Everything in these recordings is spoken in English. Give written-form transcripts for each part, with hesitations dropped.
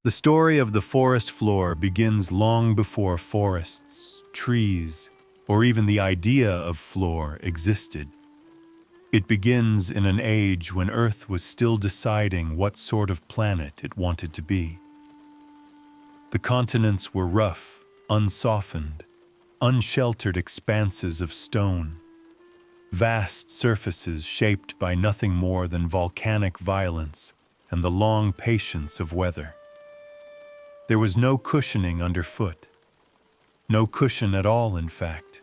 The story of the forest floor begins long before forests, trees, or even the idea of floor existed. It begins in an age when Earth was still deciding what sort of planet it wanted to be. The continents were rough, unsoftened, unsheltered expanses of stone, vast surfaces shaped by nothing more than volcanic violence and the long patience of weather. There was no cushioning underfoot. No cushion at all, in fact,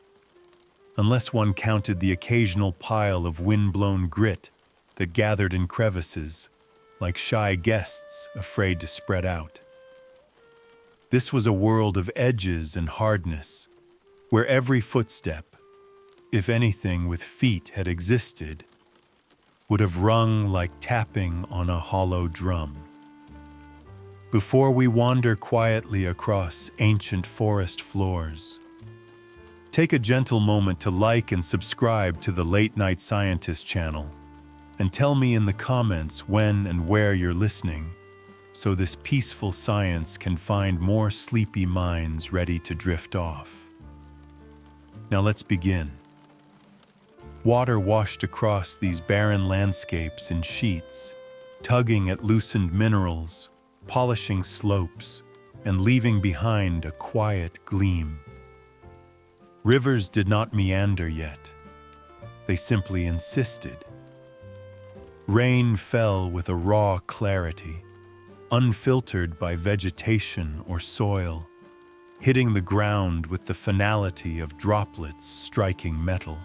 unless one counted the occasional pile of wind-blown grit that gathered in crevices, like shy guests afraid to spread out. This was a world of edges and hardness, where every footstep, if anything with feet had existed, would have rung like tapping on a hollow drum. Before we wander quietly across ancient forest floors, take a gentle moment to like and subscribe to the Late Night Scientist channel, and tell me in the comments when and where you're listening, so this peaceful science can find more sleepy minds ready to drift off. Now let's begin. Water washed across these barren landscapes in sheets, tugging at loosened minerals, polishing slopes, and leaving behind a quiet gleam. Rivers did not meander yet. They simply insisted. Rain fell with a raw clarity, unfiltered by vegetation or soil, hitting the ground with the finality of droplets striking metal.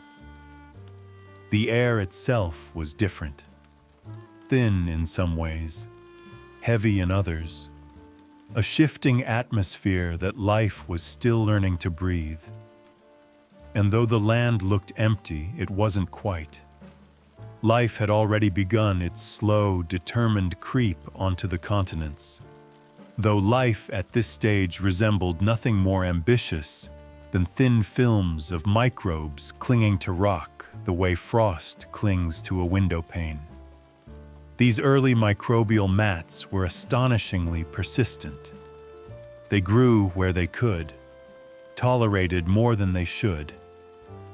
The air itself was different, thin in some ways, heavy in others, a shifting atmosphere that life was still learning to breathe. And though the land looked empty, it wasn't quite. Life had already begun its slow, determined creep onto the continents, though life at this stage resembled nothing more ambitious than thin films of microbes clinging to rock the way frost clings to a window pane. These early microbial mats were astonishingly persistent. They grew where they could, tolerated more than they should,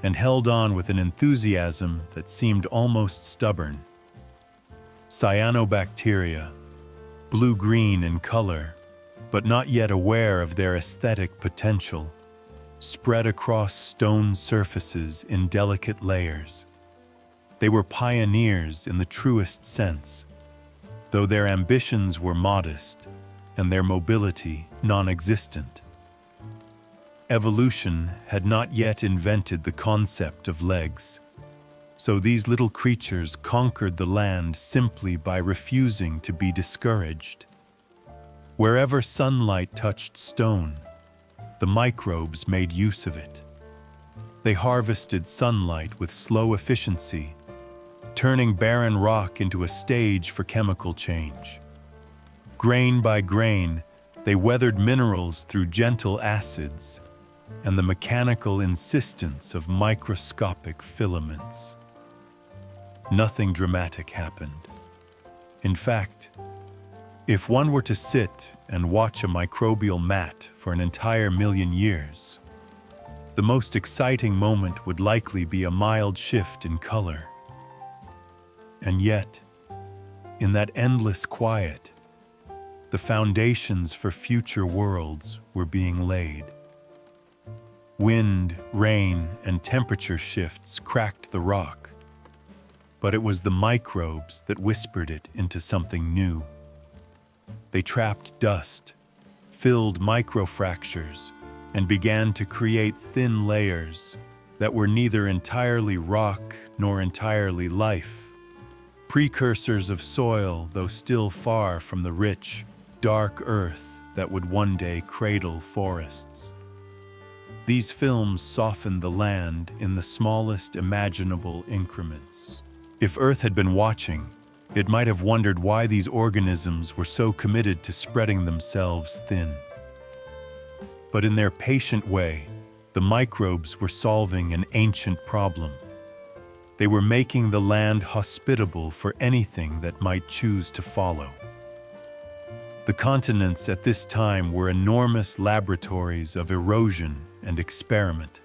and held on with an enthusiasm that seemed almost stubborn. Cyanobacteria, blue-green in color, but not yet aware of their aesthetic potential, spread across stone surfaces in delicate layers. They were pioneers in the truest sense, though their ambitions were modest and their mobility non-existent. Evolution had not yet invented the concept of legs, so these little creatures conquered the land simply by refusing to be discouraged. Wherever sunlight touched stone, the microbes made use of it. They harvested sunlight with slow efficiency, turning barren rock into a stage for chemical change. Grain by grain, they weathered minerals through gentle acids and the mechanical insistence of microscopic filaments. Nothing dramatic happened. In fact, if one were to sit and watch a microbial mat for an entire million years, the most exciting moment would likely be a mild shift in color. And yet, in that endless quiet, the foundations for future worlds were being laid. Wind, rain, and temperature shifts cracked the rock, but it was the microbes that whispered it into something new. They trapped dust, filled microfractures, and began to create thin layers that were neither entirely rock nor entirely life. Precursors of soil, though still far from the rich, dark earth that would one day cradle forests. These films softened the land in the smallest imaginable increments. If Earth had been watching, it might have wondered why these organisms were so committed to spreading themselves thin. But in their patient way, the microbes were solving an ancient problem. They were making the land hospitable for anything that might choose to follow. The continents at this time were enormous laboratories of erosion and experiment.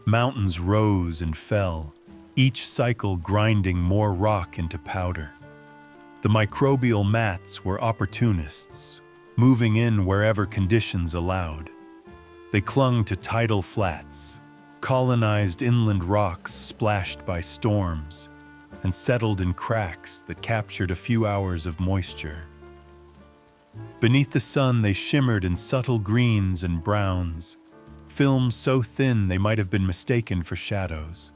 Mountains rose and fell, each cycle grinding more rock into powder. The microbial mats were opportunists, moving in wherever conditions allowed. They clung to tidal flats, colonized inland rocks splashed by storms, and settled in cracks that captured a few hours of moisture. Beneath the sun, they shimmered in subtle greens and browns, films so thin they might have been mistaken for shadows.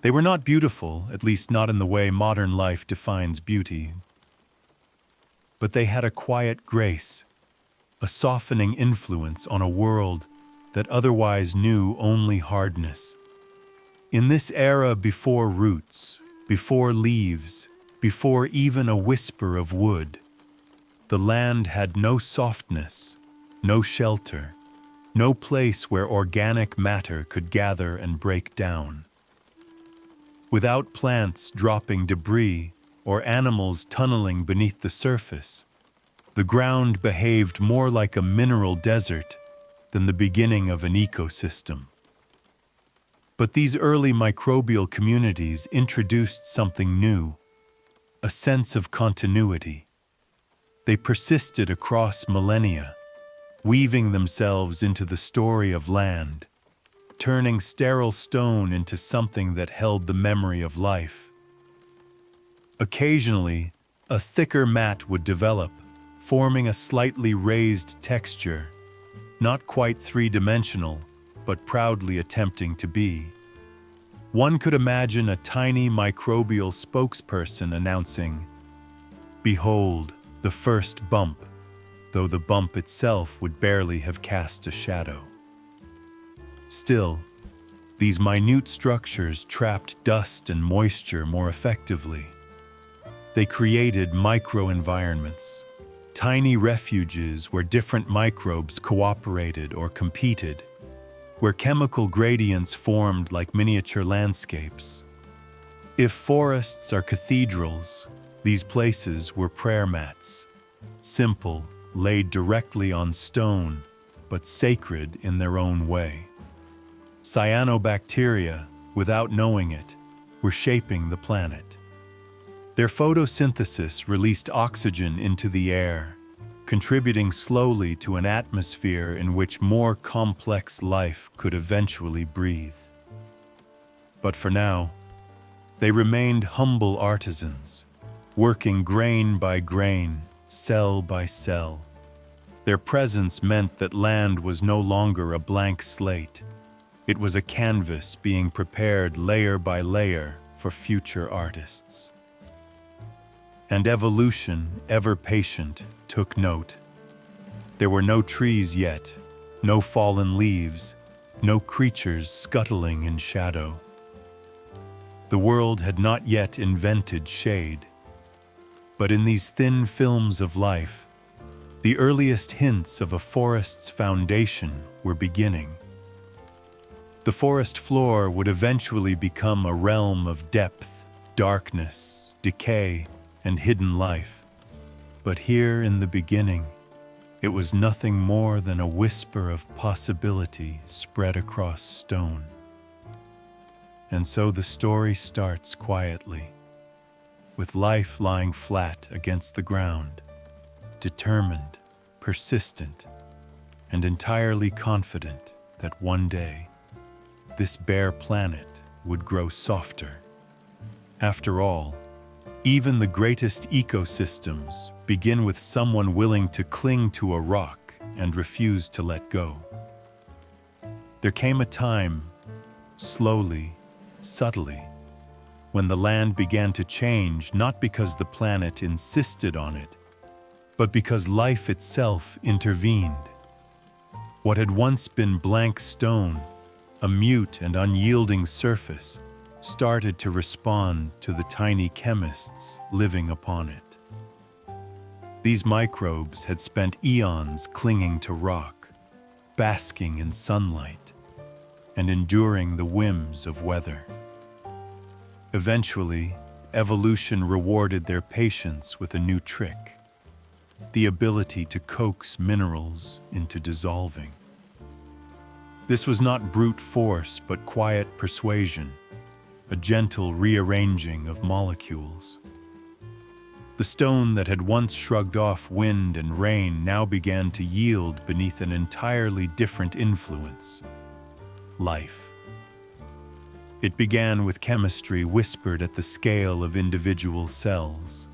They were not beautiful, at least not in the way modern life defines beauty. But they had a quiet grace, a softening influence on a world that otherwise knew only hardness. In this era before roots, before leaves, before even a whisper of wood, the land had no softness, no shelter, no place where organic matter could gather and break down. Without plants dropping debris or animals tunneling beneath the surface, the ground behaved more like a mineral desert than the beginning of an ecosystem. But these early microbial communities introduced something new, a sense of continuity. They persisted across millennia, weaving themselves into the story of land, turning sterile stone into something that held the memory of life. Occasionally, a thicker mat would develop, forming a slightly raised texture, not quite three-dimensional, but proudly attempting to be. One could imagine a tiny microbial spokesperson announcing, "Behold, the first bump," though the bump itself would barely have cast a shadow. Still, these minute structures trapped dust and moisture more effectively. They created microenvironments, tiny refuges where different microbes cooperated or competed, where chemical gradients formed like miniature landscapes. If forests are cathedrals, these places were prayer mats, simple, laid directly on stone, but sacred in their own way. Cyanobacteria, without knowing it, were shaping the planet. Their photosynthesis released oxygen into the air, contributing slowly to an atmosphere in which more complex life could eventually breathe. But for now, they remained humble artisans, working grain by grain, cell by cell. Their presence meant that land was no longer a blank slate. It was a canvas being prepared layer by layer for future artists. And evolution, ever patient, took note. There were no trees yet, no fallen leaves, no creatures scuttling in shadow. The world had not yet invented shade. But in these thin films of life, the earliest hints of a forest's foundation were beginning. The forest floor would eventually become a realm of depth, darkness, decay, and hidden life. But here in the beginning, it was nothing more than a whisper of possibility spread across stone. And so the story starts quietly, with life lying flat against the ground, determined, persistent, and entirely confident that one day, this bare planet would grow softer. After all, even the greatest ecosystems begin with someone willing to cling to a rock and refuse to let go. There came a time, slowly, subtly, when the land began to change, not because the planet insisted on it, but because life itself intervened. What had once been blank stone, a mute and unyielding surface, started to respond to the tiny chemists living upon it. These microbes had spent eons clinging to rock, basking in sunlight, and enduring the whims of weather. Eventually, evolution rewarded their patience with a new trick. the ability to coax minerals into dissolving. This was not brute force, but quiet persuasion, a gentle rearranging of molecules. The stone that had once shrugged off wind and rain now began to yield beneath an entirely different influence: life. It began with chemistry whispered at the scale of individual cells.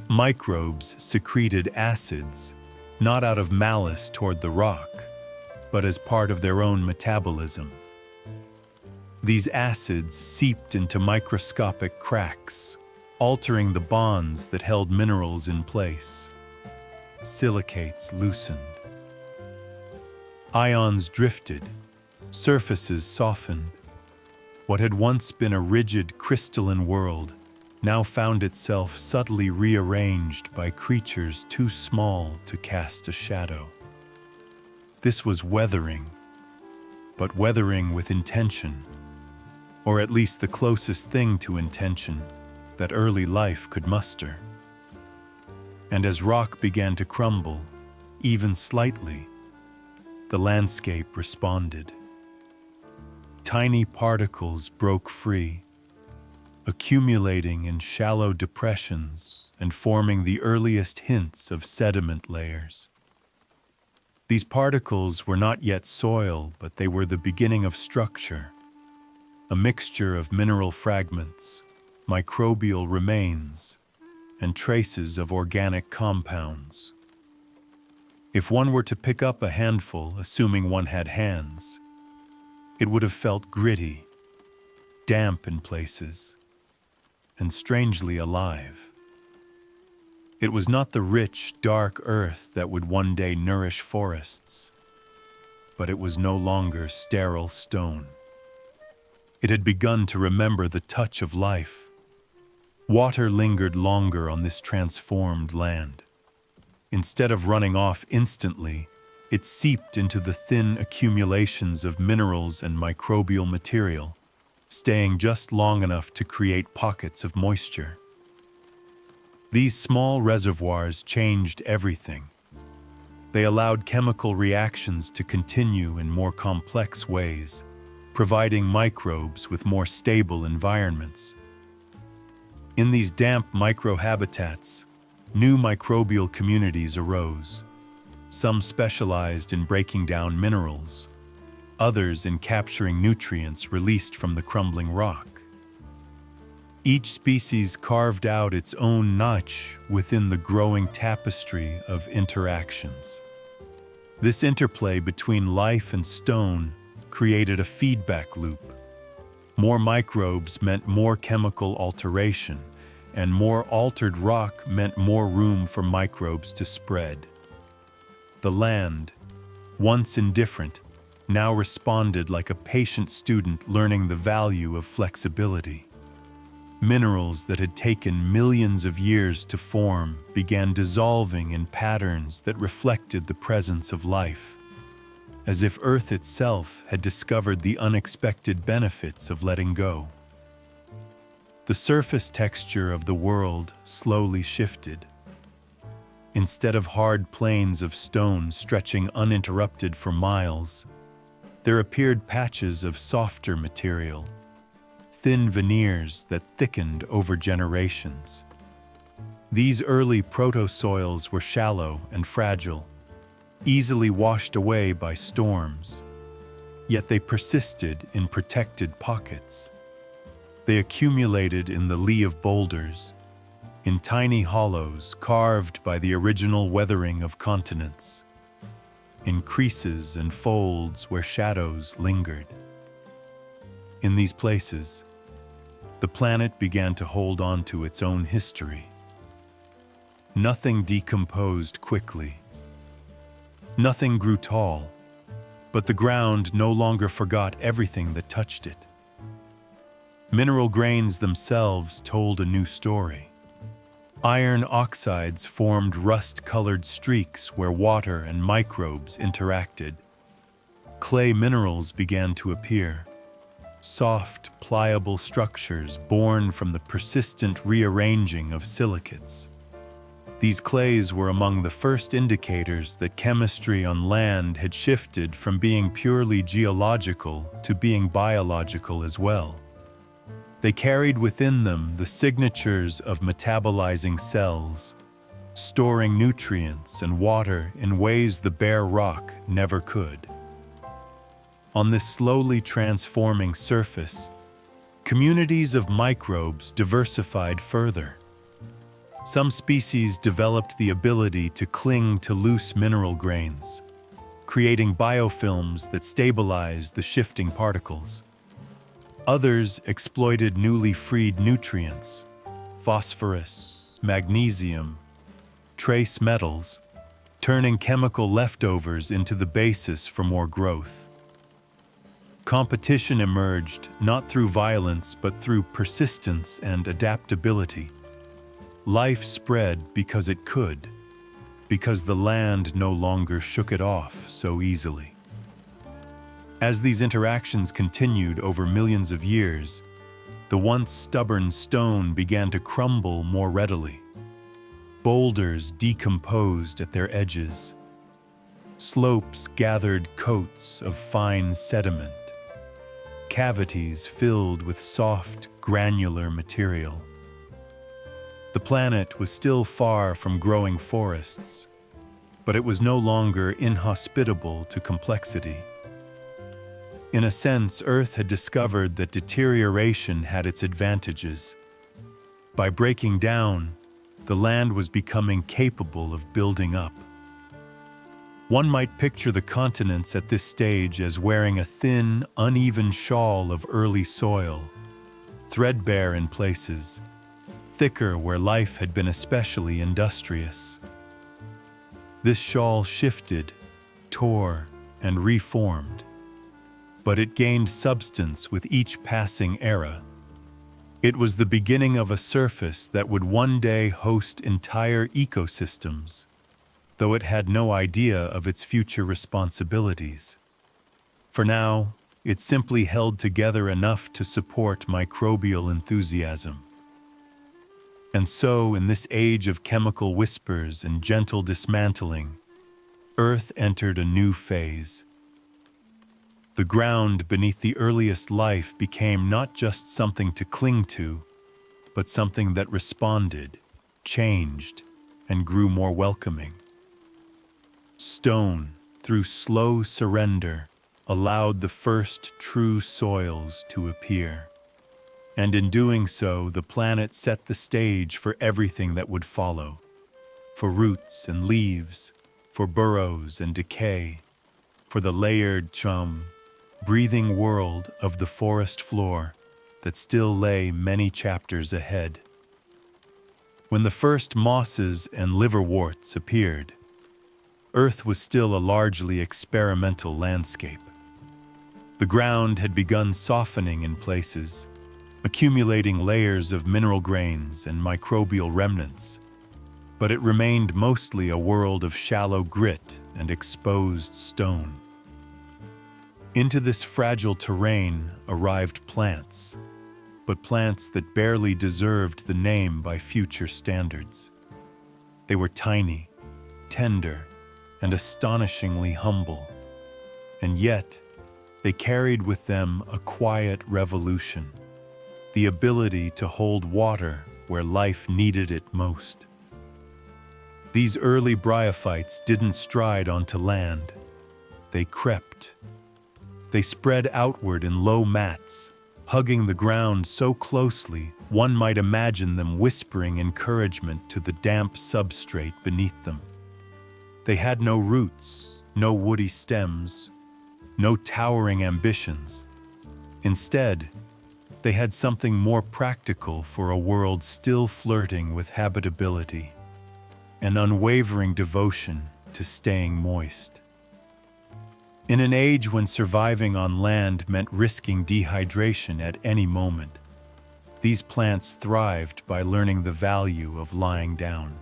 Microbes secreted acids, not out of malice toward the rock, but as part of their own metabolism. These acids seeped into microscopic cracks, altering the bonds that held minerals in place. Silicates loosened. Ions drifted, surfaces softened. What had once been a rigid crystalline world now found itself subtly rearranged by creatures too small to cast a shadow. This was weathering, but weathering with intention, or at least the closest thing to intention that early life could muster. And as rock began to crumble, even slightly, the landscape responded. Tiny particles broke free, accumulating in shallow depressions and forming the earliest hints of sediment layers. These particles were not yet soil, but they were the beginning of structure, a mixture of mineral fragments, microbial remains, and traces of organic compounds. If one were to pick up a handful, assuming one had hands, it would have felt gritty, damp in places, and strangely alive. It was not the rich, dark earth that would one day nourish forests, but it was no longer sterile stone. It had begun to remember the touch of life. Water lingered longer on this transformed land. Instead of running off instantly, it seeped into the thin accumulations of minerals and microbial material, staying just long enough to create pockets of moisture. These small reservoirs changed everything. They allowed chemical reactions to continue in more complex ways, providing microbes with more stable environments. In these damp microhabitats, new microbial communities arose. Some specialized in breaking down minerals, others in capturing nutrients released from the crumbling rock. Each species carved out its own niche within the growing tapestry of interactions. This interplay between life and stone created a feedback loop. More microbes meant more chemical alteration, and more altered rock meant more room for microbes to spread. The land, once indifferent, now responded like a patient student learning the value of flexibility. Minerals that had taken millions of years to form began dissolving in patterns that reflected the presence of life, as if Earth itself had discovered the unexpected benefits of letting go. The surface texture of the world slowly shifted. Instead of hard plains of stone stretching uninterrupted for miles, there appeared patches of softer material, thin veneers that thickened over generations. These early proto-soils were shallow and fragile, easily washed away by storms, yet they persisted in protected pockets. They accumulated in the lee of boulders, in tiny hollows carved by the original weathering of continents, in creases and folds where shadows lingered. In these places, the planet began to hold on to its own history. Nothing decomposed quickly. Nothing grew tall, but the ground no longer forgot everything that touched it. Mineral grains themselves told a new story. Iron oxides formed rust-colored streaks where water and microbes interacted. Clay minerals began to appear, soft, pliable structures born from the persistent rearranging of silicates. These clays were among the first indicators that chemistry on land had shifted from being purely geological to being biological as well. They carried within them the signatures of metabolizing cells, storing nutrients and water in ways the bare rock never could. On this slowly transforming surface, communities of microbes diversified further. Some species developed the ability to cling to loose mineral grains, creating biofilms that stabilized the shifting particles. Others exploited newly freed nutrients, phosphorus, magnesium, trace metals, turning chemical leftovers into the basis for more growth. Competition emerged not through violence but through persistence and adaptability. Life spread because it could, because the land no longer shook it off so easily. As these interactions continued over millions of years, the once stubborn stone began to crumble more readily. Boulders decomposed at their edges. Slopes gathered coats of fine sediment. Cavities filled with soft, granular material. The planet was still far from growing forests, but it was no longer inhospitable to complexity. In a sense, Earth had discovered that deterioration had its advantages. By breaking down, the land was becoming capable of building up. One might picture the continents at this stage as wearing a thin, uneven shawl of early soil, threadbare in places, thicker where life had been especially industrious. This shawl shifted, tore, and reformed, but it gained substance with each passing era. It was the beginning of a surface that would one day host entire ecosystems, though it had no idea of its future responsibilities. For now, it simply held together enough to support microbial enthusiasm. And so, in this age of chemical whispers and gentle dismantling, Earth entered a new phase. The ground beneath the earliest life became not just something to cling to, but something that responded, changed, and grew more welcoming. Stone, through slow surrender, allowed the first true soils to appear. And in doing so, the planet set the stage for everything that would follow, for roots and leaves, for burrows and decay, for the layered breathing world of the forest floor that still lay many chapters ahead. When the first mosses and liverworts appeared, Earth was still a largely experimental landscape. The ground had begun softening in places, accumulating layers of mineral grains and microbial remnants, but it remained mostly a world of shallow grit and exposed stone. Into this fragile terrain arrived plants, but plants that barely deserved the name by future standards. They were tiny, tender, and astonishingly humble, and yet they carried with them a quiet revolution. The ability to hold water where life needed it most. These early bryophytes didn't stride onto land. They crept. They spread outward in low mats, hugging the ground so closely one might imagine them whispering encouragement to the damp substrate beneath them. They had no roots, no woody stems, no towering ambitions. Instead, they had something more practical for a world still flirting with habitability, an unwavering devotion to staying moist. In an age when surviving on land meant risking dehydration at any moment, these plants thrived by learning the value of lying down.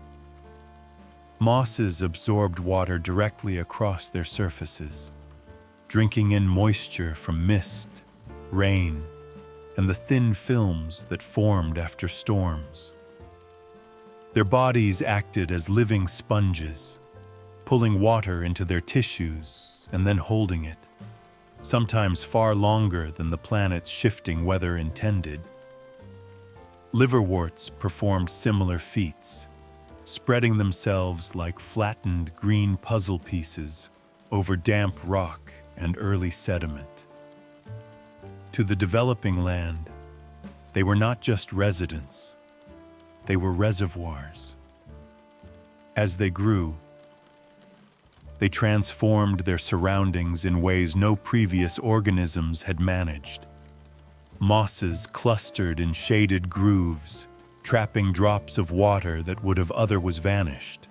Mosses absorbed water directly across their surfaces, drinking in moisture from mist, rain, and the thin films that formed after storms. Their bodies acted as living sponges, pulling water into their tissues and then holding it, sometimes far longer than the planet's shifting weather intended. Liverworts performed similar feats, spreading themselves like flattened green puzzle pieces over damp rock and early sediment. To the developing land, they were not just residents, they were reservoirs. As they grew, they transformed their surroundings in ways no previous organisms had managed. Mosses clustered in shaded grooves, trapping drops of water that would have otherwise vanished.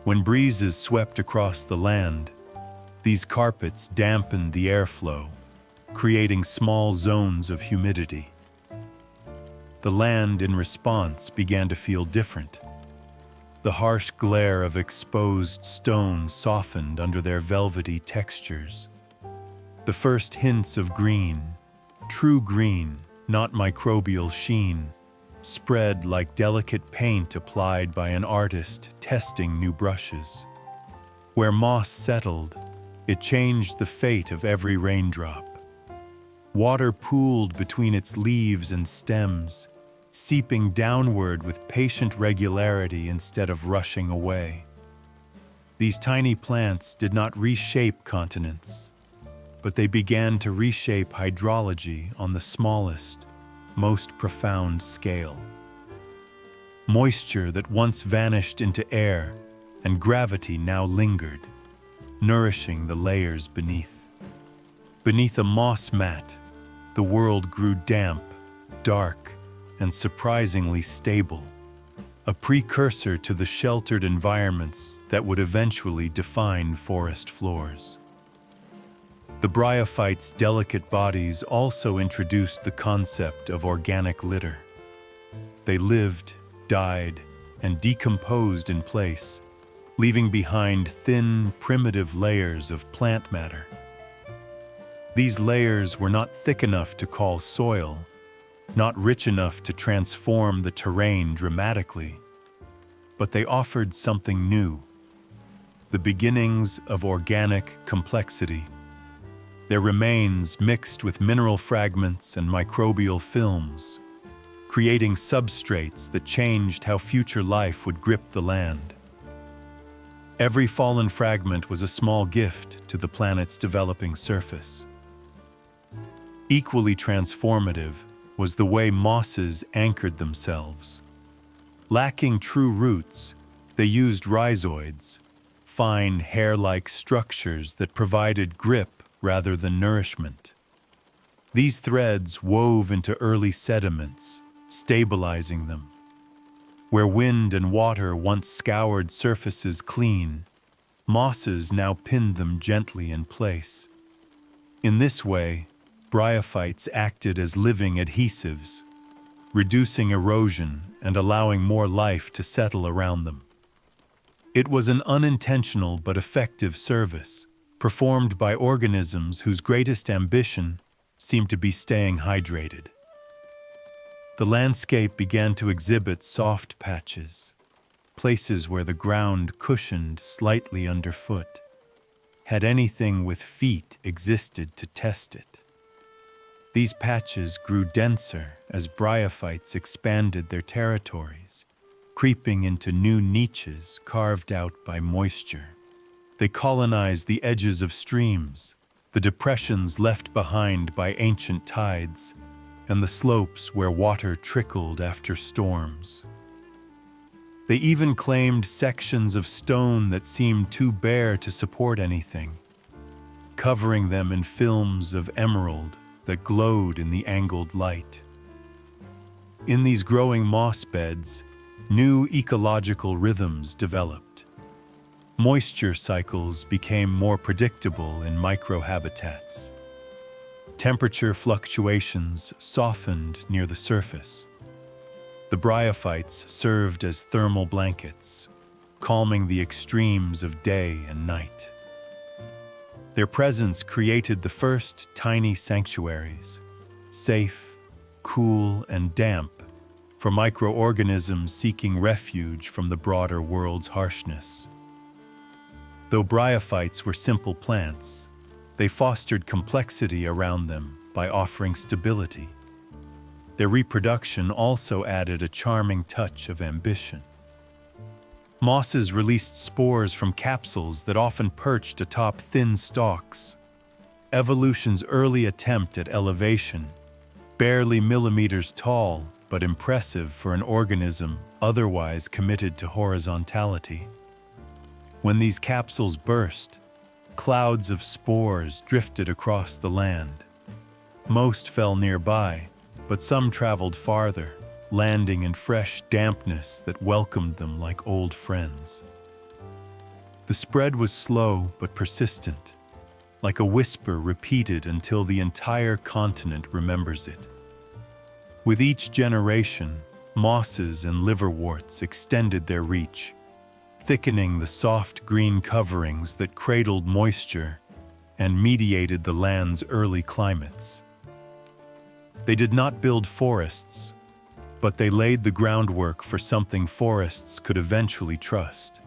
When breezes swept across the land, these carpets dampened the airflow, creating small zones of humidity. The land, in response, began to feel different. The harsh glare of exposed stone softened under their velvety textures. The first hints of green, true green, not microbial sheen, spread like delicate paint applied by an artist testing new brushes. Where moss settled, it changed the fate of every raindrop. Water pooled between its leaves and stems, seeping downward with patient regularity instead of rushing away. These tiny plants did not reshape continents, but they began to reshape hydrology on the smallest, most profound scale. Moisture that once vanished into air and gravity now lingered, nourishing the layers beneath. Beneath a moss mat, the world grew damp, dark, and surprisingly stable, a precursor to the sheltered environments that would eventually define forest floors. The bryophytes' delicate bodies also introduced the concept of organic litter. They lived, died, and decomposed in place, leaving behind thin, primitive layers of plant matter. These layers were not thick enough to call soil, not rich enough to transform the terrain dramatically, but they offered something new, the beginnings of organic complexity. Their remains mixed with mineral fragments and microbial films, creating substrates that changed how future life would grip the land. Every fallen fragment was a small gift to the planet's developing surface. Equally transformative was the way mosses anchored themselves. Lacking true roots, they used rhizoids, fine hair-like structures that provided grip rather than nourishment. These threads wove into early sediments, stabilizing them. Where wind and water once scoured surfaces clean, mosses now pinned them gently in place. In this way, bryophytes acted as living adhesives, reducing erosion and allowing more life to settle around them. It was an unintentional but effective service, performed by organisms whose greatest ambition seemed to be staying hydrated. The landscape began to exhibit soft patches, places where the ground cushioned slightly underfoot. Had anything with feet existed to test it? These patches grew denser as bryophytes expanded their territories, creeping into new niches carved out by moisture. They colonized the edges of streams, the depressions left behind by ancient tides, and the slopes where water trickled after storms. They even claimed sections of stone that seemed too bare to support anything, covering them in films of emerald that glowed in the angled light. In these growing moss beds, new ecological rhythms developed. Moisture cycles became more predictable in microhabitats. Temperature fluctuations softened near the surface. The bryophytes served as thermal blankets, calming the extremes of day and night. Their presence created the first tiny sanctuaries, safe, cool, and damp, for microorganisms seeking refuge from the broader world's harshness. Though bryophytes were simple plants, they fostered complexity around them by offering stability. Their reproduction also added a charming touch of ambition. Mosses released spores from capsules that often perched atop thin stalks. Evolution's early attempt at elevation, barely millimeters tall but impressive for an organism otherwise committed to horizontality. When these capsules burst, clouds of spores drifted across the land. Most fell nearby, but some traveled farther, landing in fresh dampness that welcomed them like old friends. The spread was slow but persistent, like a whisper repeated until the entire continent remembers it. With each generation, mosses and liverworts extended their reach, thickening the soft green coverings that cradled moisture and mediated the land's early climates. They did not build forests, but they laid the groundwork for something forests could eventually trust.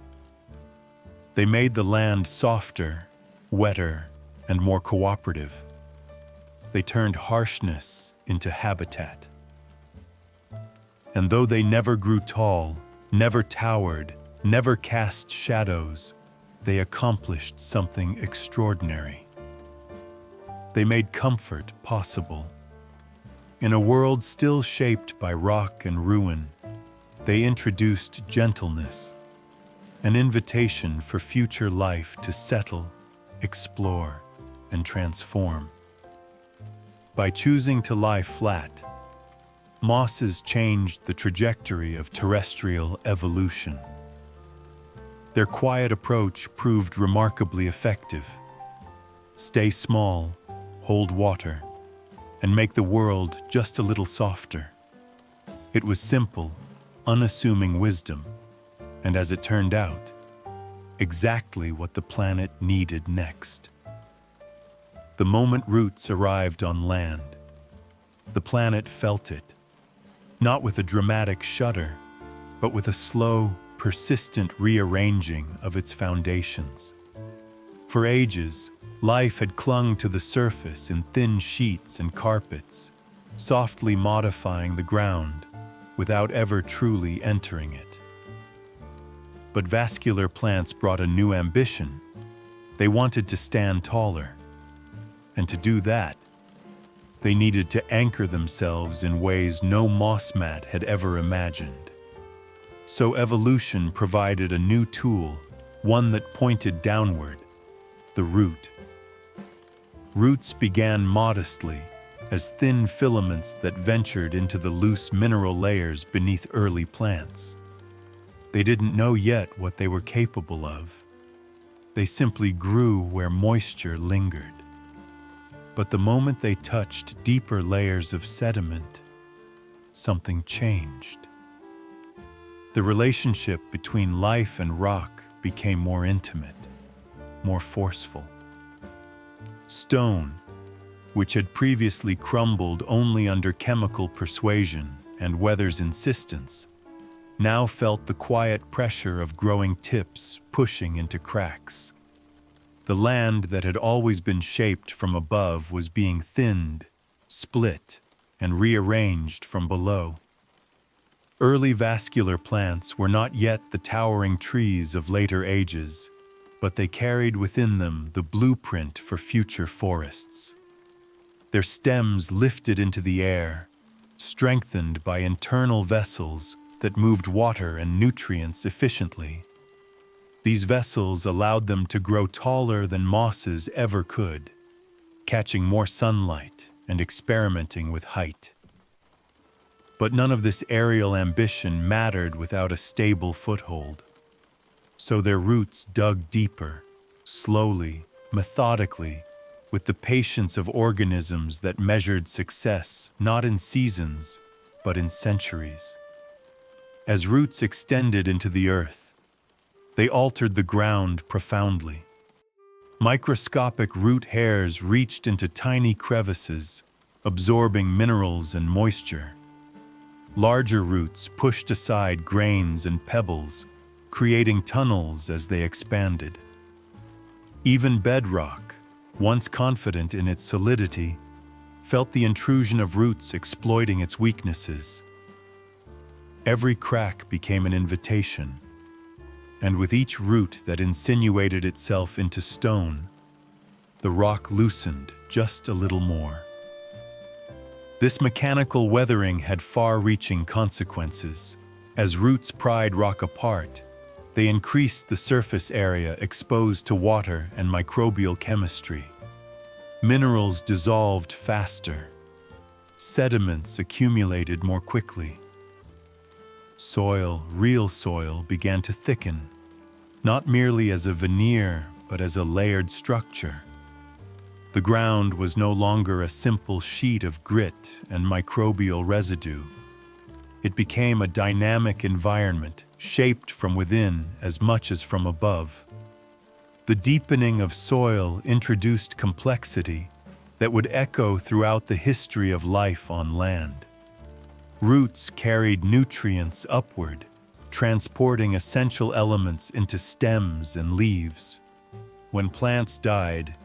They made the land softer, wetter, and more cooperative. They turned harshness into habitat. And though they never grew tall, never towered, never cast shadows, they accomplished something extraordinary. They made comfort possible. In a world still shaped by rock and ruin, they introduced gentleness, an invitation for future life to settle, explore, and transform. By choosing to lie flat, mosses changed the trajectory of terrestrial evolution. Their quiet approach proved remarkably effective. Stay small, hold water, and make the world just a little softer. It was simple, unassuming wisdom, and as it turned out, exactly what the planet needed next. The moment roots arrived on land, the planet felt it, not with a dramatic shudder, but with a slow, persistent rearranging of its foundations. For ages, life had clung to the surface in thin sheets and carpets, softly modifying the ground without ever truly entering it. But vascular plants brought a new ambition. They wanted to stand taller. And to do that, they needed to anchor themselves in ways no moss mat had ever imagined. So evolution provided a new tool, one that pointed downward, the root. Roots began modestly, as thin filaments that ventured into the loose mineral layers beneath early plants. They didn't know yet what they were capable of. They simply grew where moisture lingered. But the moment they touched deeper layers of sediment, something changed. The relationship between life and rock became more intimate, more forceful. Stone, which had previously crumbled only under chemical persuasion and weather's insistence, now felt the quiet pressure of growing tips pushing into cracks. The land that had always been shaped from above was being thinned, split, and rearranged from below. Early vascular plants were not yet the towering trees of later ages, but they carried within them the blueprint for future forests. Their stems lifted into the air, strengthened by internal vessels that moved water and nutrients efficiently. These vessels allowed them to grow taller than mosses ever could, catching more sunlight and experimenting with height. But none of this aerial ambition mattered without a stable foothold. So their roots dug deeper, slowly, methodically, with the patience of organisms that measured success not in seasons, but in centuries. As roots extended into the earth, they altered the ground profoundly. Microscopic root hairs reached into tiny crevices, absorbing minerals and moisture. Larger roots pushed aside grains and pebbles, creating tunnels as they expanded. Even bedrock, once confident in its solidity, felt the intrusion of roots exploiting its weaknesses. Every crack became an invitation, and with each root that insinuated itself into stone, the rock loosened just a little more. This mechanical weathering had far-reaching consequences. As roots pried rock apart, they increased the surface area exposed to water and microbial chemistry. Minerals dissolved faster. Sediments accumulated more quickly. Soil, real soil, began to thicken, not merely as a veneer, but as a layered structure. The ground was no longer a simple sheet of grit and microbial residue. It became a dynamic environment, shaped from within as much as from above. The deepening of soil introduced complexity that would echo throughout the history of life on land. Roots carried nutrients upward, transporting essential elements into stems and leaves. When plants died,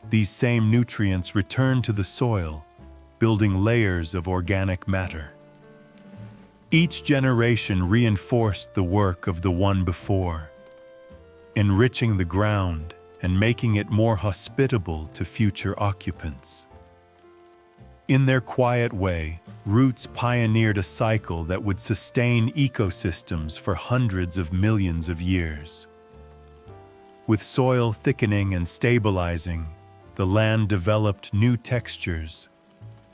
these same nutrients returned to the soil, building layers of organic matter. Each generation reinforced the work of the one before, enriching the ground and making it more hospitable to future occupants. In their quiet way, roots pioneered a cycle that would sustain ecosystems for hundreds of millions of years. With soil thickening and stabilizing, the land developed new textures.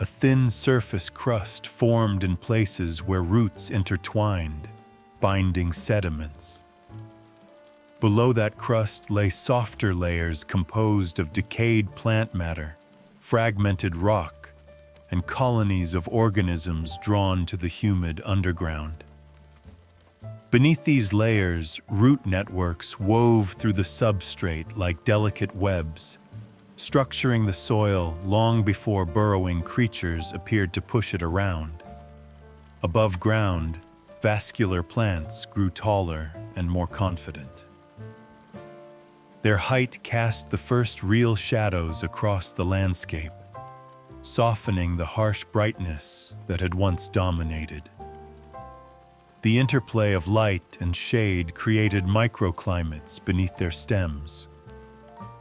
A thin surface crust formed in places where roots intertwined, binding sediments. Below that crust lay softer layers composed of decayed plant matter, fragmented rock, and colonies of organisms drawn to the humid underground. Beneath these layers, root networks wove through the substrate like delicate webs, structuring the soil long before burrowing creatures appeared to push it around. Above ground, vascular plants grew taller and more confident. Their height cast the first real shadows across the landscape, softening the harsh brightness that had once dominated. The interplay of light and shade created microclimates beneath their stems,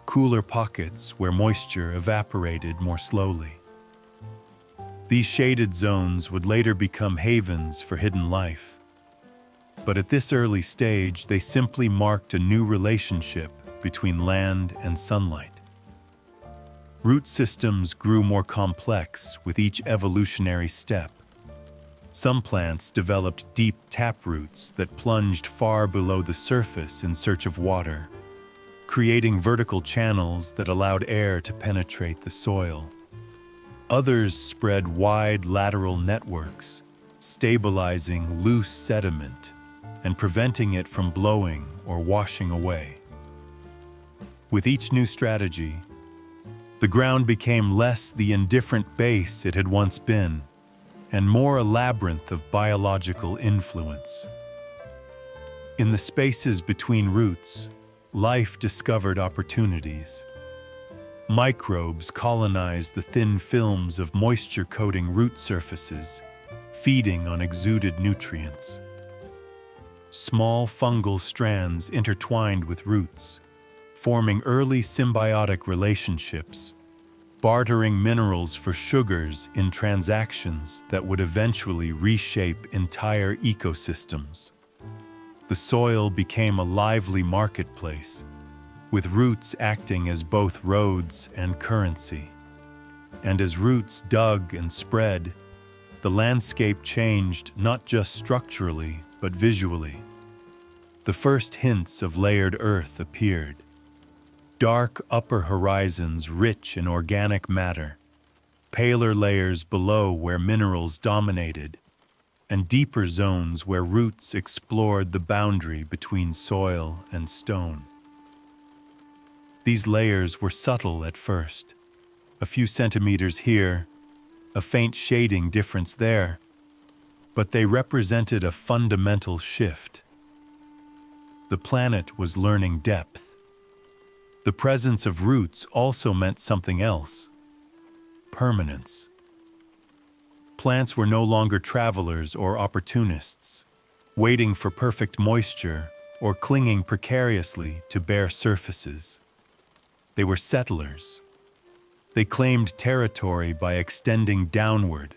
cooler pockets where moisture evaporated more slowly. These shaded zones would later become havens for hidden life. But at this early stage, they simply marked a new relationship between land and sunlight. Root systems grew more complex with each evolutionary step. Some plants developed deep taproots that plunged far below the surface in search of water, creating vertical channels that allowed air to penetrate the soil. Others spread wide lateral networks, stabilizing loose sediment and preventing it from blowing or washing away. With each new strategy, the ground became less the indifferent base it had once been, and more a labyrinth of biological influence. In the spaces between roots, life discovered opportunities. Microbes colonized the thin films of moisture-coating root surfaces, feeding on exuded nutrients. Small fungal strands intertwined with roots, forming early symbiotic relationships, bartering minerals for sugars in transactions that would eventually reshape entire ecosystems. The soil became a lively marketplace, with roots acting as both roads and currency. And as roots dug and spread, the landscape changed not just structurally, but visually. The first hints of layered earth appeared. Dark upper horizons rich in organic matter, paler layers below where minerals dominated, and deeper zones where roots explored the boundary between soil and stone. These layers were subtle at first, a few centimeters here, a faint shading difference there, but they represented a fundamental shift. The planet was learning depth. The presence of roots also meant something else: permanence. Plants were no longer travelers or opportunists, waiting for perfect moisture or clinging precariously to bare surfaces. They were settlers. They claimed territory by extending downward,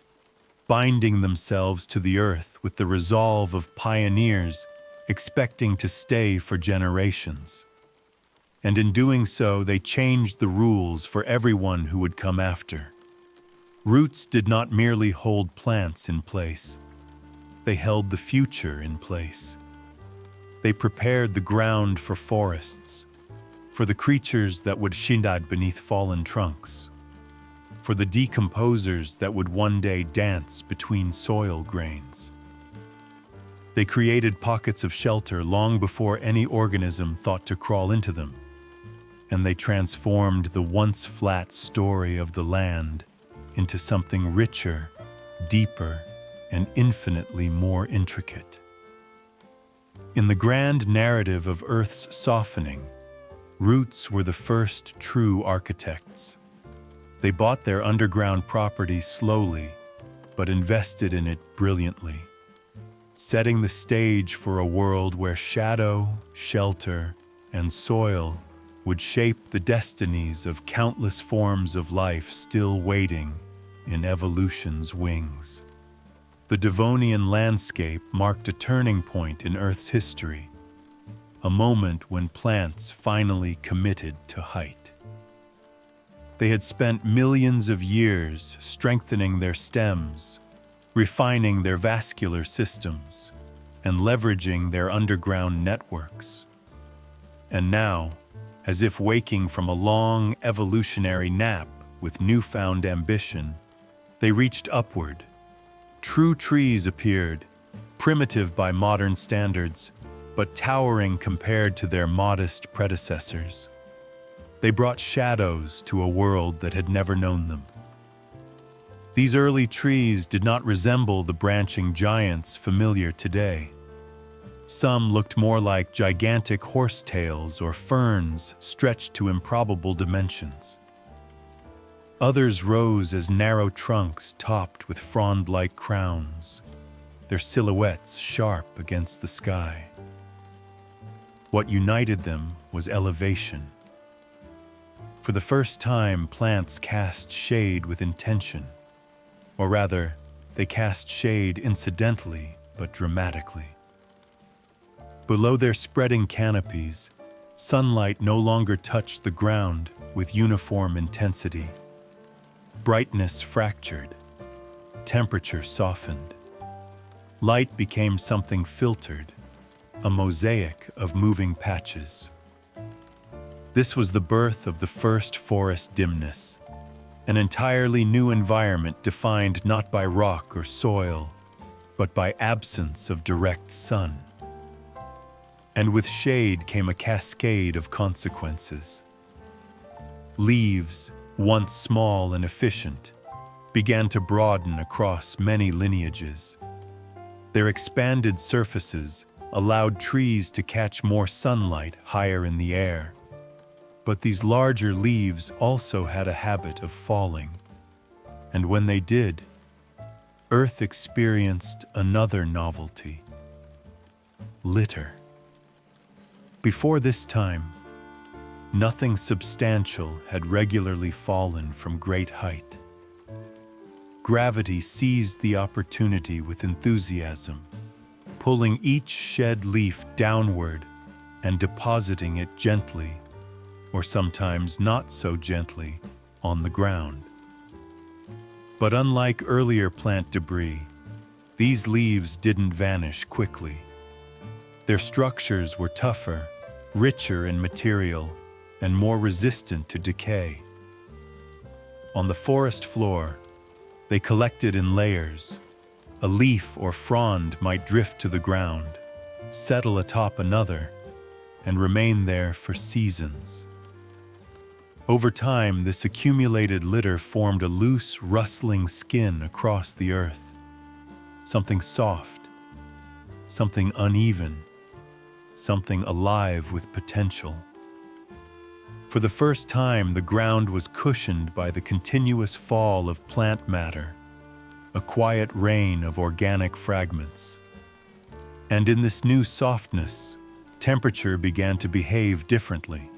binding themselves to the earth with the resolve of pioneers expecting to stay for generations. And in doing so, they changed the rules for everyone who would come after. Roots did not merely hold plants in place. They held the future in place. They prepared the ground for forests, for the creatures that would shindad beneath fallen trunks, for the decomposers that would one day dance between soil grains. They created pockets of shelter long before any organism thought to crawl into them, and they transformed the once flat story of the land into something richer, deeper, and infinitely more intricate. In the grand narrative of Earth's softening, roots were the first true architects. They bought their underground property slowly, but invested in it brilliantly, setting the stage for a world where shadow, shelter, and soil would shape the destinies of countless forms of life still waiting in evolution's wings. The Devonian landscape marked a turning point in Earth's history, a moment when plants finally committed to height. They had spent millions of years strengthening their stems, refining their vascular systems, and leveraging their underground networks. And now, as if waking from a long evolutionary nap with newfound ambition, they reached upward. True trees appeared, primitive by modern standards, but towering compared to their modest predecessors. They brought shadows to a world that had never known them. These early trees did not resemble the branching giants familiar today. Some looked more like gigantic horsetails or ferns stretched to improbable dimensions. Others rose as narrow trunks topped with frond-like crowns, their silhouettes sharp against the sky. What united them was elevation. For the first time, plants cast shade with intention, or rather, they cast shade incidentally but dramatically. Below their spreading canopies, sunlight no longer touched the ground with uniform intensity. Brightness fractured, temperature softened. Light became something filtered, a mosaic of moving patches. This was the birth of the first forest dimness, an entirely new environment defined not by rock or soil, but by absence of direct sun. And with shade came a cascade of consequences. Leaves, once small and efficient, began to broaden across many lineages. Their expanded surfaces allowed trees to catch more sunlight higher in the air. But these larger leaves also had a habit of falling. And when they did, Earth experienced another novelty: litter. Before this time, nothing substantial had regularly fallen from great height. Gravity seized the opportunity with enthusiasm, pulling each shed leaf downward and depositing it gently, or sometimes not so gently, on the ground. But unlike earlier plant debris, these leaves didn't vanish quickly. Their structures were tougher, richer in material, and more resistant to decay. On the forest floor, they collected in layers. A leaf or frond might drift to the ground, settle atop another, and remain there for seasons. Over time, this accumulated litter formed a loose, rustling skin across the earth. something soft, something uneven, something alive with potential. For the first time, the ground was cushioned by the continuous fall of plant matter, a quiet rain of organic fragments. And in this new softness, temperature began to behave differently.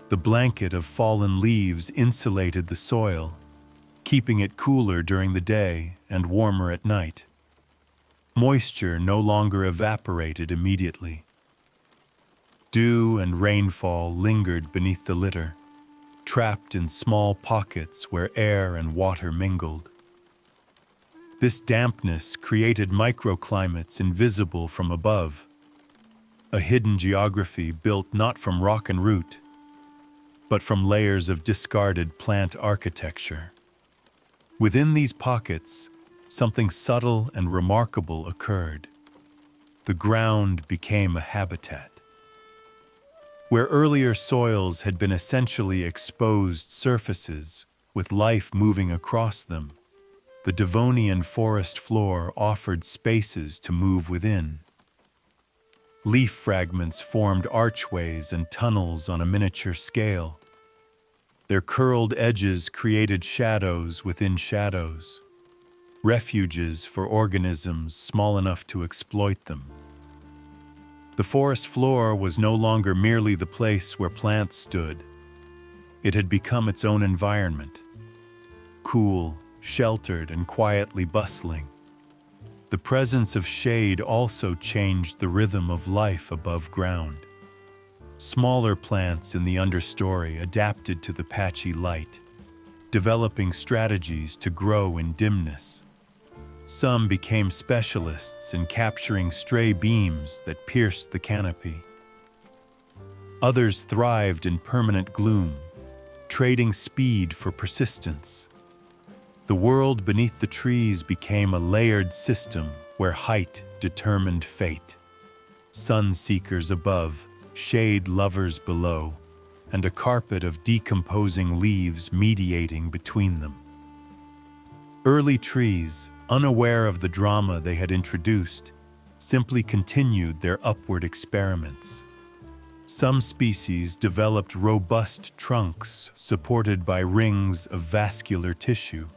The blanket of fallen leaves insulated the soil, keeping it cooler during the day and warmer at night. Moisture no longer evaporated immediately. Dew and rainfall lingered beneath the litter, trapped in small pockets where air and water mingled. This dampness created microclimates invisible from above, a hidden geography built not from rock and root, but from layers of discarded plant architecture. Within these pockets, something subtle and remarkable occurred. The ground became a habitat. Where earlier soils had been essentially exposed surfaces with life moving across them, the Devonian forest floor offered spaces to move within. Leaf fragments formed archways and tunnels on a miniature scale. Their curled edges created shadows within shadows, refuges for organisms small enough to exploit them. The forest floor was no longer merely the place where plants stood. It had become its own environment, cool, sheltered, and quietly bustling. The presence of shade also changed the rhythm of life above ground. Smaller plants in the understory adapted to the patchy light, developing strategies to grow in dimness. Some became specialists in capturing stray beams that pierced the canopy. Others thrived in permanent gloom, trading speed for persistence. The world beneath the trees became a layered system where height determined fate. Sun seekers above, shade lovers below, and a carpet of decomposing leaves mediating between them. Early trees, unaware of the drama they had introduced, simply continued their upward experiments. Some species developed robust trunks supported by rings of vascular tissue.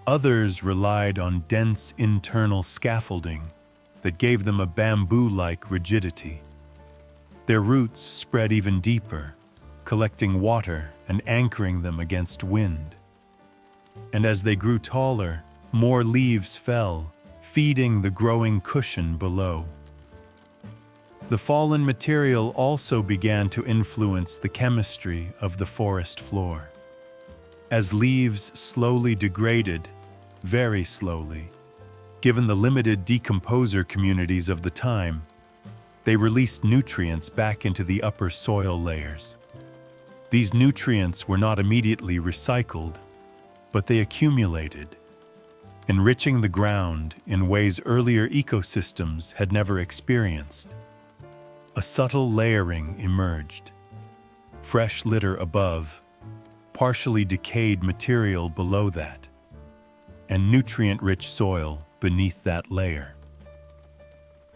Others relied on dense internal scaffolding that gave them a bamboo-like rigidity. Their roots spread even deeper, collecting water and anchoring them against wind. And as they grew taller, more leaves fell, feeding the growing cushion below. The fallen material also began to influence the chemistry of the forest floor. As leaves slowly degraded, very slowly, given the limited decomposer communities of the time, they released nutrients back into the upper soil layers. These nutrients were not immediately recycled, but they accumulated, enriching the ground in ways earlier ecosystems had never experienced. A subtle layering emerged. Fresh litter above, partially decayed material below that, and nutrient-rich soil beneath that layer.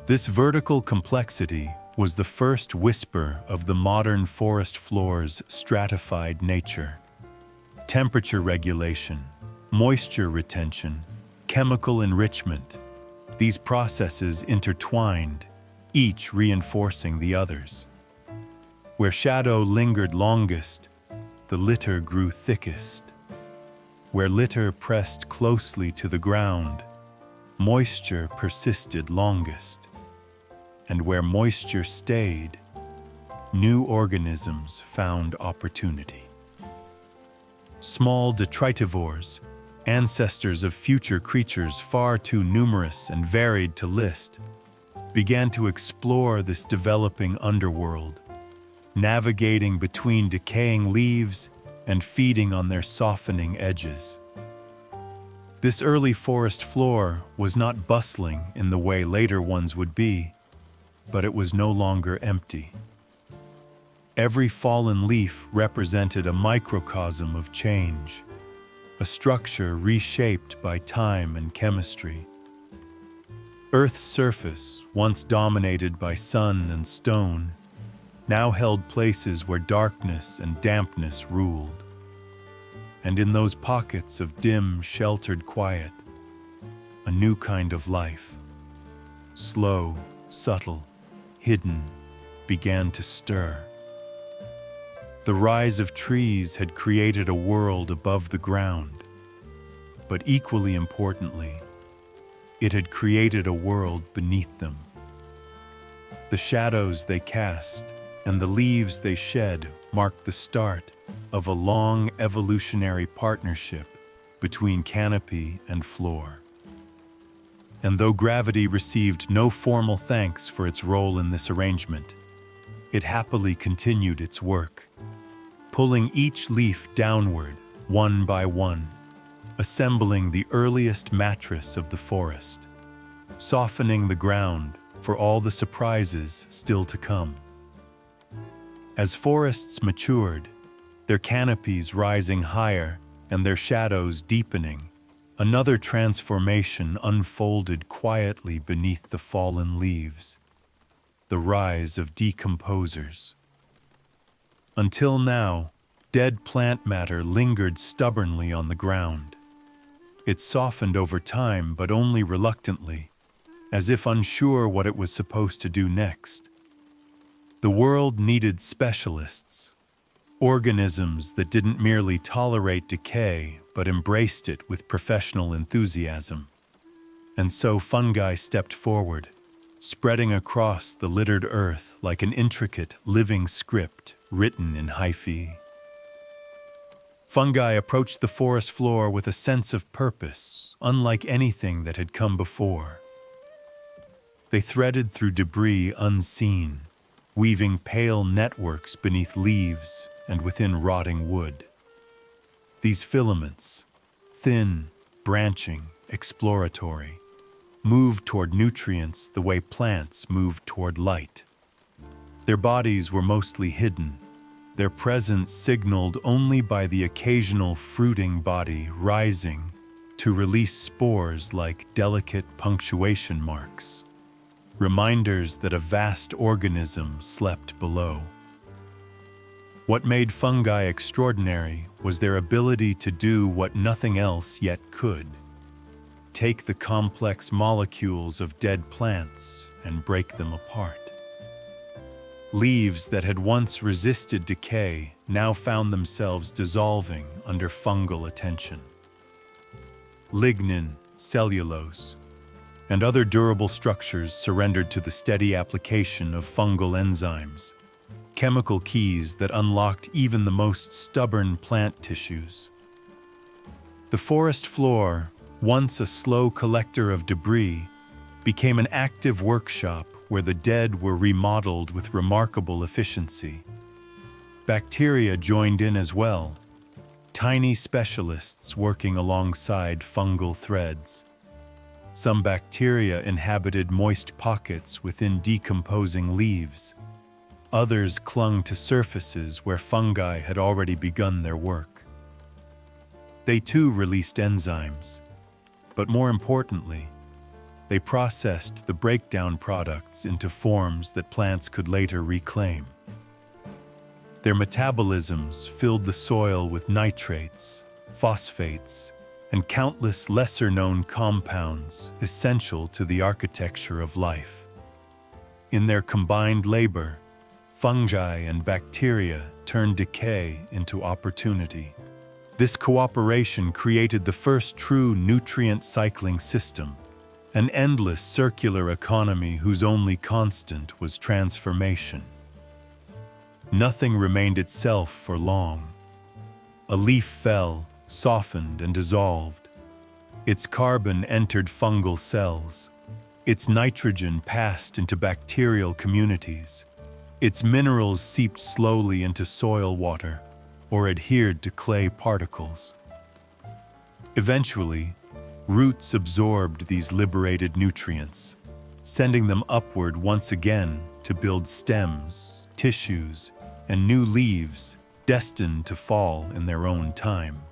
This vertical complexity was the first whisper of the modern forest floor's stratified nature. Temperature regulation, moisture retention, chemical enrichment, these processes intertwined, each reinforcing the others. Where shadow lingered longest, the litter grew thickest. Where litter pressed closely to the ground, moisture persisted longest. And where moisture stayed, new organisms found opportunity. Small detritivores, ancestors of future creatures far too numerous and varied to list, began to explore this developing underworld, navigating between decaying leaves and feeding on their softening edges. This early forest floor was not bustling in the way later ones would be, but it was no longer empty. Every fallen leaf represented a microcosm of change, a structure reshaped by time and chemistry. Earth's surface, once dominated by sun and stone, now held places where darkness and dampness ruled. And in those pockets of dim, sheltered quiet, a new kind of life, slow, subtle, hidden, began to stir. The rise of trees had created a world above the ground, but equally importantly, it had created a world beneath them. The shadows they cast and the leaves they shed marked the start of a long evolutionary partnership between canopy and floor. And though gravity received no formal thanks for its role in this arrangement, it happily continued its work, pulling each leaf downward, one by one, assembling the earliest mattress of the forest, softening the ground for all the surprises still to come. As forests matured, their canopies rising higher and their shadows deepening, another transformation unfolded quietly beneath the fallen leaves, the rise of decomposers. Until now, dead plant matter lingered stubbornly on the ground. It softened over time, but only reluctantly, as if unsure what it was supposed to do next. The world needed specialists, organisms that didn't merely tolerate decay, but embraced it with professional enthusiasm. And so fungi stepped forward, spreading across the littered earth like an intricate, living script written in hyphae. Fungi approached the forest floor with a sense of purpose, unlike anything that had come before. They threaded through debris unseen, weaving pale networks beneath leaves and within rotting wood. These filaments, thin, branching, exploratory, moved toward nutrients the way plants moved toward light. Their bodies were mostly hidden, their presence signaled only by the occasional fruiting body rising to release spores like delicate punctuation marks, reminders that a vast organism slept below. What made fungi extraordinary was their ability to do what nothing else yet could: take the complex molecules of dead plants and break them apart. Leaves that had once resisted decay now found themselves dissolving under fungal attention. Lignin, cellulose, and other durable structures surrendered to the steady application of fungal enzymes, chemical keys that unlocked even the most stubborn plant tissues. The forest floor, once a slow collector of debris, became an active workshop where the dead were remodeled with remarkable efficiency. Bacteria joined in as well, tiny specialists working alongside fungal threads. Some bacteria inhabited moist pockets within decomposing leaves. Others clung to surfaces where fungi had already begun their work. They too released enzymes, but more importantly, they processed the breakdown products into forms that plants could later reclaim. Their metabolisms filled the soil with nitrates, phosphates, and countless lesser-known compounds essential to the architecture of life. In their combined labor, fungi and bacteria turned decay into opportunity. This cooperation created the first true nutrient cycling system, an endless circular economy whose only constant was transformation. Nothing remained itself for long. A leaf fell, softened and dissolved. Its carbon entered fungal cells. Its nitrogen passed into bacterial communities. Its minerals seeped slowly into soil water or adhered to clay particles. Eventually, roots absorbed these liberated nutrients, sending them upward once again to build stems, tissues, and new leaves destined to fall in their own time.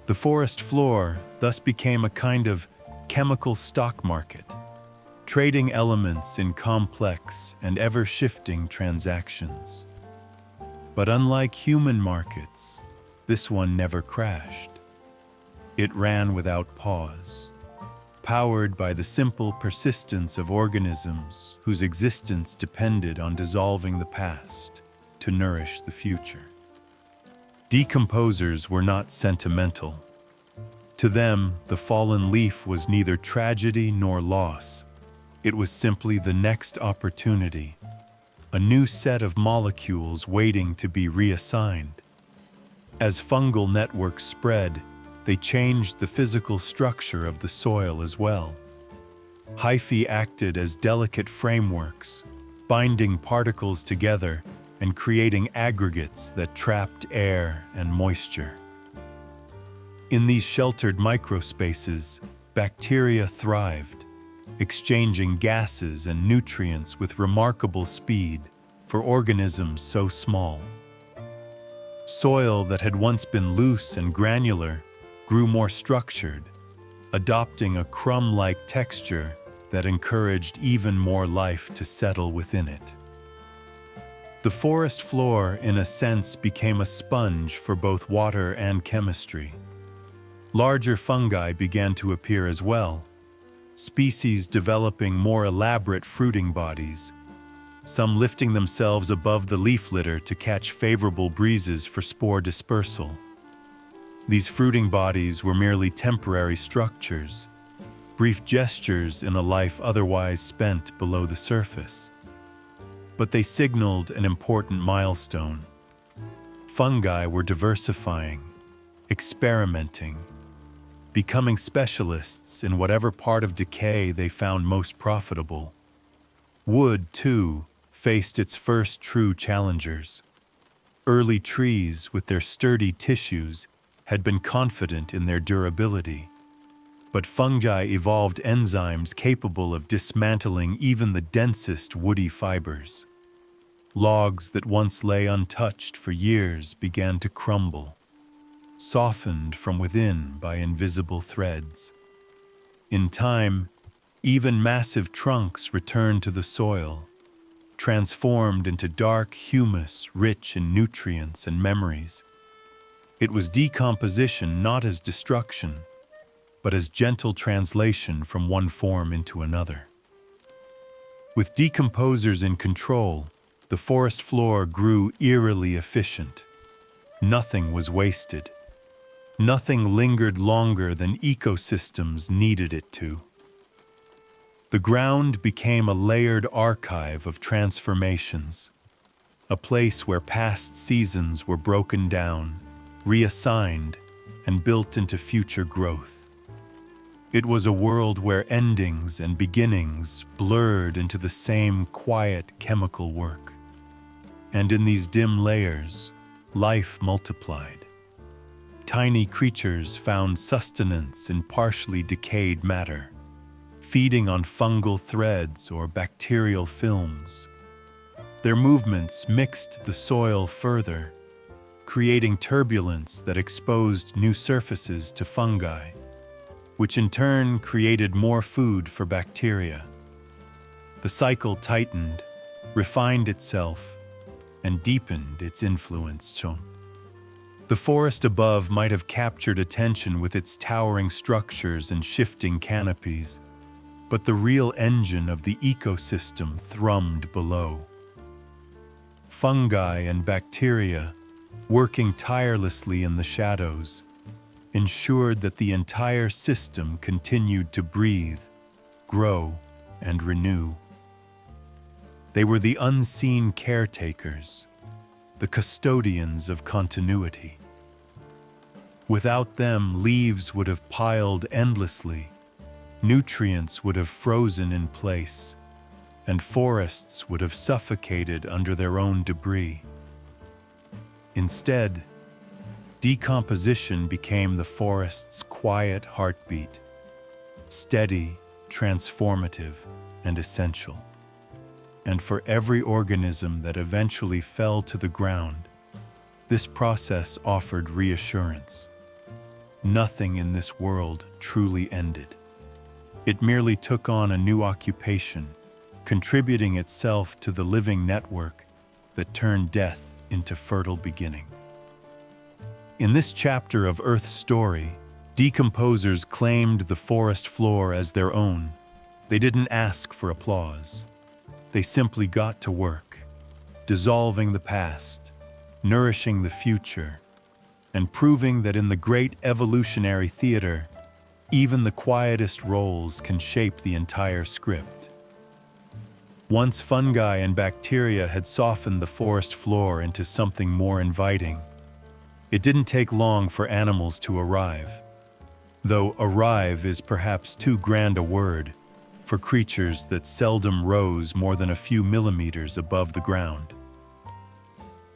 The forest floor thus became a kind of chemical stock market, trading elements in complex and ever-shifting transactions. But unlike human markets, this one never crashed. It ran without pause, powered by the simple persistence of organisms whose existence depended on dissolving the past to nourish the future. Decomposers were not sentimental. To them, the fallen leaf was neither tragedy nor loss. It was simply the next opportunity, a new set of molecules waiting to be reassigned. As fungal networks spread, they changed the physical structure of the soil as well. Hyphae acted as delicate frameworks, binding particles together and creating aggregates that trapped air and moisture. In these sheltered microspaces, bacteria thrived, exchanging gases and nutrients with remarkable speed for organisms so small. Soil that had once been loose and granular grew more structured, adopting a crumb-like texture that encouraged even more life to settle within it. The forest floor, in a sense, became a sponge for both water and chemistry. Larger fungi began to appear as well, species developing more elaborate fruiting bodies, some lifting themselves above the leaf litter to catch favorable breezes for spore dispersal. These fruiting bodies were merely temporary structures, brief gestures in a life otherwise spent below the surface. But they signaled an important milestone. Fungi were diversifying, experimenting, becoming specialists in whatever part of decay they found most profitable. Wood, too, faced its first true challengers. Early trees, with their sturdy tissues, had been confident in their durability. But fungi evolved enzymes capable of dismantling even the densest woody fibers. Logs that once lay untouched for years began to crumble, softened from within by invisible threads. In time, even massive trunks returned to the soil, transformed into dark humus rich in nutrients and memories. It was decomposition not as destruction, but as gentle translation from one form into another. With decomposers in control, the forest floor grew eerily efficient. Nothing was wasted. Nothing lingered longer than ecosystems needed it to. The ground became a layered archive of transformations, a place where past seasons were broken down, reassigned, and built into future growth. It was a world where endings and beginnings blurred into the same quiet chemical work. And in these dim layers, life multiplied. Tiny creatures found sustenance in partially decayed matter, feeding on fungal threads or bacterial films. Their movements mixed the soil further, creating turbulence that exposed new surfaces to fungi, which in turn created more food for bacteria. The cycle tightened, refined itself, and deepened its influence. The forest above might have captured attention with its towering structures and shifting canopies, but the real engine of the ecosystem thrummed below. Fungi and bacteria, working tirelessly in the shadows, ensured that the entire system continued to breathe, grow, and renew. They were the unseen caretakers, the custodians of continuity. Without them, leaves would have piled endlessly, nutrients would have frozen in place, and forests would have suffocated under their own debris. Instead, decomposition became the forest's quiet heartbeat, steady, transformative, and essential. And for every organism that eventually fell to the ground, this process offered reassurance. Nothing in this world truly ended. It merely took on a new occupation, contributing itself to the living network that turned death into fertile beginning. In this chapter of Earth's story, decomposers claimed the forest floor as their own. They didn't ask for applause. They simply got to work, dissolving the past, nourishing the future, and proving that in the great evolutionary theater, even the quietest roles can shape the entire script. Once fungi and bacteria had softened the forest floor into something more inviting, it didn't take long for animals to arrive. Though arrive is perhaps too grand a word for creatures that seldom rose more than a few millimeters above the ground.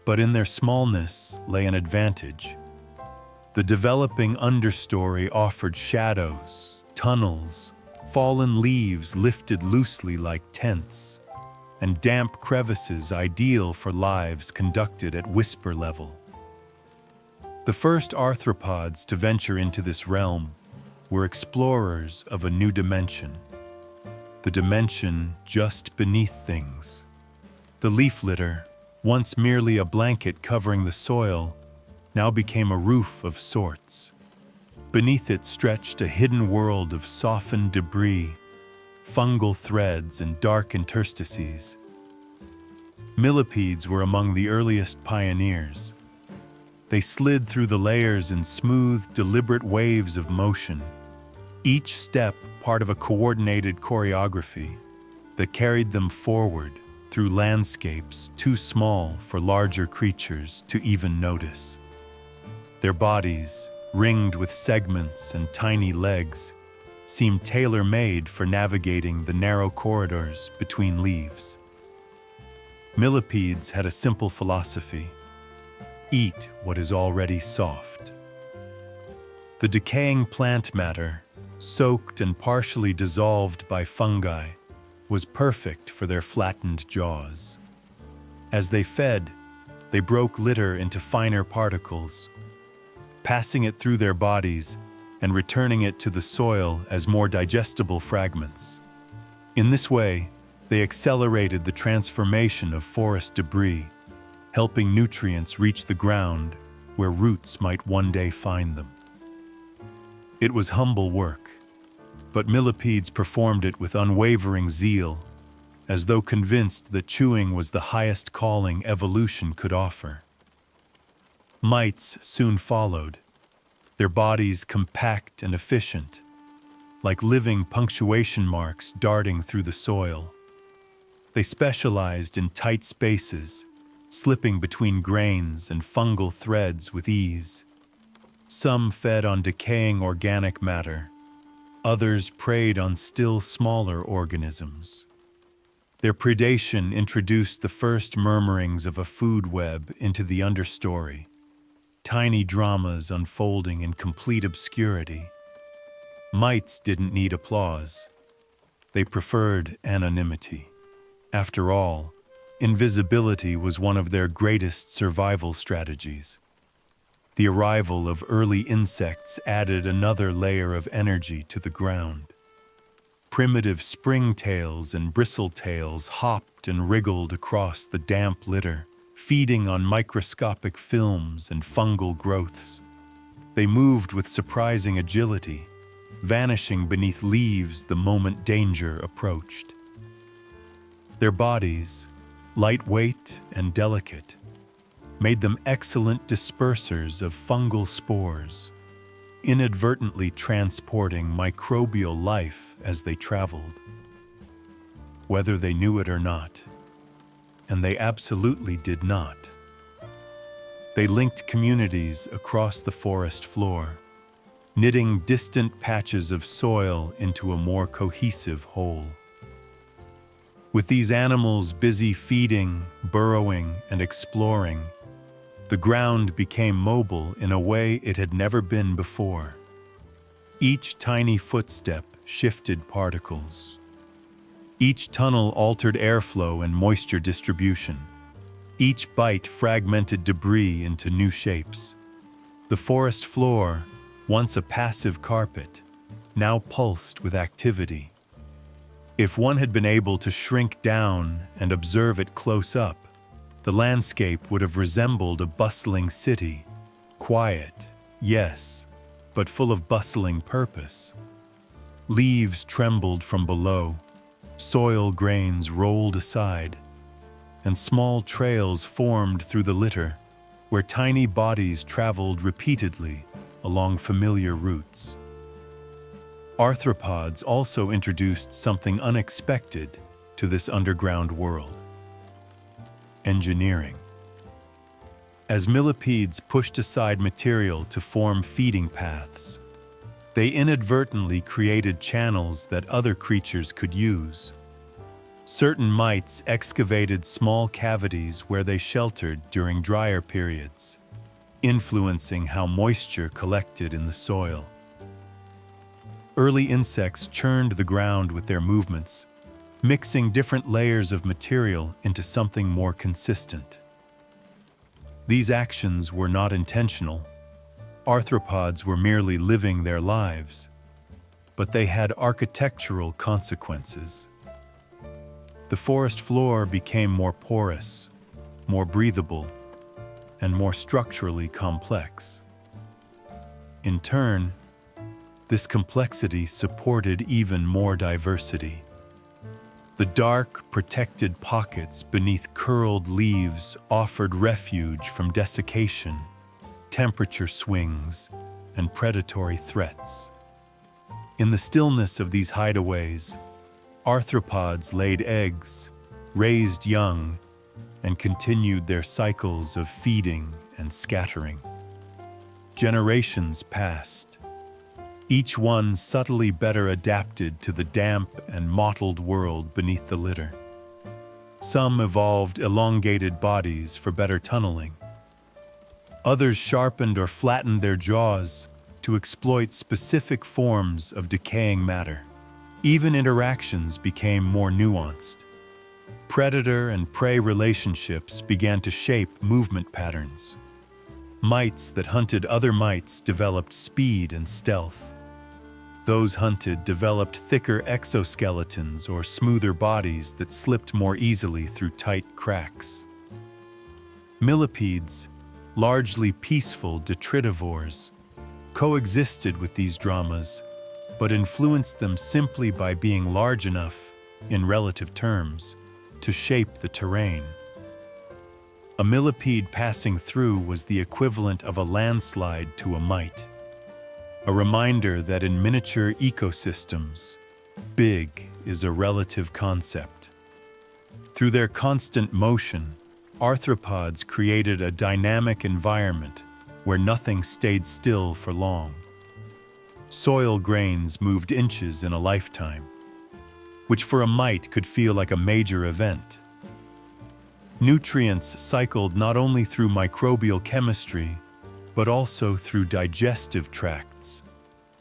But in their smallness lay an advantage. The developing understory offered shadows, tunnels, fallen leaves lifted loosely like tents, and damp crevices ideal for lives conducted at whisper level. The first arthropods to venture into this realm were explorers of a new dimension, the dimension just beneath things. The leaf litter, once merely a blanket covering the soil, now became a roof of sorts. Beneath it stretched a hidden world of softened debris, fungal threads, and dark interstices. Millipedes were among the earliest pioneers. They slid through the layers in smooth, deliberate waves of motion, each step part of a coordinated choreography that carried them forward through landscapes too small for larger creatures to even notice. Their bodies, ringed with segments and tiny legs, seemed tailor-made for navigating the narrow corridors between leaves. Millipedes had a simple philosophy: eat what is already soft. The decaying plant matter, soaked and partially dissolved by fungi, was perfect for their flattened jaws. As they fed, they broke litter into finer particles, passing it through their bodies and returning it to the soil as more digestible fragments. In this way, they accelerated the transformation of forest debris, helping nutrients reach the ground where roots might one day find them. It was humble work, but millipedes performed it with unwavering zeal, as though convinced that chewing was the highest calling evolution could offer. Mites soon followed, their bodies compact and efficient, like living punctuation marks darting through the soil. They specialized in tight spaces, slipping between grains and fungal threads with ease. Some fed on decaying organic matter, others preyed on still smaller organisms. Their predation introduced the first murmurings of a food web into the understory, tiny dramas unfolding in complete obscurity. Mites didn't need applause. They preferred anonymity. After all, invisibility was one of their greatest survival strategies. The arrival of early insects added another layer of energy to the ground. Primitive springtails and bristletails hopped and wriggled across the damp litter, feeding on microscopic films and fungal growths. They moved with surprising agility, vanishing beneath leaves the moment danger approached. Their bodies, lightweight and delicate, made them excellent dispersers of fungal spores, inadvertently transporting microbial life as they traveled. Whether they knew it or not, and they absolutely did not, they linked communities across the forest floor, knitting distant patches of soil into a more cohesive whole. With these animals busy feeding, burrowing, and exploring, the ground became mobile in a way it had never been before. Each tiny footstep shifted particles. Each tunnel altered airflow and moisture distribution. Each bite fragmented debris into new shapes. The forest floor, once a passive carpet, now pulsed with activity. If one had been able to shrink down and observe it close up, the landscape would have resembled a bustling city, quiet, yes, but full of bustling purpose. Leaves trembled from below, soil grains rolled aside, and small trails formed through the litter, where tiny bodies traveled repeatedly along familiar routes. Arthropods also introduced something unexpected to this underground world: engineering. As millipedes pushed aside material to form feeding paths, they inadvertently created channels that other creatures could use. Certain mites excavated small cavities where they sheltered during drier periods, influencing how moisture collected in the soil. Early insects churned the ground with their movements, mixing different layers of material into something more consistent. These actions were not intentional. Arthropods were merely living their lives, but they had architectural consequences. The forest floor became more porous, more breathable, and more structurally complex. In turn, this complexity supported even more diversity. The dark, protected pockets beneath curled leaves offered refuge from desiccation, temperature swings, and predatory threats. In the stillness of these hideaways, arthropods laid eggs, raised young, and continued their cycles of feeding and scattering. Generations passed, each one subtly better adapted to the damp and mottled world beneath the litter. Some evolved elongated bodies for better tunneling. Others sharpened or flattened their jaws to exploit specific forms of decaying matter. Even interactions became more nuanced. Predator and prey relationships began to shape movement patterns. Mites that hunted other mites developed speed and stealth. Those hunted developed thicker exoskeletons or smoother bodies that slipped more easily through tight cracks. Millipedes, largely peaceful detritivores, coexisted with these dramas, but influenced them simply by being large enough, in relative terms, to shape the terrain. A millipede passing through was the equivalent of a landslide to a mite, a reminder that in miniature ecosystems, big is a relative concept. Through their constant motion, arthropods created a dynamic environment where nothing stayed still for long. Soil grains moved inches in a lifetime, which for a mite could feel like a major event. Nutrients cycled not only through microbial chemistry, but also through digestive tracts,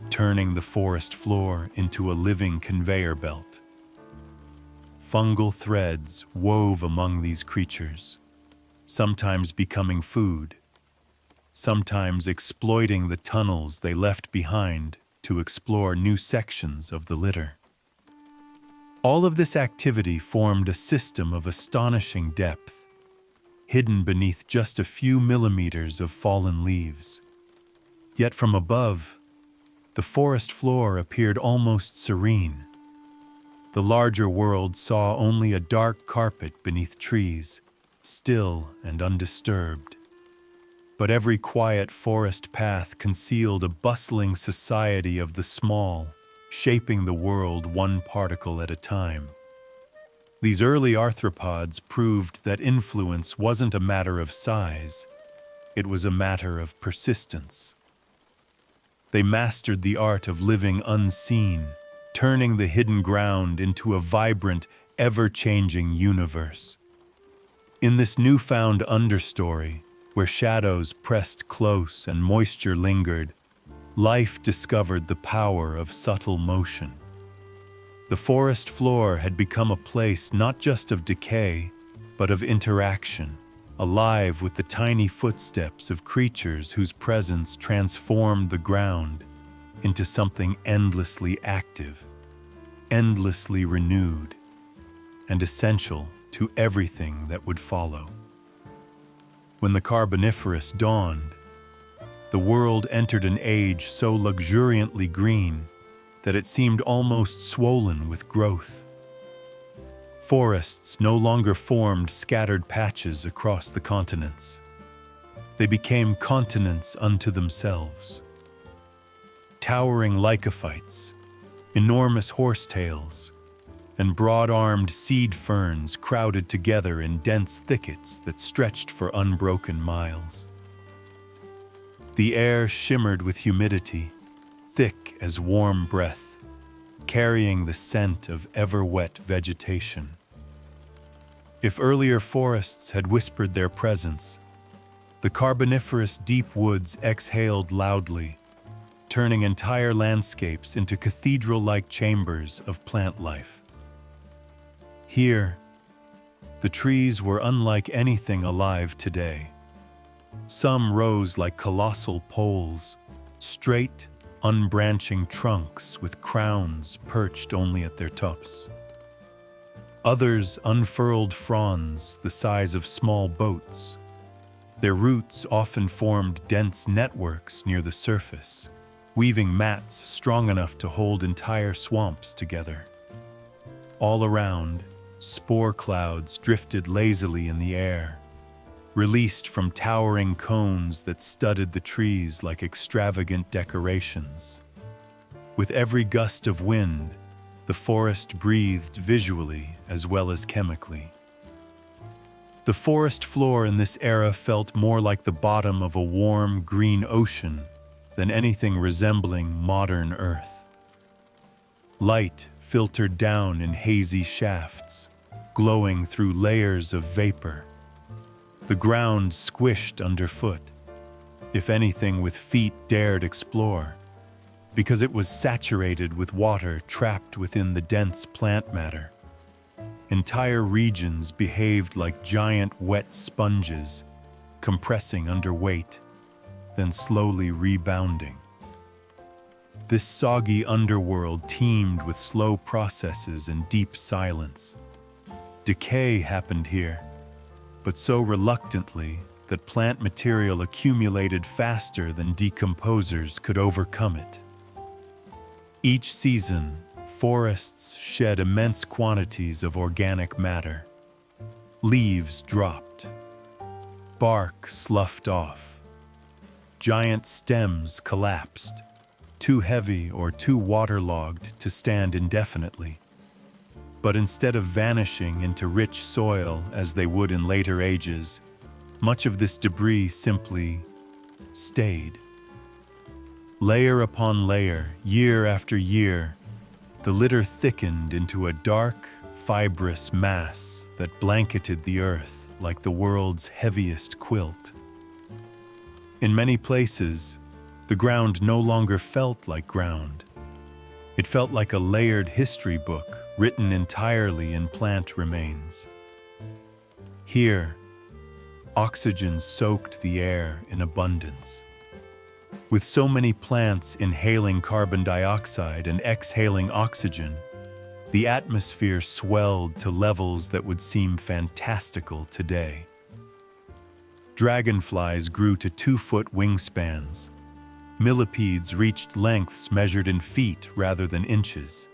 turning the forest floor into a living conveyor belt. Fungal threads wove among these creatures, sometimes becoming food, sometimes exploiting the tunnels they left behind to explore new sections of the litter. All of this activity formed a system of astonishing depth, hidden beneath just a few millimeters of fallen leaves. Yet from above, the forest floor appeared almost serene. The larger world saw only a dark carpet beneath trees, still and undisturbed. But every quiet forest path concealed a bustling society of the small, shaping the world one particle at a time. These early arthropods proved that influence wasn't a matter of size, it was a matter of persistence. They mastered the art of living unseen, turning the hidden ground into a vibrant, ever-changing universe. In this newfound understory, where shadows pressed close and moisture lingered, life discovered the power of subtle motion. The forest floor had become a place not just of decay, but of interaction, alive with the tiny footsteps of creatures whose presence transformed the ground, into something endlessly active, endlessly renewed, and essential to everything that would follow. When the Carboniferous dawned, the world entered an age so luxuriantly green that it seemed almost swollen with growth. Forests no longer formed scattered patches across the continents. They became continents unto themselves. Towering lycophytes, enormous horsetails, and broad-armed seed ferns crowded together in dense thickets that stretched for unbroken miles. The air shimmered with humidity, thick as warm breath, carrying the scent of ever-wet vegetation. If earlier forests had whispered their presence, the Carboniferous deep woods exhaled loudly, turning entire landscapes into cathedral-like chambers of plant life. Here, the trees were unlike anything alive today. Some rose like colossal poles, straight, unbranching trunks with crowns perched only at their tops. Others unfurled fronds the size of small boats. Their roots often formed dense networks near the surface, weaving mats strong enough to hold entire swamps together. All around, spore clouds drifted lazily in the air, released from towering cones that studded the trees like extravagant decorations. With every gust of wind, the forest breathed visually as well as chemically. The forest floor in this era felt more like the bottom of a warm, green ocean than anything resembling modern Earth. Light filtered down in hazy shafts, glowing through layers of vapor. The ground squished underfoot, if anything with feet dared explore, because it was saturated with water trapped within the dense plant matter. Entire regions behaved like giant wet sponges, compressing under weight, then slowly rebounding. This soggy underworld teemed with slow processes and deep silence. Decay happened here, but so reluctantly that plant material accumulated faster than decomposers could overcome it. Each season, forests shed immense quantities of organic matter. Leaves dropped. Bark sloughed off. Giant stems collapsed, too heavy or too waterlogged to stand indefinitely. But instead of vanishing into rich soil as they would in later ages, much of this debris simply stayed. Layer upon layer, year after year, the litter thickened into a dark, fibrous mass that blanketed the earth like the world's heaviest quilt. In many places, the ground no longer felt like ground. It felt like a layered history book written entirely in plant remains. Here, oxygen soaked the air in abundance. With so many plants inhaling carbon dioxide and exhaling oxygen, the atmosphere swelled to levels that would seem fantastical today. Dragonflies grew to 2-foot wingspans. Millipedes reached lengths measured in feet rather than inches.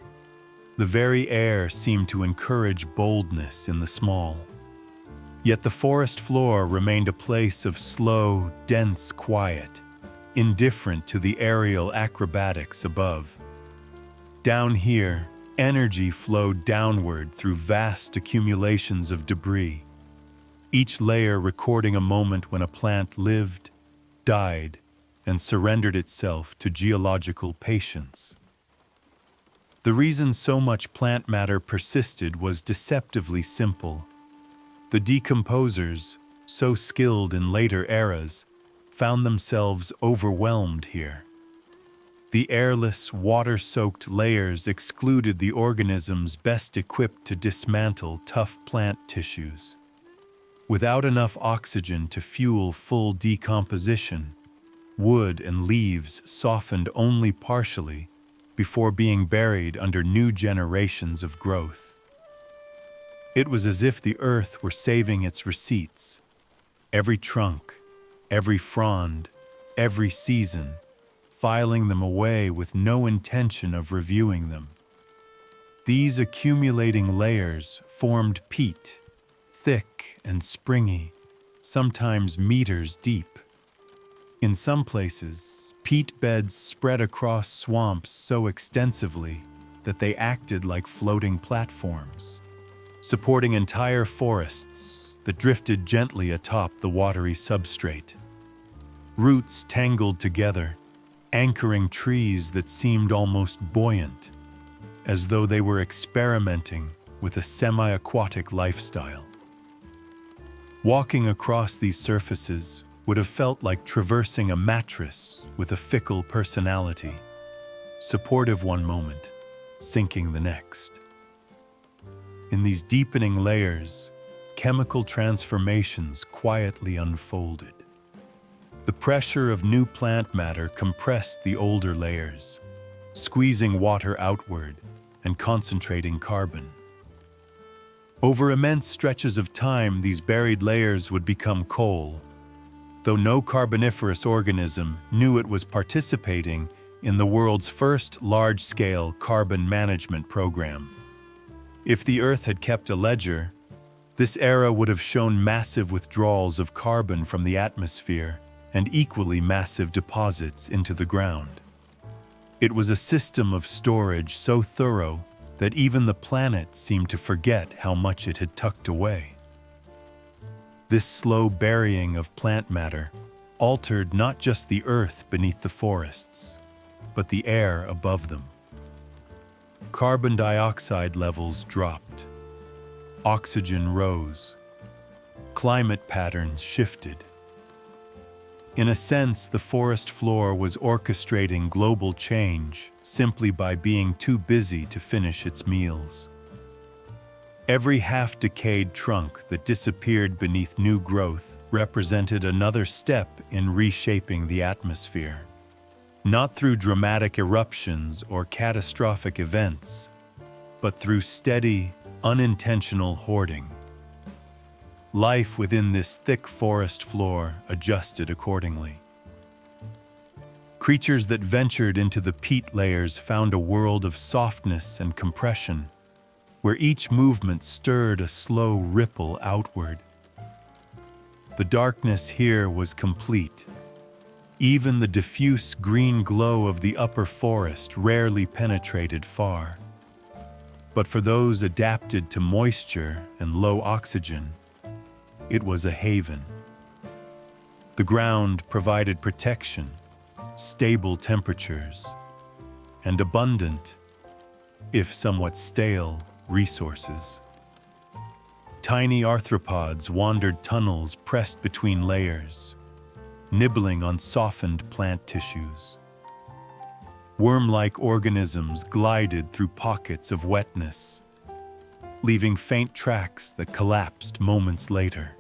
The very air seemed to encourage boldness in the small. Yet the forest floor remained a place of slow, dense quiet, indifferent to the aerial acrobatics above. Down here, energy flowed downward through vast accumulations of debris, each layer recording a moment when a plant lived, died, and surrendered itself to geological patience. The reason so much plant matter persisted was deceptively simple. The decomposers, so skilled in later eras, found themselves overwhelmed here. The airless, water-soaked layers excluded the organisms best equipped to dismantle tough plant tissues. Without enough oxygen to fuel full decomposition, wood and leaves softened only partially before being buried under new generations of growth. It was as if the earth were saving its receipts. Every trunk, every frond, every season, filing them away with no intention of reviewing them. These accumulating layers formed peat, thick and springy, sometimes meters deep. In some places, peat beds spread across swamps so extensively that they acted like floating platforms, supporting entire forests that drifted gently atop the watery substrate. Roots tangled together, anchoring trees that seemed almost buoyant, as though they were experimenting with a semi-aquatic lifestyle. Walking across these surfaces would have felt like traversing a mattress with a fickle personality, supportive one moment, sinking the next. In these deepening layers, chemical transformations quietly unfolded. The pressure of new plant matter compressed the older layers, squeezing water outward and concentrating carbon. Over immense stretches of time, these buried layers would become coal, though no Carboniferous organism knew it was participating in the world's first large-scale carbon management program. If the Earth had kept a ledger, this era would have shown massive withdrawals of carbon from the atmosphere and equally massive deposits into the ground. It was a system of storage so thorough that even the planet seemed to forget how much it had tucked away. This slow burying of plant matter altered not just the earth beneath the forests, but the air above them. Carbon dioxide levels dropped. Oxygen rose. Climate patterns shifted. In a sense, the forest floor was orchestrating global change simply by being too busy to finish its meals. Every half-decayed trunk that disappeared beneath new growth represented another step in reshaping the atmosphere. Not through dramatic eruptions or catastrophic events, but through steady, unintentional hoarding. Life within this thick forest floor adjusted accordingly. Creatures that ventured into the peat layers found a world of softness and compression, where each movement stirred a slow ripple outward. The darkness here was complete. Even the diffuse green glow of the upper forest rarely penetrated far. But for those adapted to moisture and low oxygen, it was a haven. The ground provided protection, stable temperatures, and abundant, if somewhat stale, resources. Tiny arthropods wandered tunnels pressed between layers, nibbling on softened plant tissues. Worm-like organisms glided through pockets of wetness, leaving faint tracks that collapsed moments later.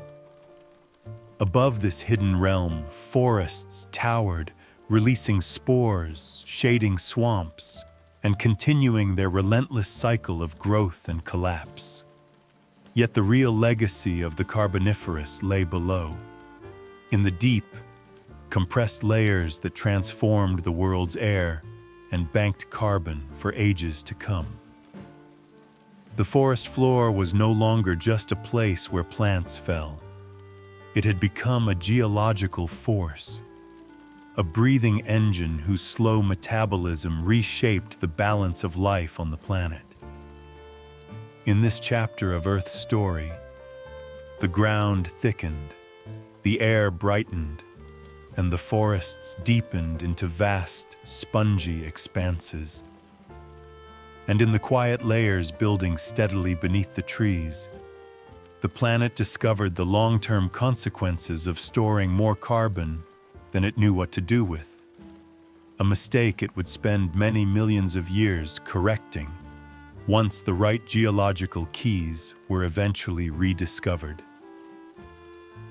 Above this hidden realm, forests towered, releasing spores, shading swamps, and continuing their relentless cycle of growth and collapse. Yet the real legacy of the Carboniferous lay below, in the deep, compressed layers that transformed the world's air and banked carbon for ages to come. The forest floor was no longer just a place where plants fell. It had become a geological force, a breathing engine whose slow metabolism reshaped the balance of life on the planet. In this chapter of Earth's story, the ground thickened, the air brightened, and the forests deepened into vast, spongy expanses. And in the quiet layers building steadily beneath the trees, the planet discovered the long-term consequences of storing more carbon than it knew what to do with, a mistake it would spend many millions of years correcting once the right geological keys were eventually rediscovered.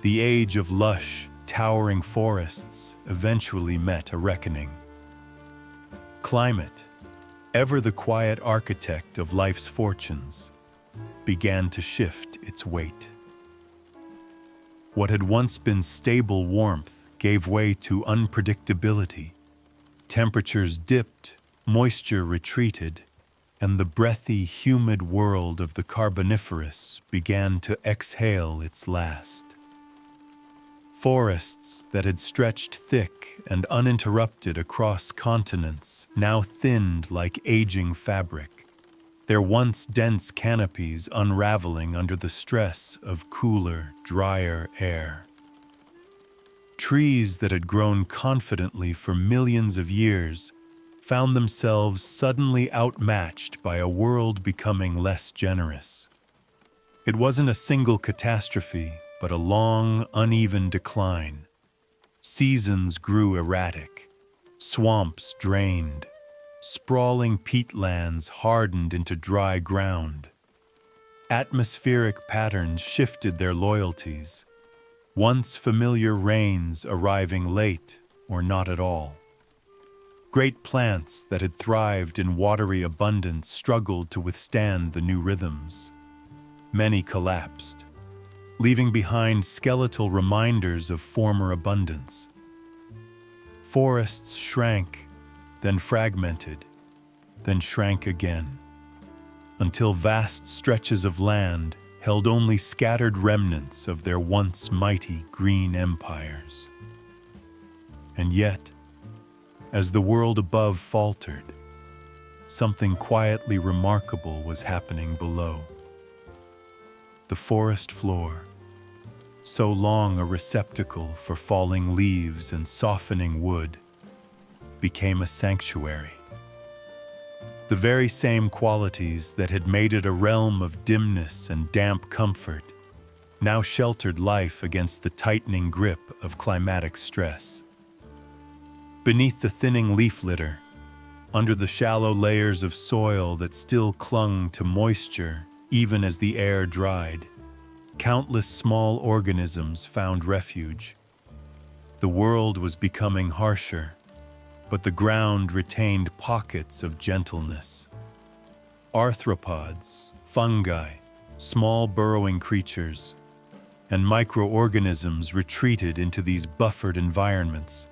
The age of lush, towering forests eventually met a reckoning. Climate, ever the quiet architect of life's fortunes, began to shift its weight. What had once been stable warmth gave way to unpredictability. Temperatures dipped, moisture retreated, and the breathy, humid world of the Carboniferous began to exhale its last. Forests that had stretched thick and uninterrupted across continents now thinned like aging fabric, their once dense canopies unraveling under the stress of cooler, drier air. Trees that had grown confidently for millions of years found themselves suddenly outmatched by a world becoming less generous. It wasn't a single catastrophe, but a long, uneven decline. Seasons grew erratic, swamps drained, sprawling peatlands hardened into dry ground. Atmospheric patterns shifted their loyalties, once familiar rains arriving late or not at all. Great plants that had thrived in watery abundance struggled to withstand the new rhythms. Many collapsed, leaving behind skeletal reminders of former abundance. Forests shrank, then fragmented, then shrank again, until vast stretches of land held only scattered remnants of their once mighty green empires. And yet, as the world above faltered, something quietly remarkable was happening below. The forest floor, so long a receptacle for falling leaves and softening wood, became a sanctuary. The very same qualities that had made it a realm of dimness and damp comfort now sheltered life against the tightening grip of climatic stress. Beneath the thinning leaf litter, under the shallow layers of soil that still clung to moisture even as the air dried, countless small organisms found refuge. The world was becoming harsher, but the ground retained pockets of gentleness. Arthropods, fungi, small burrowing creatures, and microorganisms retreated into these buffered environments.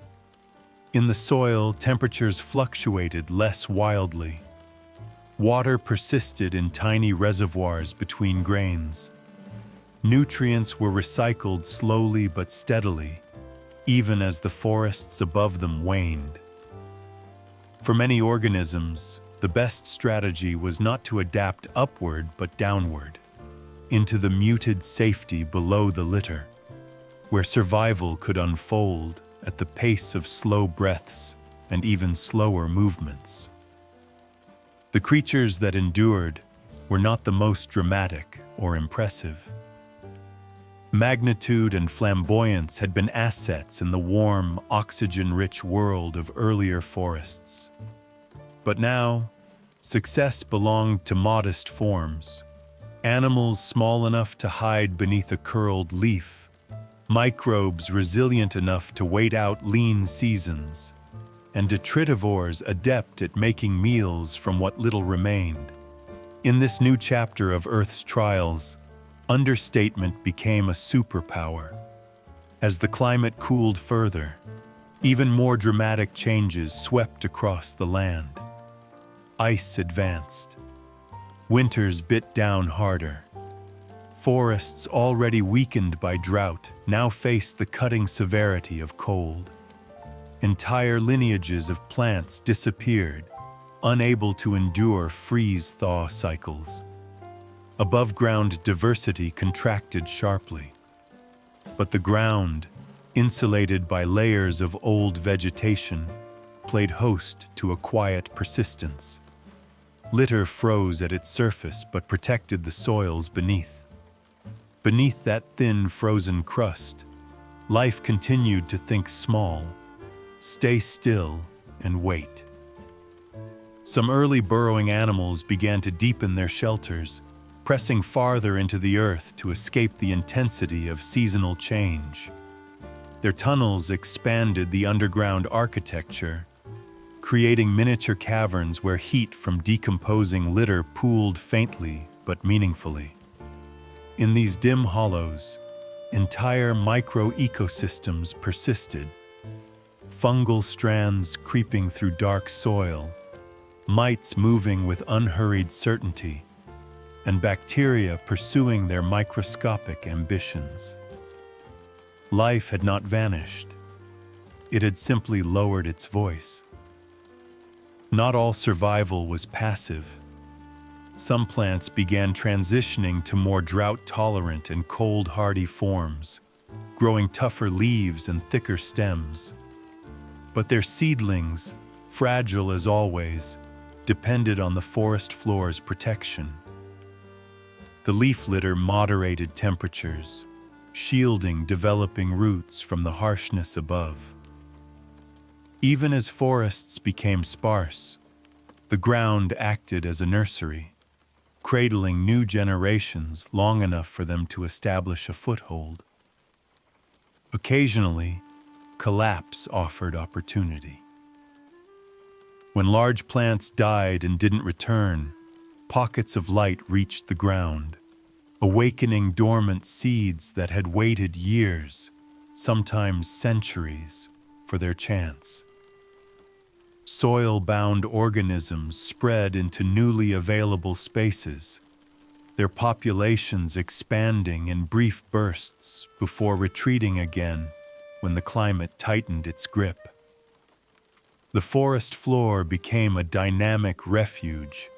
In the soil, temperatures fluctuated less wildly. Water persisted in tiny reservoirs between grains. Nutrients were recycled slowly but steadily, even as the forests above them waned. For many organisms, the best strategy was not to adapt upward but downward, into the muted safety below the litter, where survival could unfold at the pace of slow breaths and even slower movements. The creatures that endured were not the most dramatic or impressive. Magnitude and flamboyance had been assets in the warm, oxygen-rich world of earlier forests. But now, success belonged to modest forms, animals small enough to hide beneath a curled leaf, microbes resilient enough to wait out lean seasons, and detritivores adept at making meals from what little remained. In this new chapter of Earth's trials, understatement became a superpower. As the climate cooled further, even more dramatic changes swept across the land. Ice advanced. Winters bit down harder. Forests already weakened by drought now faced the cutting severity of cold. Entire lineages of plants disappeared, unable to endure freeze-thaw cycles. Above-ground diversity contracted sharply. But the ground, insulated by layers of old vegetation, played host to a quiet persistence. Litter froze at its surface but protected the soils beneath. Beneath that thin, frozen crust, life continued to think small, stay still, and wait. Some early burrowing animals began to deepen their shelters, pressing farther into the earth to escape the intensity of seasonal change. Their tunnels expanded the underground architecture, creating miniature caverns where heat from decomposing litter pooled faintly but meaningfully. In these dim hollows, entire micro-ecosystems persisted, fungal strands creeping through dark soil, mites moving with unhurried certainty, and bacteria pursuing their microscopic ambitions. Life had not vanished. It had simply lowered its voice. Not all survival was passive. Some plants began transitioning to more drought-tolerant and cold-hardy forms, growing tougher leaves and thicker stems. But their seedlings, fragile as always, depended on the forest floor's protection. The leaf litter moderated temperatures, shielding developing roots from the harshness above. Even as forests became sparse, the ground acted as a nursery, cradling new generations long enough for them to establish a foothold. Occasionally, collapse offered opportunity. When large plants died and didn't return, pockets of light reached the ground, awakening dormant seeds that had waited years, sometimes centuries, for their chance. Soil-bound organisms spread into newly available spaces, their populations expanding in brief bursts before retreating again when the climate tightened its grip. The forest floor became a dynamic refuge,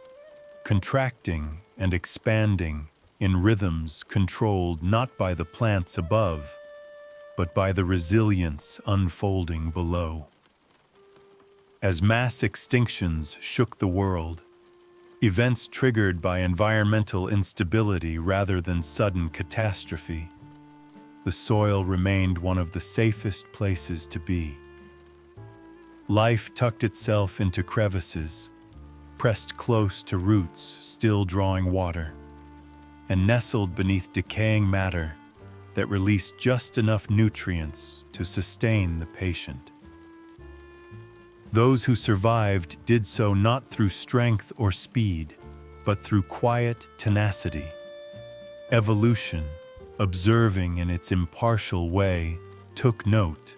contracting and expanding in rhythms controlled not by the plants above, but by the resilience unfolding below. As mass extinctions shook the world, events triggered by environmental instability rather than sudden catastrophe, the soil remained one of the safest places to be. Life tucked itself into crevices, pressed close to roots still drawing water, and nestled beneath decaying matter that released just enough nutrients to sustain the patient. Those who survived did so not through strength or speed, but through quiet tenacity. Evolution, observing in its impartial way, took note.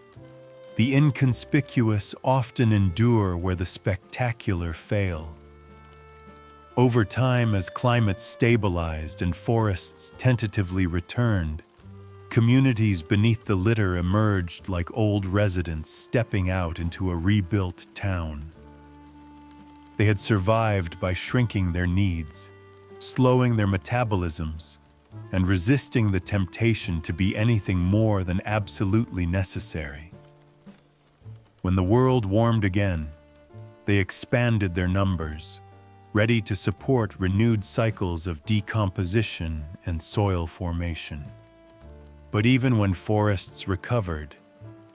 The inconspicuous often endure where the spectacular fail. Over time, as climates stabilized and forests tentatively returned, communities beneath the litter emerged like old residents stepping out into a rebuilt town. They had survived by shrinking their needs, slowing their metabolisms, and resisting the temptation to be anything more than absolutely necessary. When the world warmed again, they expanded their numbers, ready to support renewed cycles of decomposition and soil formation. But even when forests recovered,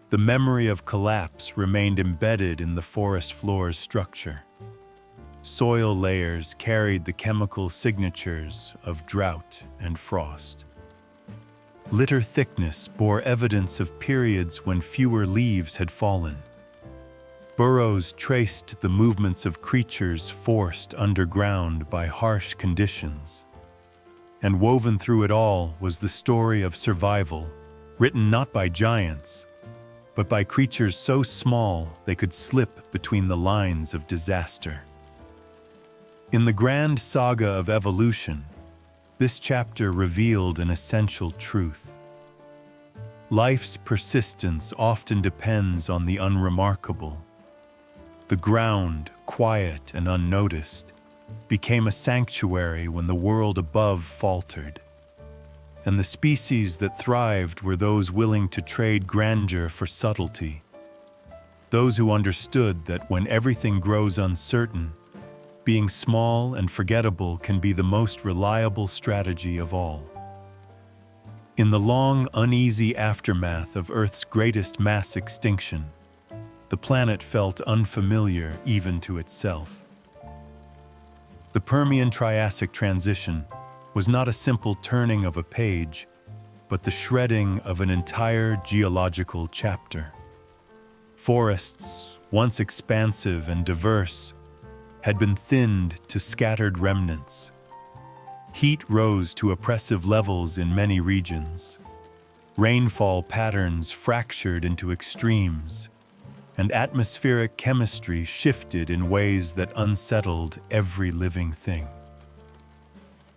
the memory of collapse remained embedded in the forest floor's structure. Soil layers carried the chemical signatures of drought and frost. Litter thickness bore evidence of periods when fewer leaves had fallen. Burrows traced the movements of creatures forced underground by harsh conditions. And woven through it all was the story of survival, written not by giants, but by creatures so small they could slip between the lines of disaster. In the grand saga of evolution, this chapter revealed an essential truth. Life's persistence often depends on the unremarkable. The ground, quiet and unnoticed, became a sanctuary when the world above faltered. And the species that thrived were those willing to trade grandeur for subtlety. Those who understood that when everything grows uncertain, being small and forgettable can be the most reliable strategy of all. In the long, uneasy aftermath of Earth's greatest mass extinction, the planet felt unfamiliar even to itself. The Permian-Triassic transition was not a simple turning of a page, but the shredding of an entire geological chapter. Forests, once expansive and diverse, had been thinned to scattered remnants. Heat rose to oppressive levels in many regions. Rainfall patterns fractured into extremes, and atmospheric chemistry shifted in ways that unsettled every living thing.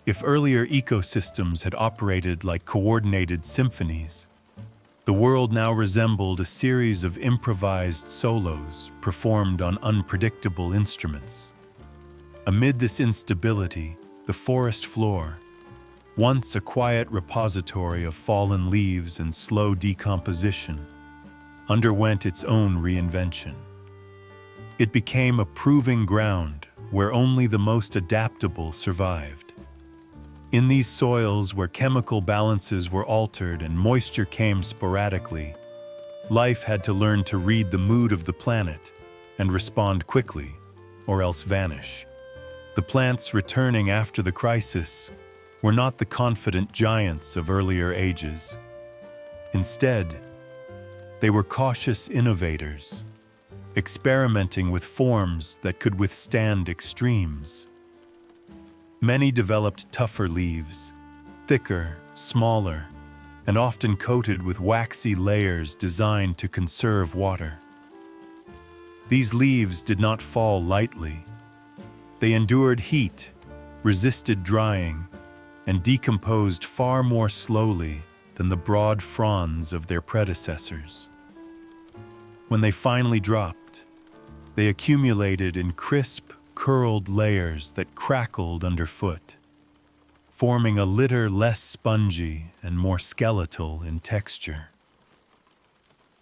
If earlier ecosystems had operated like coordinated symphonies, the world now resembled a series of improvised solos performed on unpredictable instruments. Amid this instability, the forest floor, once a quiet repository of fallen leaves and slow decomposition, underwent its own reinvention. It became a proving ground where only the most adaptable survived. In these soils where chemical balances were altered and moisture came sporadically, life had to learn to read the mood of the planet and respond quickly, or else vanish. The plants returning after the crisis were not the confident giants of earlier ages. Instead, they were cautious innovators, experimenting with forms that could withstand extremes. Many developed tougher leaves, thicker, smaller, and often coated with waxy layers designed to conserve water. These leaves did not fall lightly. They endured heat, resisted drying, and decomposed far more slowly than the broad fronds of their predecessors. When they finally dropped, they accumulated in crisp, curled layers that crackled underfoot, forming a litter less spongy and more skeletal in texture.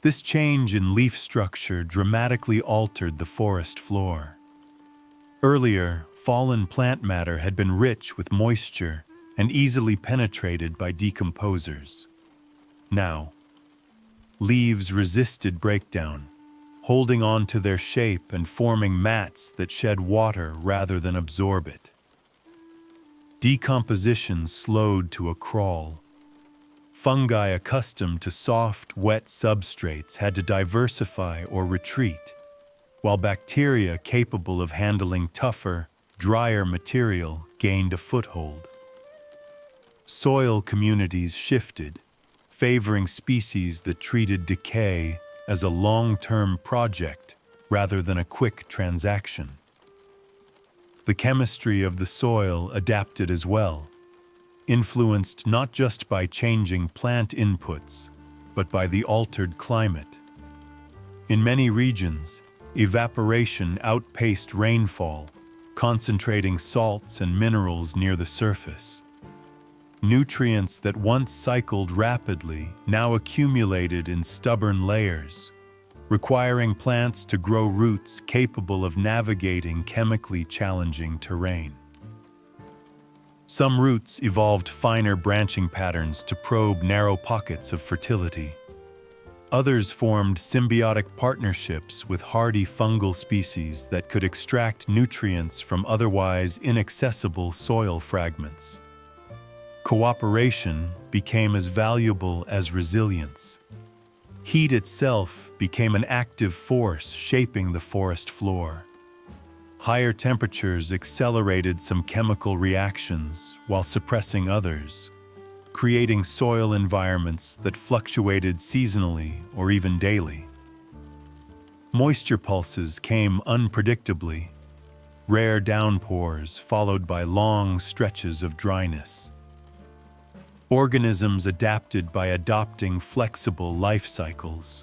This change in leaf structure dramatically altered the forest floor. Earlier, fallen plant matter had been rich with moisture and easily penetrated by decomposers. Now, leaves resisted breakdown, holding on to their shape and forming mats that shed water rather than absorb it. Decomposition slowed to a crawl. Fungi accustomed to soft, wet substrates had to diversify or retreat, while bacteria capable of handling tougher, drier material gained a foothold. Soil communities shifted, favoring species that treated decay as a long-term project rather than a quick transaction. The chemistry of the soil adapted as well, influenced not just by changing plant inputs, but by the altered climate. In many regions, evaporation outpaced rainfall, concentrating salts and minerals near the surface. Nutrients that once cycled rapidly now accumulated in stubborn layers, requiring plants to grow roots capable of navigating chemically challenging terrain. Some roots evolved finer branching patterns to probe narrow pockets of fertility. Others formed symbiotic partnerships with hardy fungal species that could extract nutrients from otherwise inaccessible soil fragments. Cooperation became as valuable as resilience. Heat itself became an active force shaping the forest floor. Higher temperatures accelerated some chemical reactions while suppressing others, creating soil environments that fluctuated seasonally or even daily. Moisture pulses came unpredictably, rare downpours followed by long stretches of dryness. Organisms adapted by adopting flexible life cycles.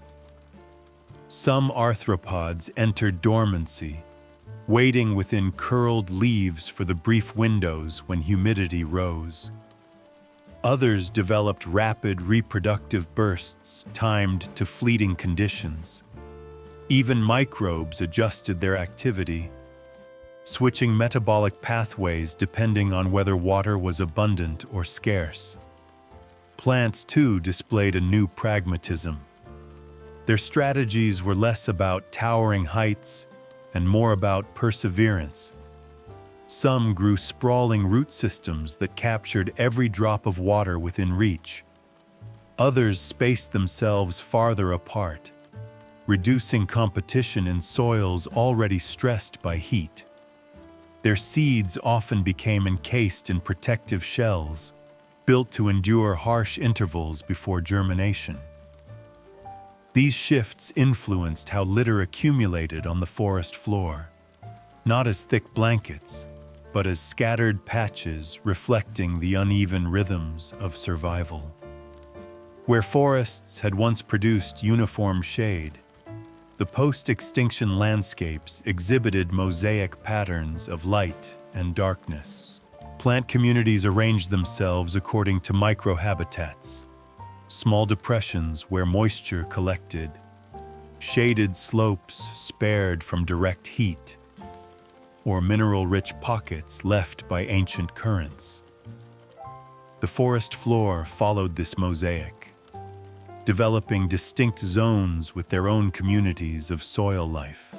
Some arthropods entered dormancy, waiting within curled leaves for the brief windows when humidity rose. Others developed rapid reproductive bursts timed to fleeting conditions. Even microbes adjusted their activity, switching metabolic pathways depending on whether water was abundant or scarce. Plants, too, displayed a new pragmatism. Their strategies were less about towering heights and more about perseverance. Some grew sprawling root systems that captured every drop of water within reach, Others spaced themselves farther apart, reducing competition in soils already stressed by heat. Their seeds often became encased in protective shells, built to endure harsh intervals before germination. These shifts influenced how litter accumulated on the forest floor, not as thick blankets, but as scattered patches reflecting the uneven rhythms of survival. Where forests had once produced uniform shade, the post-extinction landscapes exhibited mosaic patterns of light and darkness. Plant communities arranged themselves according to microhabitats, small depressions where moisture collected, shaded slopes spared from direct heat, or mineral-rich pockets left by ancient currents. The forest floor followed this mosaic, developing distinct zones with their own communities of soil life.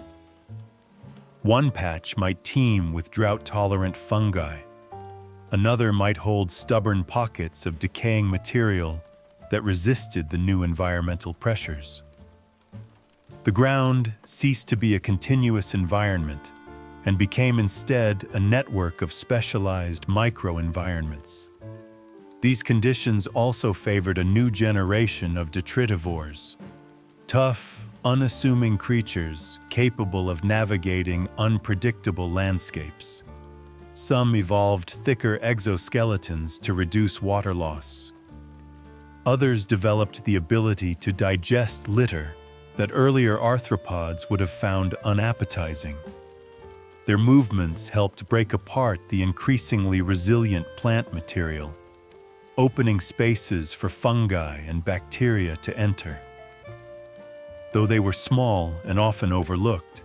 One patch might teem with drought-tolerant fungi. Another might hold stubborn pockets of decaying material that resisted the new environmental pressures. The ground ceased to be a continuous environment and became instead a network of specialized microenvironments. These conditions also favored a new generation of detritivores, tough, unassuming creatures capable of navigating unpredictable landscapes. Some evolved thicker exoskeletons to reduce water loss. Others developed the ability to digest litter that earlier arthropods would have found unappetizing. Their movements helped break apart the increasingly resilient plant material, opening spaces for fungi and bacteria to enter. Though they were small and often overlooked,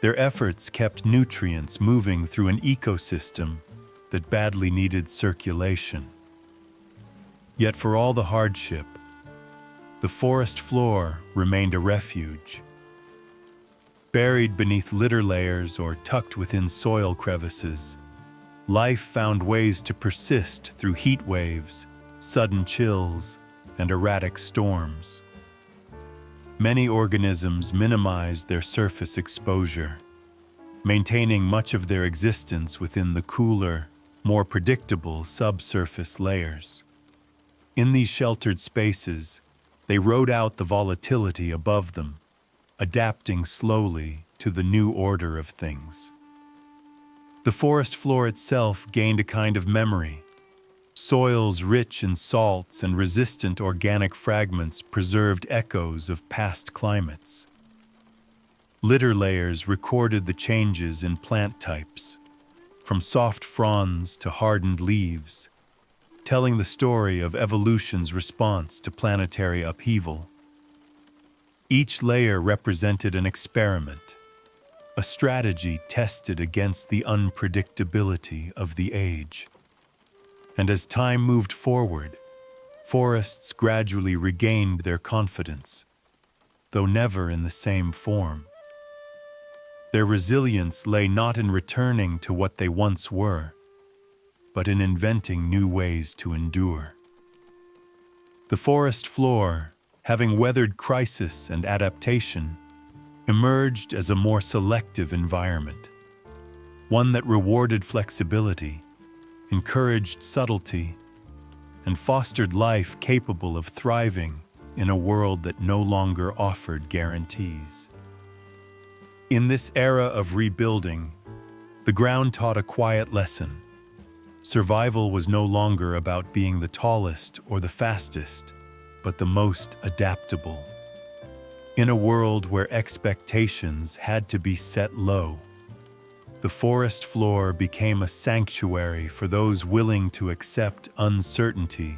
their efforts kept nutrients moving through an ecosystem that badly needed circulation. Yet for all the hardship, the forest floor remained a refuge. Buried beneath litter layers or tucked within soil crevices, life found ways to persist through heat waves, sudden chills, and erratic storms. Many organisms minimized their surface exposure, maintaining much of their existence within the cooler, more predictable subsurface layers. In these sheltered spaces, they rode out the volatility above them, adapting slowly to the new order of things. The forest floor itself gained a kind of memory. Soils rich in salts and resistant organic fragments preserved echoes of past climates. Litter layers recorded the changes in plant types, from soft fronds to hardened leaves, telling the story of evolution's response to planetary upheaval. Each layer represented an experiment, a strategy tested against the unpredictability of the age. And as time moved forward, forests gradually regained their confidence, though never in the same form. Their resilience lay not in returning to what they once were, but in inventing new ways to endure. The forest floor, having weathered crisis and adaptation, emerged as a more selective environment, one that rewarded flexibility, encouraged subtlety, and fostered life capable of thriving in a world that no longer offered guarantees. In this era of rebuilding, the ground taught a quiet lesson. Survival was no longer about being the tallest or the fastest, but the most adaptable. In a world where expectations had to be set low, the forest floor became a sanctuary for those willing to accept uncertainty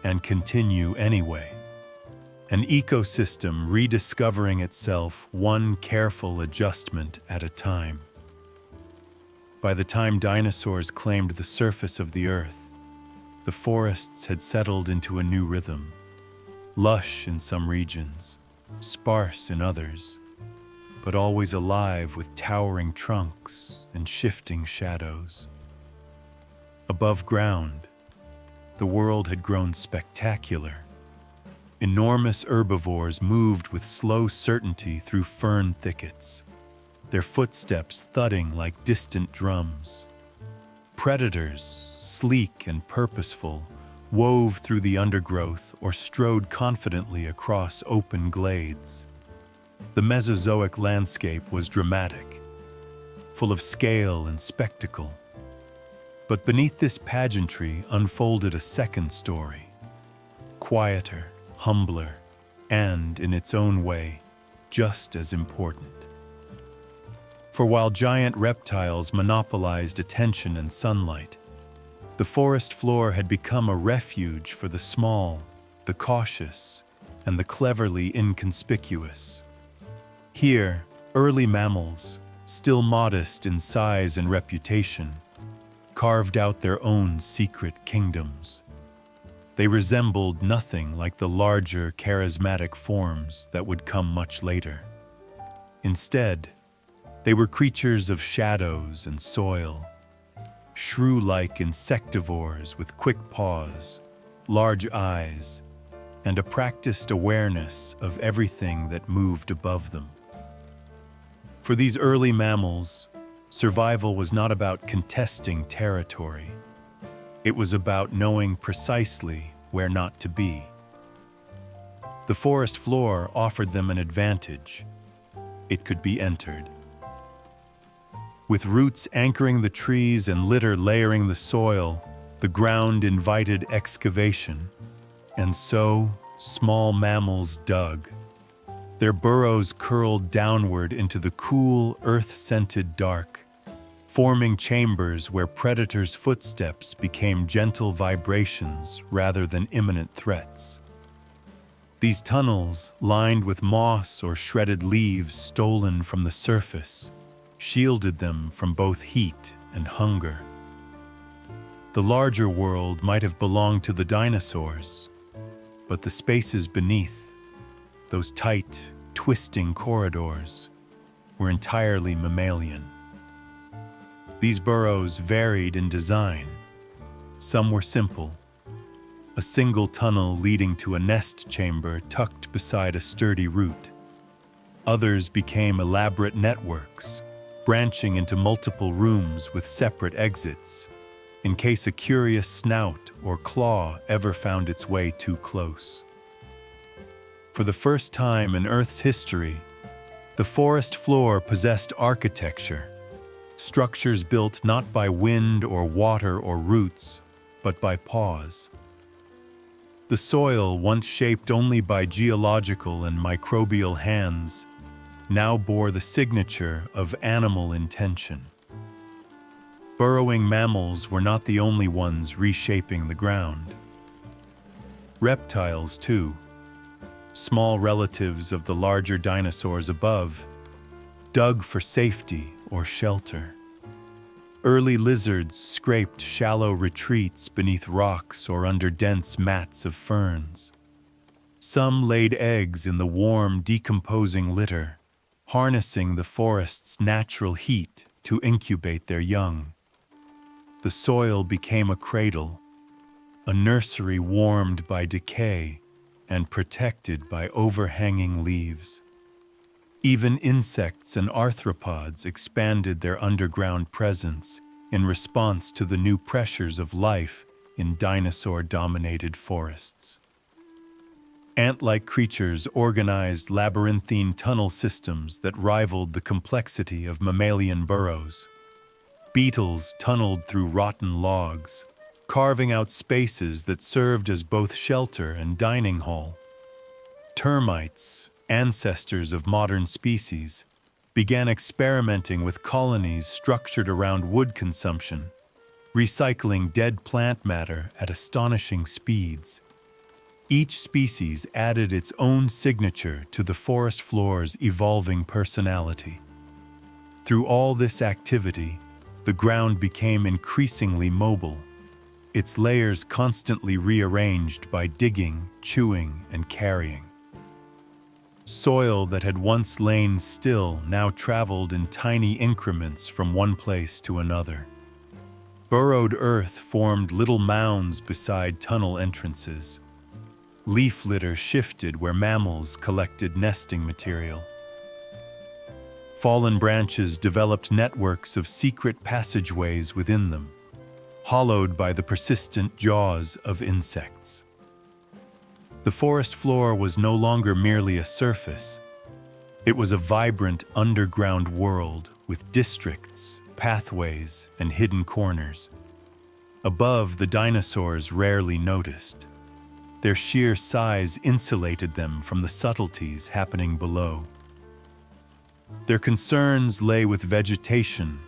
and continue anyway. An ecosystem rediscovering itself one careful adjustment at a time. By the time dinosaurs claimed the surface of the earth, the forests had settled into a new rhythm, lush in some regions, sparse in others, but always alive with towering trunks and shifting shadows. Above ground, the world had grown spectacular, enormous herbivores moved with slow certainty through fern thickets, their footsteps thudding like distant drums. Predators, sleek and purposeful, wove through the undergrowth or strode confidently across open glades. The Mesozoic landscape was dramatic, full of scale and spectacle. But beneath this pageantry unfolded a second story, quieter, humbler, and, in its own way, just as important. For while giant reptiles monopolized attention and sunlight, the forest floor had become a refuge for the small, the cautious, and the cleverly inconspicuous. Here, early mammals, still modest in size and reputation, carved out their own secret kingdoms. They resembled nothing like the larger, charismatic forms that would come much later. Instead, they were creatures of shadows and soil, shrew-like insectivores with quick paws, large eyes, and a practiced awareness of everything that moved above them. For these early mammals, survival was not about contesting territory. It was about knowing precisely where not to be. The forest floor offered them an advantage. It could be entered. With roots anchoring the trees and litter layering the soil, the ground invited excavation. And so, small mammals dug. Their burrows curled downward into the cool, earth-scented dark, forming chambers where predators' footsteps became gentle vibrations rather than imminent threats. These tunnels, lined with moss or shredded leaves stolen from the surface, shielded them from both heat and hunger. The larger world might have belonged to the dinosaurs, but the spaces beneath, those tight, twisting corridors, were entirely mammalian. These burrows varied in design. Some were simple, a single tunnel leading to a nest chamber tucked beside a sturdy root. Others became elaborate networks, branching into multiple rooms with separate exits, in case a curious snout or claw ever found its way too close. For the first time in Earth's history, the forest floor possessed architecture, structures built not by wind or water or roots, but by paws. The soil, once shaped only by geological and microbial hands, now bore the signature of animal intention. Burrowing mammals were not the only ones reshaping the ground. Reptiles, too, small relatives of the larger dinosaurs above, dug for safety or shelter. Early lizards scraped shallow retreats beneath rocks or under dense mats of ferns. Some laid eggs in the warm, decomposing litter, harnessing the forest's natural heat to incubate their young. The soil became a cradle, a nursery warmed by decay and protected by overhanging leaves. Even insects and arthropods expanded their underground presence in response to the new pressures of life in dinosaur-dominated forests. Ant-like creatures organized labyrinthine tunnel systems that rivaled the complexity of mammalian burrows. Beetles tunneled through rotten logs, carving out spaces that served as both shelter and dining hall. Termites, ancestors of modern species, began experimenting with colonies structured around wood consumption, recycling dead plant matter at astonishing speeds. Each species added its own signature to the forest floor's evolving personality. Through all this activity, the ground became increasingly mobile, its layers constantly rearranged by digging, chewing, and carrying. Soil that had once lain still now traveled in tiny increments from one place to another. Burrowed earth formed little mounds beside tunnel entrances. Leaf litter shifted where mammals collected nesting material. Fallen branches developed networks of secret passageways within them, hollowed by the persistent jaws of insects. The forest floor was no longer merely a surface. It was a vibrant underground world with districts, pathways, and hidden corners. Above, the dinosaurs rarely noticed. Their sheer size insulated them from the subtleties happening below. Their concerns lay with vegetation,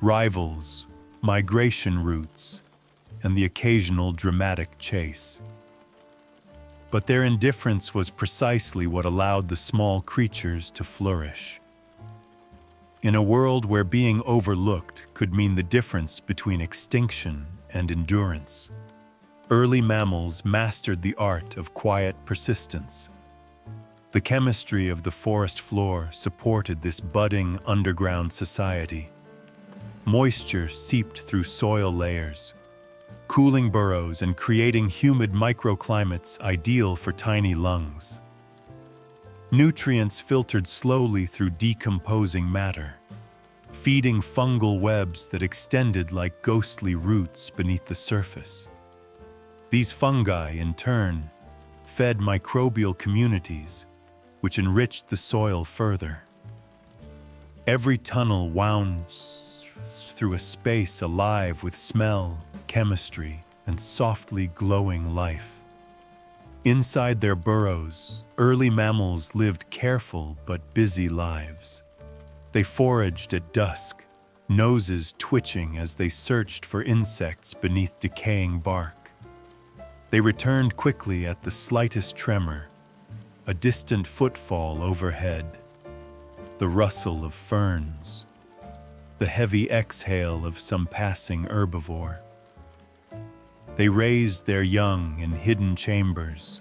rivals, migration routes, and the occasional dramatic chase. But their indifference was precisely what allowed the small creatures to flourish. In a world where being overlooked could mean the difference between extinction and endurance, early mammals mastered the art of quiet persistence. The chemistry of the forest floor supported this budding underground society. Moisture seeped through soil layers, cooling burrows and creating humid microclimates ideal for tiny lungs. Nutrients filtered slowly through decomposing matter, feeding fungal webs that extended like ghostly roots beneath the surface. These fungi, in turn, fed microbial communities, which enriched the soil further. Every tunnel wound through a space alive with smell, chemistry, and softly glowing life. Inside their burrows, early mammals lived careful but busy lives. They foraged at dusk, noses twitching as they searched for insects beneath decaying bark. They returned quickly at the slightest tremor, a distant footfall overhead, the rustle of ferns, the heavy exhale of some passing herbivore. They raised their young in hidden chambers,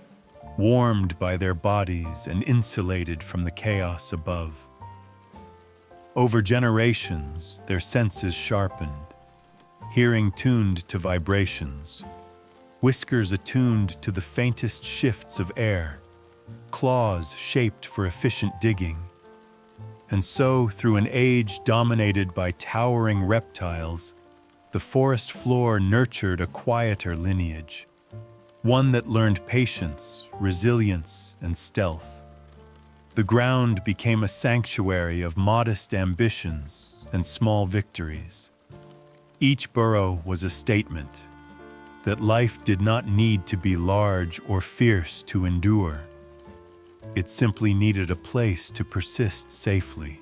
warmed by their bodies and insulated from the chaos above. Over generations, their senses sharpened, hearing tuned to vibrations, whiskers attuned to the faintest shifts of air, claws shaped for efficient digging. And so, through an age dominated by towering reptiles, the forest floor nurtured a quieter lineage, one that learned patience, resilience, and stealth. The ground became a sanctuary of modest ambitions and small victories. Each burrow was a statement that life did not need to be large or fierce to endure. It simply needed a place to persist safely.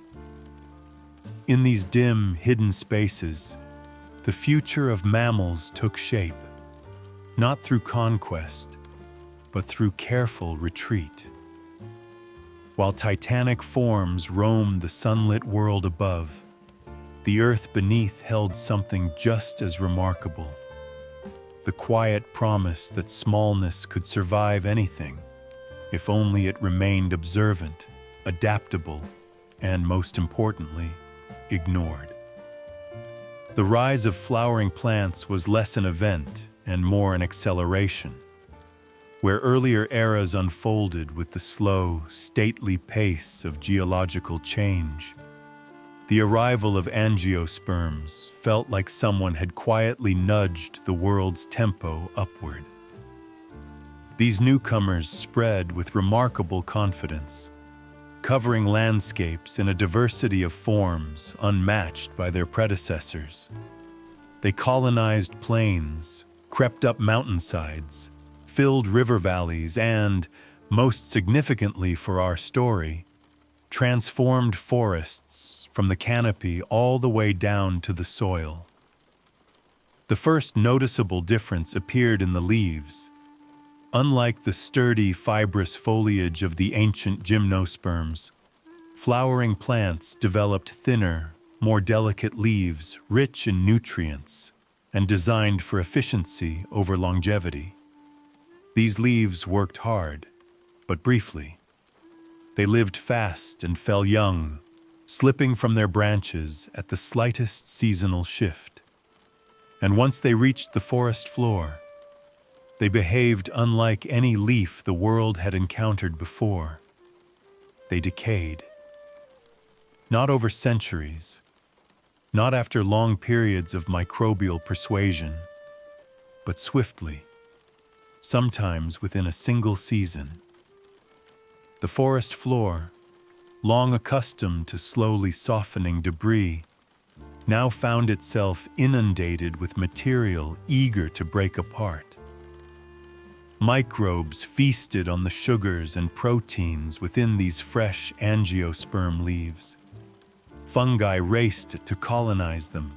In these dim, hidden spaces, the future of mammals took shape, not through conquest, but through careful retreat. While titanic forms roamed the sunlit world above, the earth beneath held something just as remarkable: the quiet promise that smallness could survive anything, if only it remained observant, adaptable, and, most importantly, ignored. The rise of flowering plants was less an event and more an acceleration. Where earlier eras unfolded with the slow, stately pace of geological change, the arrival of angiosperms felt like someone had quietly nudged the world's tempo upward. These newcomers spread with remarkable confidence, covering landscapes in a diversity of forms unmatched by their predecessors. They colonized plains, crept up mountainsides, filled river valleys, and, most significantly for our story, transformed forests from the canopy all the way down to the soil. The first noticeable difference appeared in the leaves. Unlike the sturdy, fibrous foliage of the ancient gymnosperms, flowering plants developed thinner, more delicate leaves rich in nutrients and designed for efficiency over longevity. These leaves worked hard, but briefly. They lived fast and fell young, slipping from their branches at the slightest seasonal shift. And once they reached the forest floor, They behaved unlike any leaf the world had encountered before. They decayed. Not over centuries, not after long periods of microbial persuasion, but swiftly, sometimes within a single season. The forest floor, long accustomed to slowly softening debris, now found itself inundated with material eager to break apart. Microbes feasted on the sugars and proteins within these fresh angiosperm leaves. Fungi raced to colonize them,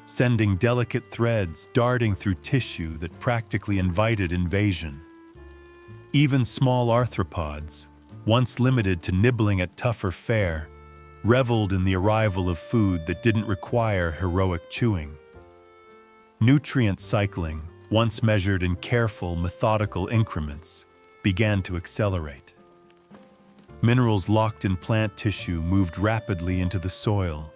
sending delicate threads darting through tissue that practically invited invasion. Even small arthropods, once limited to nibbling at tougher fare, reveled in the arrival of food that didn't require heroic chewing. Nutrient cycling, once measured in careful, methodical increments, began to accelerate. Minerals locked in plant tissue moved rapidly into the soil,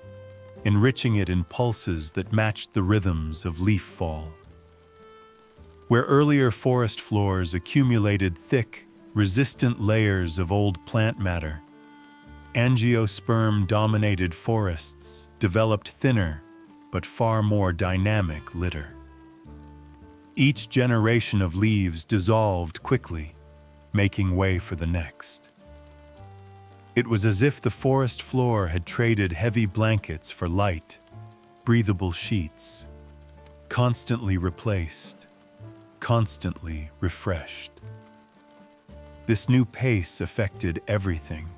enriching it in pulses that matched the rhythms of leaf fall. Where earlier forest floors accumulated thick, resistant layers of old plant matter, angiosperm-dominated forests developed thinner but far more dynamic litter. Each generation of leaves dissolved quickly, making way for the next. It was as if the forest floor had traded heavy blankets for light, breathable sheets, constantly replaced, constantly refreshed. This new pace affected everything.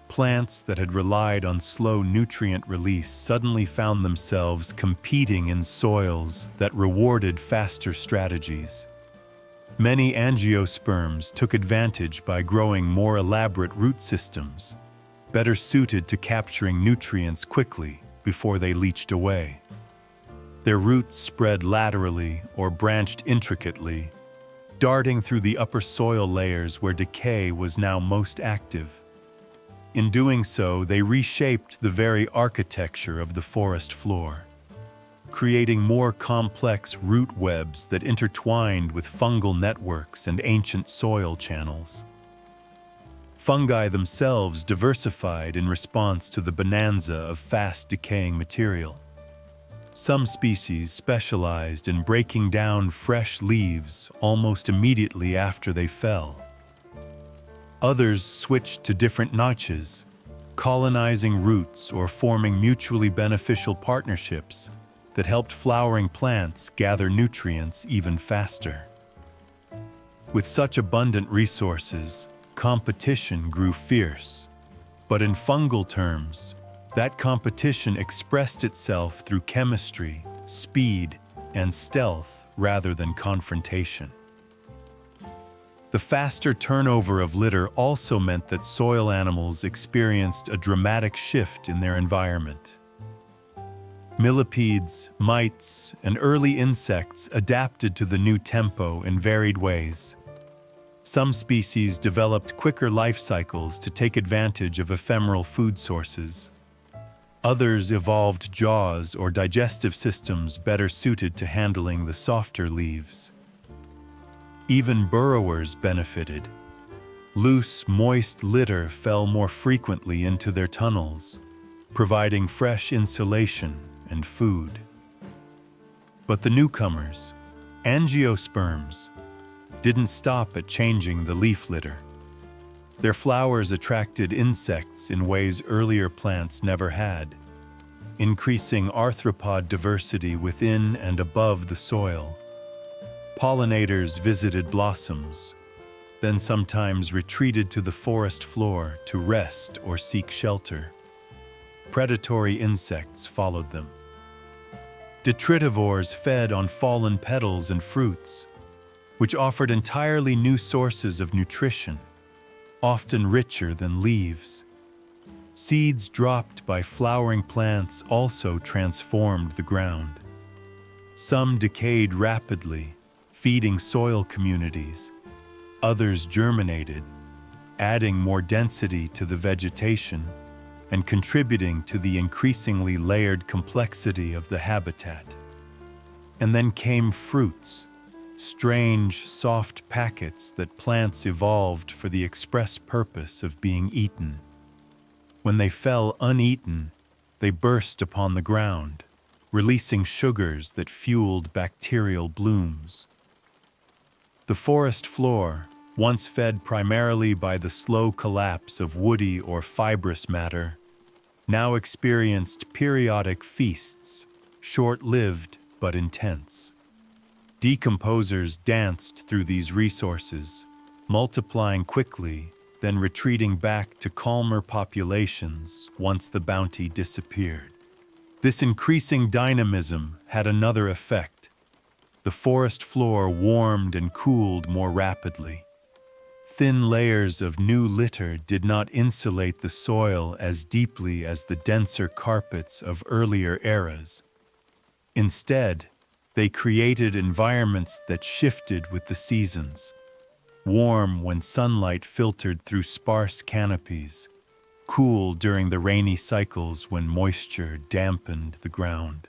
Plants that had relied on slow nutrient release suddenly found themselves competing in soils that rewarded faster strategies. Many angiosperms took advantage by growing more elaborate root systems, better suited to capturing nutrients quickly before they leached away. Their roots spread laterally or branched intricately, darting through the upper soil layers where decay was now most active. In doing so, they reshaped the very architecture of the forest floor, creating more complex root webs that intertwined with fungal networks and ancient soil channels. Fungi themselves diversified in response to the bonanza of fast-decaying material. Some species specialized in breaking down fresh leaves almost immediately after they fell. Others switched to different niches, colonizing roots or forming mutually beneficial partnerships that helped flowering plants gather nutrients even faster. With such abundant resources, competition grew fierce, but in fungal terms, that competition expressed itself through chemistry, speed, and stealth rather than confrontation. The faster turnover of litter also meant that soil animals experienced a dramatic shift in their environment. Millipedes, mites, and early insects adapted to the new tempo in varied ways. Some species developed quicker life cycles to take advantage of ephemeral food sources. Others evolved jaws or digestive systems better suited to handling the softer leaves. Even burrowers benefited. Loose, moist litter fell more frequently into their tunnels, providing fresh insulation and food. But the newcomers, angiosperms, didn't stop at changing the leaf litter. Their flowers attracted insects in ways earlier plants never had, increasing arthropod diversity within and above the soil. Pollinators visited blossoms, then sometimes retreated to the forest floor to rest or seek shelter. Predatory insects followed them. Detritivores fed on fallen petals and fruits, which offered entirely new sources of nutrition, often richer than leaves. Seeds dropped by flowering plants also transformed the ground. Some decayed rapidly, feeding soil communities. Others germinated, adding more density to the vegetation and contributing to the increasingly layered complexity of the habitat. And then came fruits, strange, soft packets that plants evolved for the express purpose of being eaten. When they fell uneaten, they burst upon the ground, releasing sugars that fueled bacterial blooms. The forest floor, once fed primarily by the slow collapse of woody or fibrous matter, now experienced periodic feasts, short-lived but intense. Decomposers danced through these resources, multiplying quickly, then retreating back to calmer populations once the bounty disappeared. This increasing dynamism had another effect. The forest floor warmed and cooled more rapidly. Thin layers of new litter did not insulate the soil as deeply as the denser carpets of earlier eras. Instead, they created environments that shifted with the seasons, warm when sunlight filtered through sparse canopies, cool during the rainy cycles when moisture dampened the ground.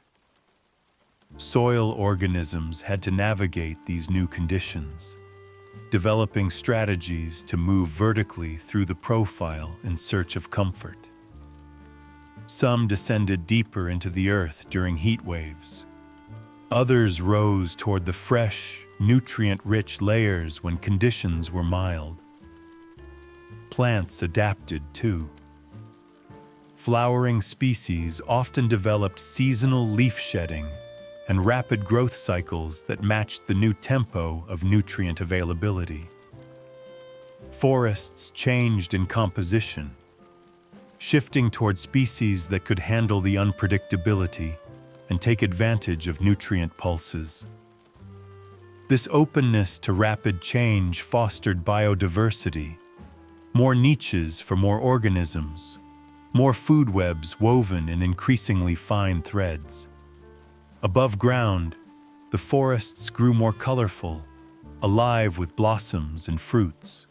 Soil organisms had to navigate these new conditions, developing strategies to move vertically through the profile in search of comfort. Some descended deeper into the earth during heat waves. Others rose toward the fresh, nutrient-rich layers when conditions were mild. Plants adapted too. Flowering species often developed seasonal leaf shedding and rapid growth cycles that matched the new tempo of nutrient availability. Forests changed in composition, shifting toward species that could handle the unpredictability and take advantage of nutrient pulses. This openness to rapid change fostered biodiversity, more niches for more organisms, more food webs woven in increasingly fine threads. Above ground, the forests grew more colorful, alive with blossoms and fruits.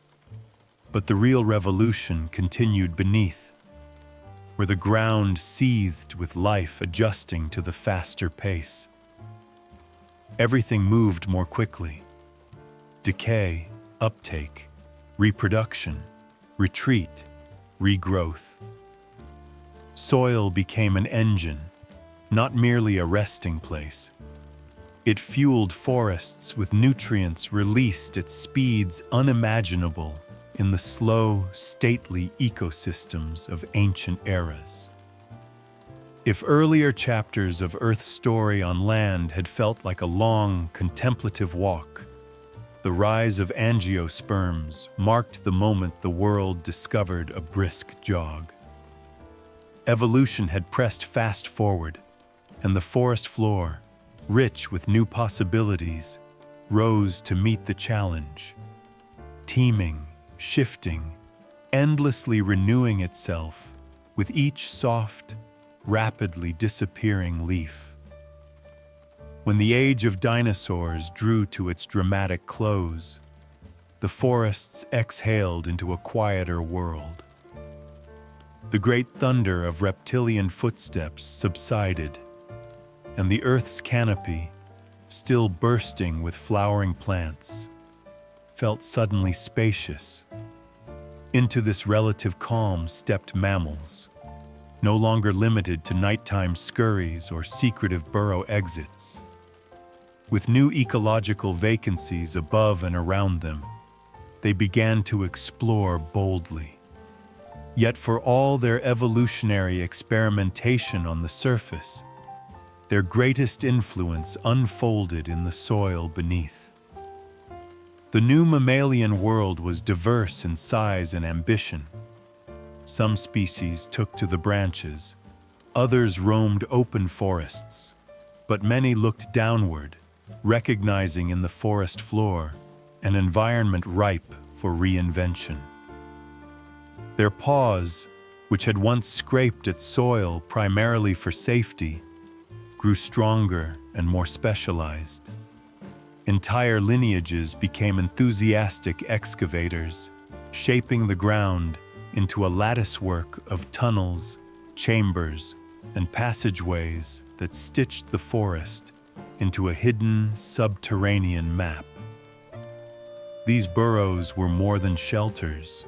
But the real revolution continued beneath, where the ground seethed with life adjusting to the faster pace. Everything moved more quickly. Decay, uptake, reproduction, retreat, regrowth. Soil became an engine, not merely a resting place. It fueled forests with nutrients released at speeds unimaginable in the slow, stately ecosystems of ancient eras. If earlier chapters of Earth's story on land had felt like a long, contemplative walk, the rise of angiosperms marked the moment the world discovered a brisk jog. Evolution had pressed fast forward, and the forest floor, rich with new possibilities, rose to meet the challenge, teeming, shifting, endlessly renewing itself with each soft, rapidly disappearing leaf. When the age of dinosaurs drew to its dramatic close, the forests exhaled into a quieter world. The great thunder of reptilian footsteps subsided, and the Earth's canopy, still bursting with flowering plants, felt suddenly spacious. Into this relative calm stepped mammals, no longer limited to nighttime scurries or secretive burrow exits. With new ecological vacancies above and around them, they began to explore boldly. Yet for all their evolutionary experimentation on the surface, their greatest influence unfolded in the soil beneath. The new mammalian world was diverse in size and ambition. Some species took to the branches, others roamed open forests, but many looked downward, recognizing in the forest floor an environment ripe for reinvention. Their paws, which had once scraped at soil primarily for safety, grew stronger and more specialized. Entire lineages became enthusiastic excavators, shaping the ground into a latticework of tunnels, chambers, and passageways that stitched the forest into a hidden subterranean map. These burrows were more than shelters.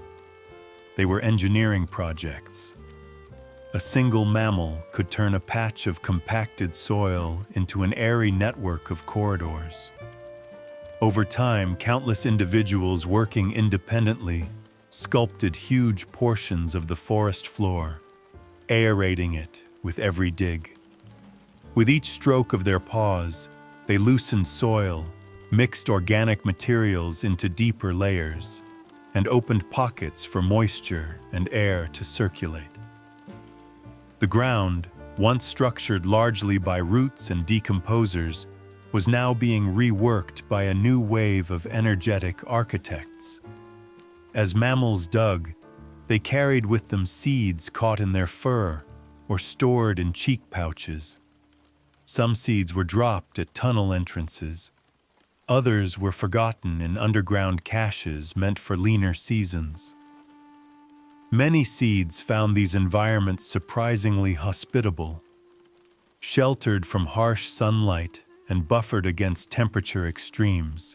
They were engineering projects. A single mammal could turn a patch of compacted soil into an airy network of corridors. Over time, countless individuals working independently sculpted huge portions of the forest floor, aerating it with every dig. With each stroke of their paws, they loosened soil, mixed organic materials into deeper layers, and opened pockets for moisture and air to circulate. The ground, once structured largely by roots and decomposers, was now being reworked by a new wave of energetic architects. As mammals dug, they carried with them seeds caught in their fur or stored in cheek pouches. Some seeds were dropped at tunnel entrances. Others were forgotten in underground caches meant for leaner seasons. Many seeds found these environments surprisingly hospitable. Sheltered from harsh sunlight and buffered against temperature extremes,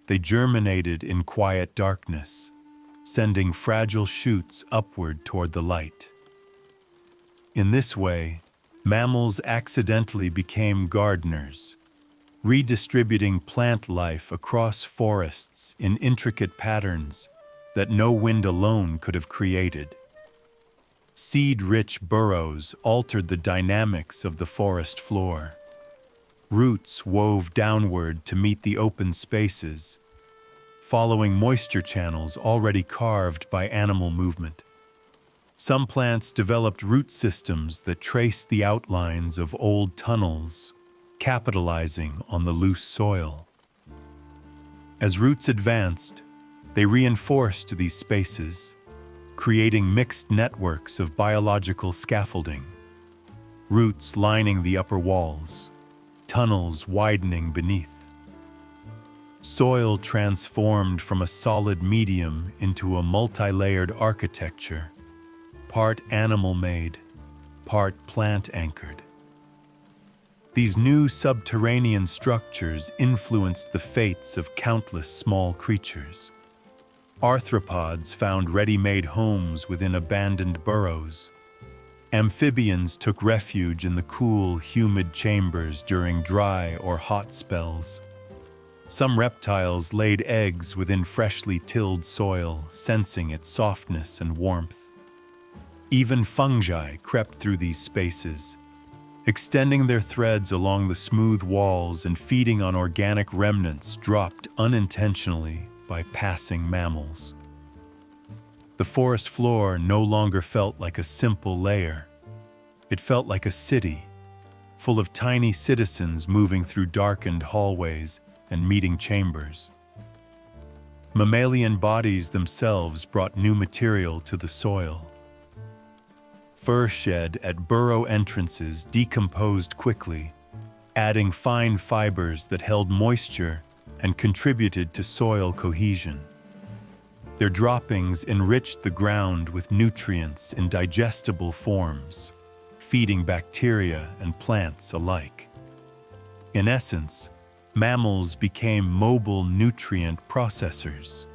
they germinated in quiet darkness, sending fragile shoots upward toward the light. In this way, mammals accidentally became gardeners, redistributing plant life across forests in intricate patterns that no wind alone could have created. Seed-rich burrows altered the dynamics of the forest floor. Roots wove downward to meet the open spaces, following moisture channels already carved by animal movement. Some plants developed root systems that traced the outlines of old tunnels, capitalizing on the loose soil. As roots advanced, they reinforced these spaces, creating mixed networks of biological scaffolding, roots lining the upper walls, tunnels widening beneath. Soil transformed from a solid medium into a multi-layered architecture, part animal-made, part plant-anchored. These new subterranean structures influenced the fates of countless small creatures. Arthropods found ready-made homes within abandoned burrows. Amphibians took refuge in the cool, humid chambers during dry or hot spells. Some reptiles laid eggs within freshly tilled soil, sensing its softness and warmth. Even fungi crept through these spaces, extending their threads along the smooth walls and feeding on organic remnants dropped unintentionally by passing mammals. The forest floor no longer felt like a simple layer. It felt like a city, full of tiny citizens moving through darkened hallways and meeting chambers. Mammalian bodies themselves brought new material to the soil. Fur shed at burrow entrances decomposed quickly, adding fine fibers that held moisture and contributed to soil cohesion. Their droppings enriched the ground with nutrients in digestible forms, feeding bacteria and plants alike. In essence, mammals became mobile nutrient processors,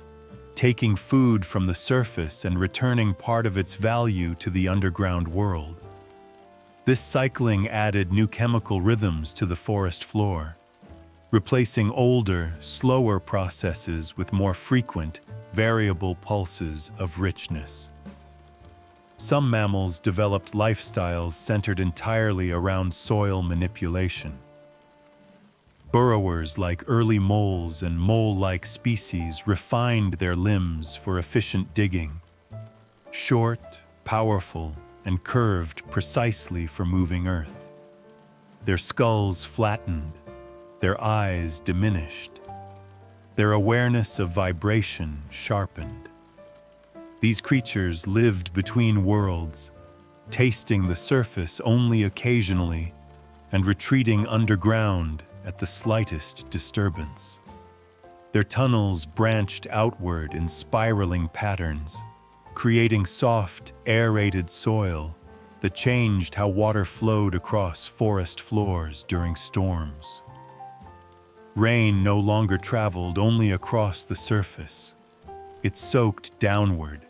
taking food from the surface and returning part of its value to the underground world. This cycling added new chemical rhythms to the forest floor, replacing older, slower processes with more frequent, variable pulses of richness. Some mammals developed lifestyles centered entirely around soil manipulation. Burrowers like early moles and mole-like species refined their limbs for efficient digging, short, powerful, and curved precisely for moving earth. Their skulls flattened, their eyes diminished, their awareness of vibration sharpened. These creatures lived between worlds, tasting the surface only occasionally and retreating underground at the slightest disturbance. Their tunnels branched outward in spiraling patterns, creating soft, aerated soil that changed how water flowed across forest floors during storms. Rain no longer traveled only across the surface. It soaked downward,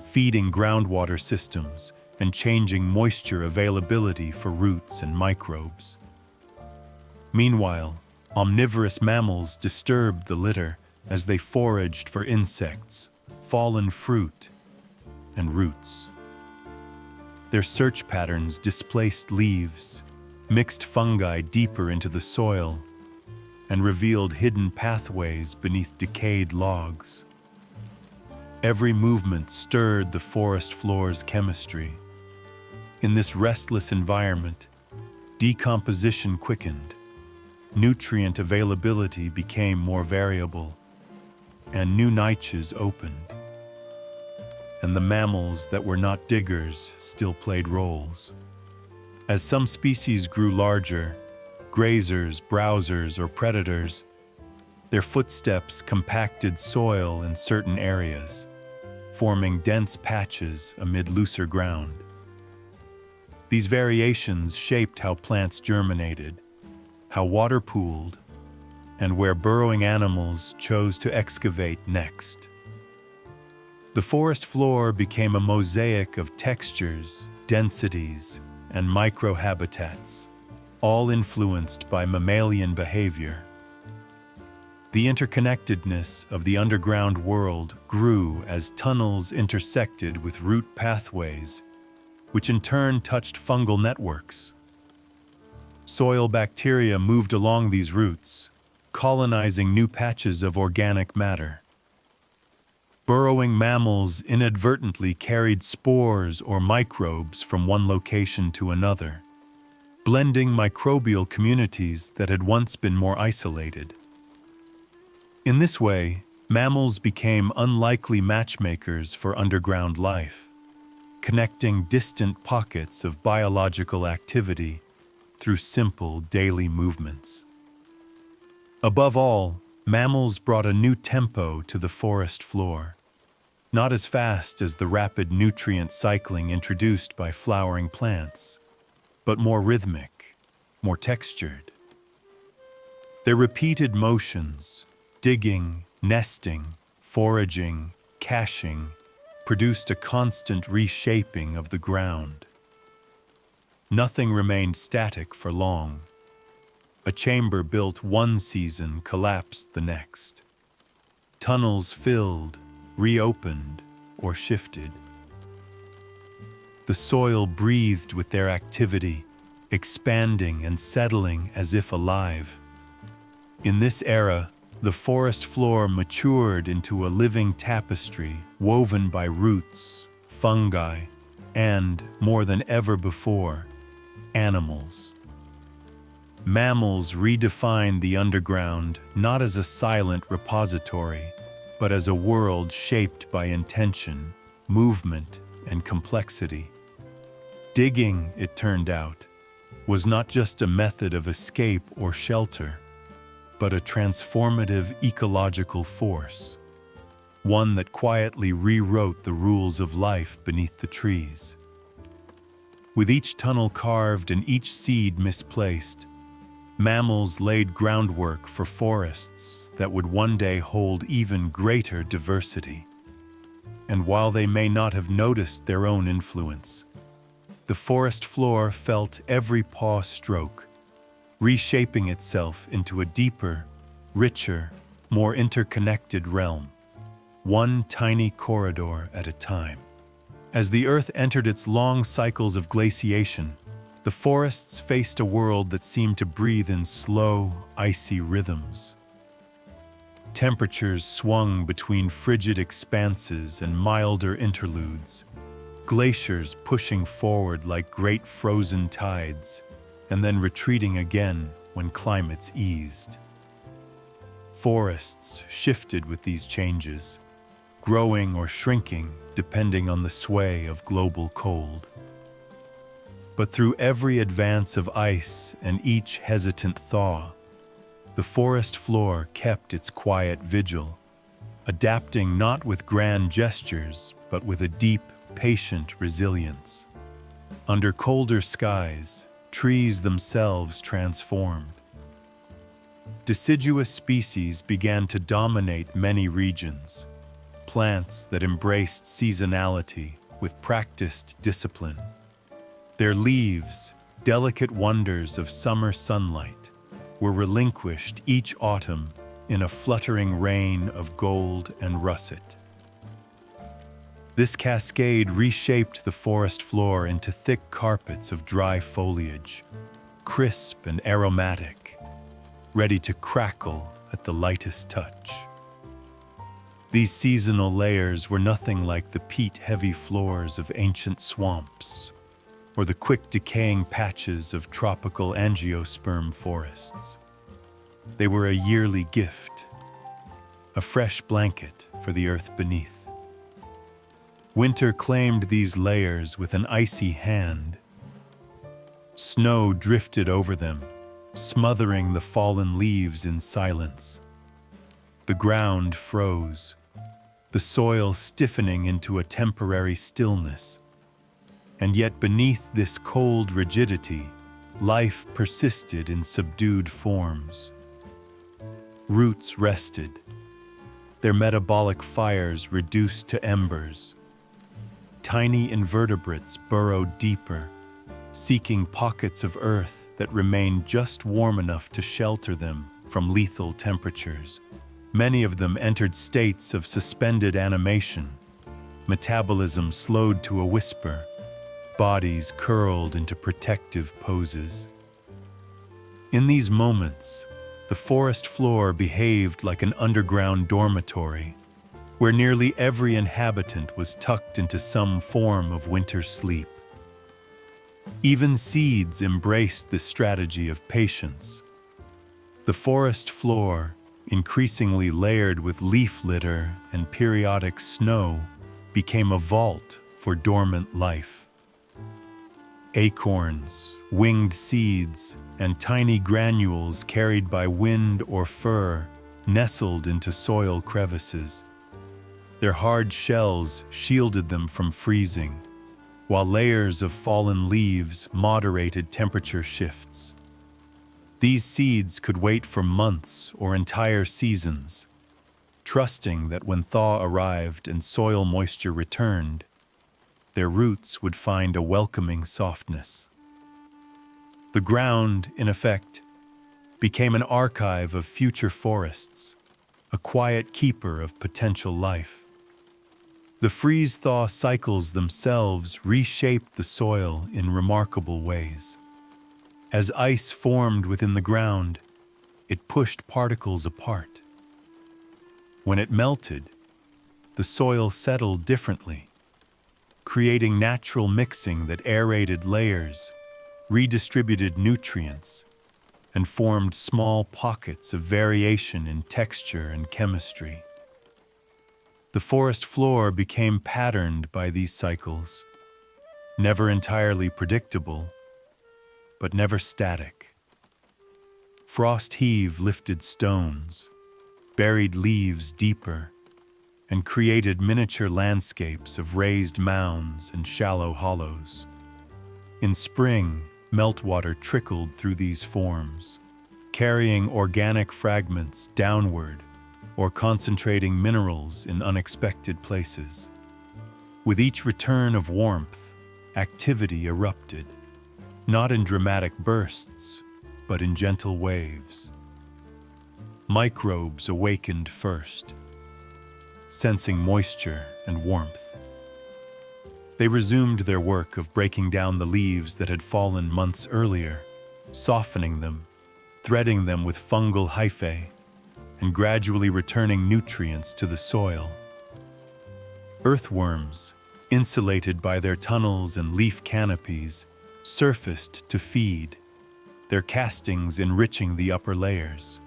feeding groundwater systems and changing moisture availability for roots and microbes. Meanwhile, omnivorous mammals disturbed the litter as they foraged for insects, fallen fruit, and roots. Their search patterns displaced leaves, mixed fungi deeper into the soil, and revealed hidden pathways beneath decayed logs. Every movement stirred the forest floor's chemistry. In this restless environment, decomposition quickened, nutrient availability became more variable, and new niches opened. And the mammals that were not diggers still played roles. As some species grew larger, grazers, browsers, or predators, their footsteps compacted soil in certain areas, forming dense patches amid looser ground. These variations shaped how plants germinated, how water pooled, and where burrowing animals chose to excavate next. The forest floor became a mosaic of textures, densities, and microhabitats, all influenced by mammalian behavior. The interconnectedness of the underground world grew as tunnels intersected with root pathways, which in turn touched fungal networks. Soil bacteria moved along these roots, colonizing new patches of organic matter. Burrowing mammals inadvertently carried spores or microbes from one location to another, blending microbial communities that had once been more isolated. In this way, mammals became unlikely matchmakers for underground life, connecting distant pockets of biological activity through simple daily movements. Above all, mammals brought a new tempo to the forest floor, not as fast as the rapid nutrient cycling introduced by flowering plants, but more rhythmic, more textured. Their repeated motions, digging, nesting, foraging, caching, produced a constant reshaping of the ground. Nothing remained static for long. A chamber built one season collapsed the next. Tunnels filled, reopened, or shifted. The soil breathed with their activity, expanding and settling as if alive. In this era, the forest floor matured into a living tapestry woven by roots, fungi, and, more than ever before, animals. Mammals redefined the underground not as a silent repository, but as a world shaped by intention, movement, and complexity. Digging, it turned out, was not just a method of escape or shelter, but a transformative ecological force, one that quietly rewrote the rules of life beneath the trees. With each tunnel carved and each seed misplaced, mammals laid groundwork for forests that would one day hold even greater diversity. And while they may not have noticed their own influence, the forest floor felt every paw stroke, reshaping itself into a deeper, richer, more interconnected realm, one tiny corridor at a time. As the Earth entered its long cycles of glaciation, the forests faced a world that seemed to breathe in slow, icy rhythms. Temperatures swung between frigid expanses and milder interludes, glaciers pushing forward like great frozen tides, and then retreating again when climates eased. Forests shifted with these changes, growing or shrinking depending on the sway of global cold. But through every advance of ice and each hesitant thaw, the forest floor kept its quiet vigil, adapting not with grand gestures, but with a deep, patient resilience. Under colder skies, trees themselves transformed. deciduous species began to dominate many regions, plants that embraced seasonality with practiced discipline. Their leaves, delicate wonders of summer sunlight, were relinquished each autumn in a fluttering rain of gold and russet. This cascade reshaped the forest floor into thick carpets of dry foliage, crisp and aromatic, ready to crackle at the lightest touch. These seasonal layers were nothing like the peat-heavy floors of ancient swamps or the quick-decaying patches of tropical angiosperm forests. They were a yearly gift, a fresh blanket for the earth beneath. Winter claimed these layers with an icy hand. Snow drifted over them, smothering the fallen leaves in silence. The ground froze, the soil stiffening into a temporary stillness. And yet beneath this cold rigidity, life persisted in subdued forms. Roots rested, their metabolic fires reduced to embers. Tiny invertebrates burrowed deeper, seeking pockets of earth that remained just warm enough to shelter them from lethal temperatures. Many of them entered states of suspended animation. Metabolism slowed to a whisper, bodies curled into protective poses. In these moments, the forest floor behaved like an underground dormitory, where nearly every inhabitant was tucked into some form of winter sleep. Even seeds embraced this strategy of patience. The forest floor, increasingly layered with leaf litter and periodic snow, became a vault for dormant life. Acorns, winged seeds, and tiny granules carried by wind or fur nestled into soil crevices. Their hard shells shielded them from freezing, while layers of fallen leaves moderated temperature shifts. These seeds could wait for months or entire seasons, trusting that when thaw arrived and soil moisture returned, their roots would find a welcoming softness. The ground, in effect, became an archive of future forests, a quiet keeper of potential life. The freeze-thaw cycles themselves reshaped the soil in remarkable ways. As ice formed within the ground, it pushed particles apart. When it melted, the soil settled differently, creating natural mixing that aerated layers, redistributed nutrients, and formed small pockets of variation in texture and chemistry. The forest floor became patterned by these cycles, never entirely predictable, but never static. Frost heave lifted stones, buried leaves deeper, and created miniature landscapes of raised mounds and shallow hollows. In spring, meltwater trickled through these forms, carrying organic fragments downward or concentrating minerals in unexpected places. With each return of warmth, activity erupted, not in dramatic bursts, but in gentle waves. Microbes awakened first, sensing moisture and warmth. They resumed their work of breaking down the leaves that had fallen months earlier, softening them, threading them with fungal hyphae, and gradually returning nutrients to the soil. Earthworms, insulated by their tunnels and leaf canopies, surfaced to feed, their castings enriching the upper layers.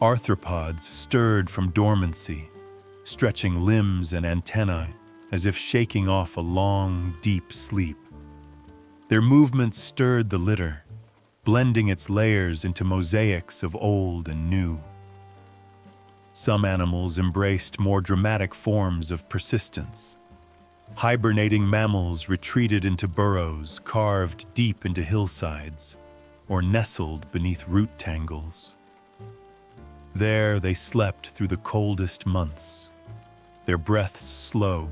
Arthropods stirred from dormancy, stretching limbs and antennae as if shaking off a long, deep sleep. Their movements stirred the litter, blending its layers into mosaics of old and new. Some animals embraced more dramatic forms of persistence. Hibernating mammals retreated into burrows carved deep into hillsides or nestled beneath root tangles. There they slept through the coldest months, their breaths slow,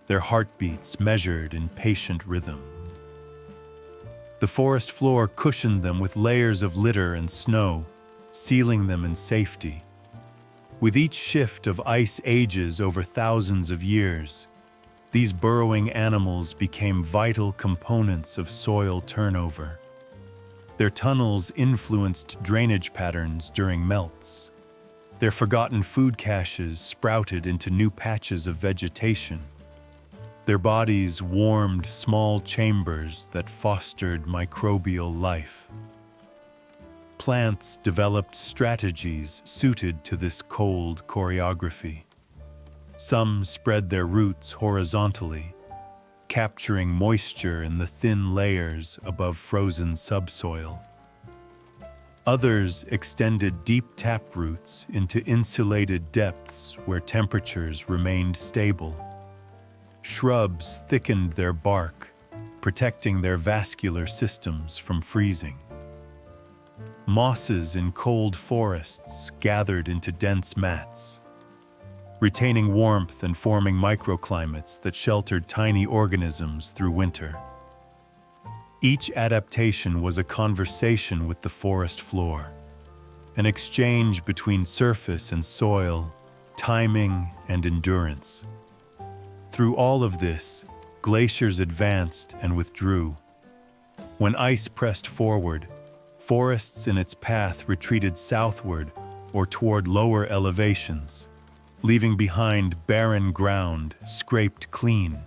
their heartbeats measured in patient rhythm. The forest floor cushioned them with layers of litter and snow, sealing them in safety. With each shift of ice ages over thousands of years, these burrowing animals became vital components of soil turnover. Their tunnels influenced drainage patterns during melts. Their forgotten food caches sprouted into new patches of vegetation. Their bodies warmed small chambers that fostered microbial life. Plants developed strategies suited to this cold choreography. Some spread their roots horizontally, capturing moisture in the thin layers above frozen subsoil. Others extended deep taproots into insulated depths where temperatures remained stable. Shrubs thickened their bark, protecting their vascular systems from freezing. Mosses in cold forests gathered into dense mats, retaining warmth and forming microclimates that sheltered tiny organisms through winter. Each adaptation was a conversation with the forest floor, an exchange between surface and soil, timing and endurance. Through all of this, glaciers advanced and withdrew. When ice pressed forward, forests in its path retreated southward or toward lower elevations, leaving behind barren ground scraped clean.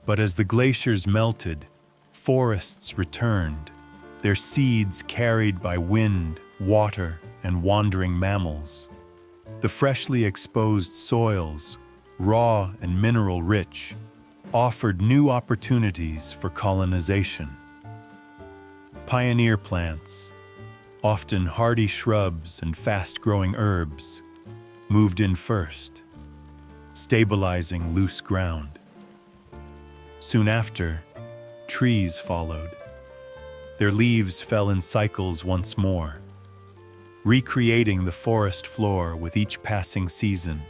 But as the glaciers melted, forests returned, their seeds carried by wind, water, and wandering mammals. The freshly exposed soils, raw and mineral-rich, offered new opportunities for colonization. Pioneer plants, often hardy shrubs and fast-growing herbs, moved in first, stabilizing loose ground. Soon after, trees followed. Their leaves fell in cycles once more, recreating the forest floor with each passing season.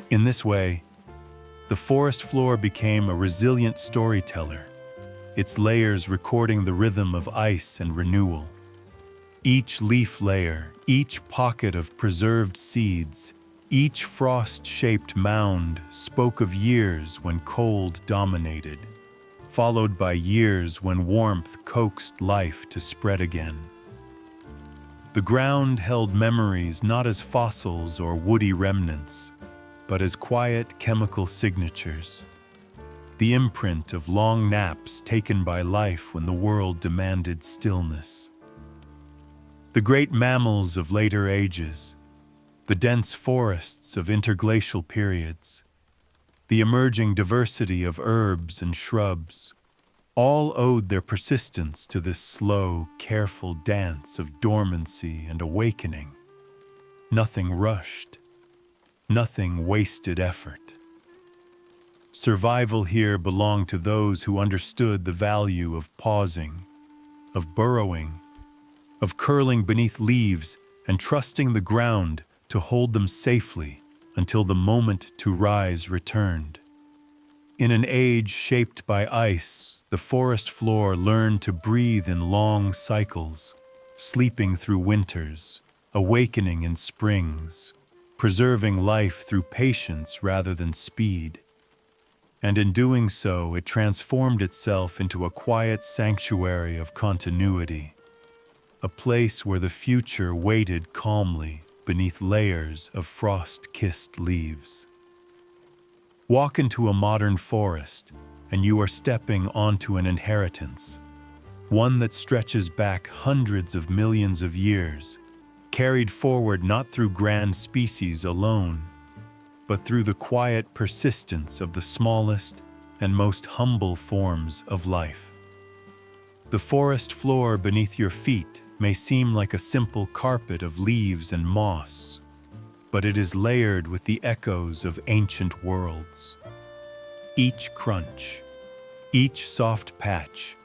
In this way, the forest floor became a resilient storyteller, its layers recording the rhythm of ice and renewal. Each leaf layer, each pocket of preserved seeds, each frost-shaped mound spoke of years when cold dominated, followed by years when warmth coaxed life to spread again. The ground held memories not as fossils or woody remnants, but as quiet chemical signatures, the imprint of long naps taken by life when the world demanded stillness. The great mammals of later ages, the dense forests of interglacial periods, the emerging diversity of herbs and shrubs, all owed their persistence to this slow, careful dance of dormancy and awakening. Nothing rushed, nothing wasted effort. Survival here belonged to those who understood the value of pausing, of burrowing, of curling beneath leaves and trusting the ground to hold them safely until the moment to rise returned. In an age shaped by ice, the forest floor learned to breathe in long cycles, sleeping through winters, awakening in springs, preserving life through patience rather than speed. And in doing so, it transformed itself into a quiet sanctuary of continuity, a place where the future waited calmly beneath layers of frost-kissed leaves. Walk into a modern forest, and you are stepping onto an inheritance, one that stretches back hundreds of millions of years, carried forward not through grand species alone, but through the quiet persistence of the smallest and most humble forms of life. The forest floor beneath your feet may seem like a simple carpet of leaves and moss, but it is layered with the echoes of ancient worlds. Each crunch, each soft patch,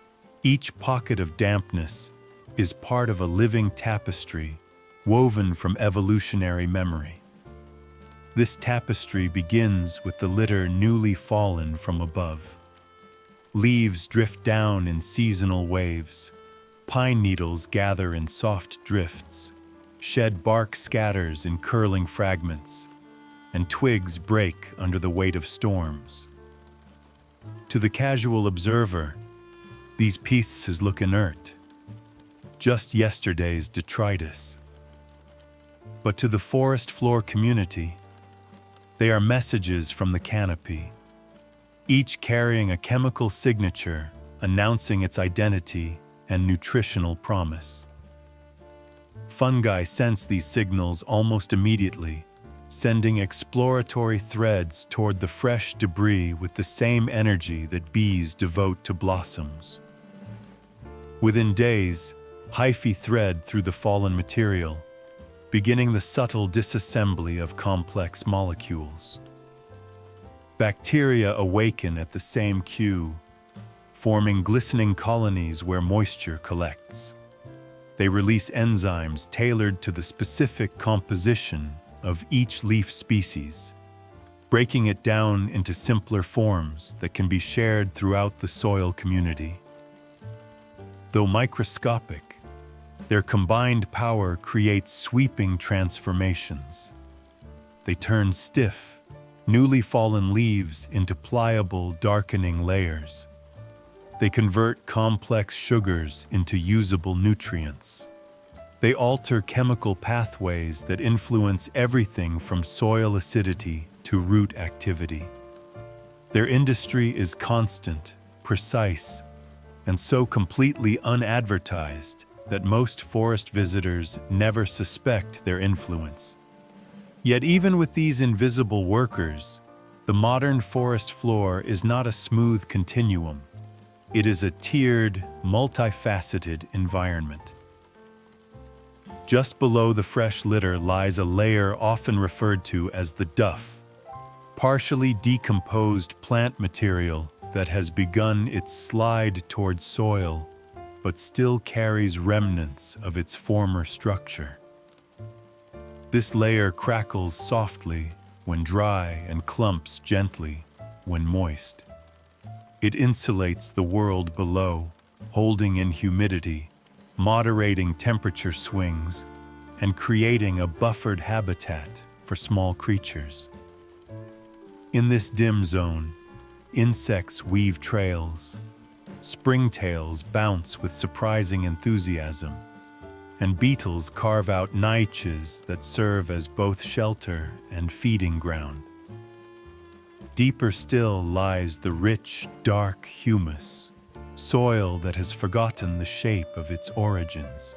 each pocket of dampness is part of a living tapestry woven from evolutionary memory. This tapestry begins with the litter newly fallen from above. Leaves drift down in seasonal waves. Pine needles gather in soft drifts. Shed bark scatters in curling fragments, and twigs break under the weight of storms. To the casual observer, these pieces look inert, just yesterday's detritus. But to the forest floor community, they are messages from the canopy, each carrying a chemical signature announcing its identity and nutritional promise. Fungi sense these signals almost immediately, sending exploratory threads toward the fresh debris with the same energy that bees devote to blossoms. Within days, hyphae thread through the fallen material, beginning the subtle disassembly of complex molecules. Bacteria awaken at the same cue, forming glistening colonies where moisture collects. They release enzymes tailored to the specific composition of each leaf species, breaking it down into simpler forms that can be shared throughout the soil community. Though microscopic, their combined power creates sweeping transformations. They turn stiff, newly fallen leaves into pliable, darkening layers. They convert complex sugars into usable nutrients. They alter chemical pathways that influence everything from soil acidity to root activity. Their industry is constant, precise, and so completely unadvertised that most forest visitors never suspect their influence. Yet even with these invisible workers, the modern forest floor is not a smooth continuum. It is a tiered, multifaceted environment. Just below the fresh litter lies a layer often referred to as the duff, partially decomposed plant material that has begun its slide toward soil, but still carries remnants of its former structure. This layer crackles softly when dry and clumps gently when moist. It insulates the world below, holding in humidity, moderating temperature swings, and creating a buffered habitat for small creatures. In this dim zone, insects weave trails, springtails bounce with surprising enthusiasm, and beetles carve out niches that serve as both shelter and feeding ground. Deeper still lies the rich, dark humus, soil that has forgotten the shape of its origins.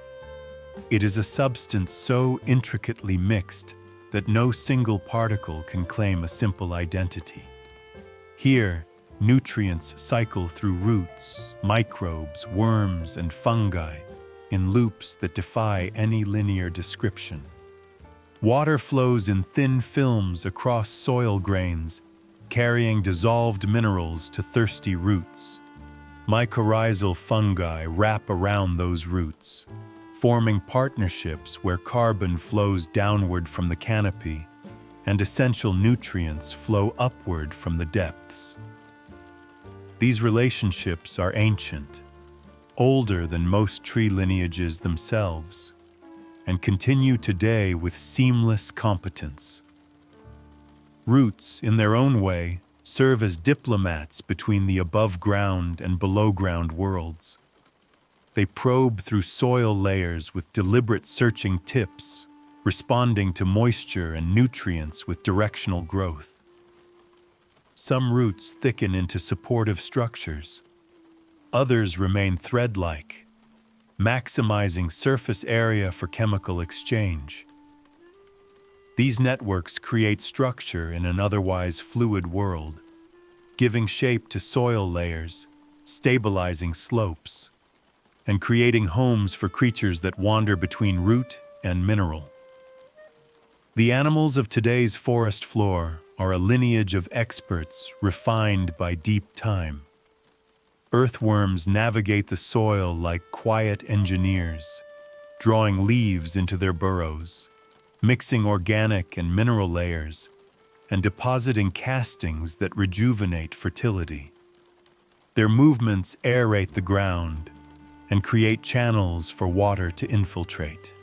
It is a substance so intricately mixed that no single particle can claim a simple identity. Here, nutrients cycle through roots, microbes, worms, and fungi in loops that defy any linear description. Water flows in thin films across soil grains, carrying dissolved minerals to thirsty roots. Mycorrhizal fungi wrap around those roots, forming partnerships where carbon flows downward from the canopy and essential nutrients flow upward from the depths. These relationships are ancient, older than most tree lineages themselves, and continue today with seamless competence. Roots, in their own way, serve as diplomats between the above-ground and below-ground worlds. They probe through soil layers with deliberate searching tips, responding to moisture and nutrients with directional growth. Some roots thicken into supportive structures. Others remain thread-like, maximizing surface area for chemical exchange. These networks create structure in an otherwise fluid world, giving shape to soil layers, stabilizing slopes, and creating homes for creatures that wander between root and mineral. The animals of today's forest floor are a lineage of experts refined by deep time. Earthworms navigate the soil like quiet engineers, drawing leaves into their burrows, mixing organic and mineral layers, and depositing castings that rejuvenate fertility. Their movements aerate the ground and create channels for water to infiltrate.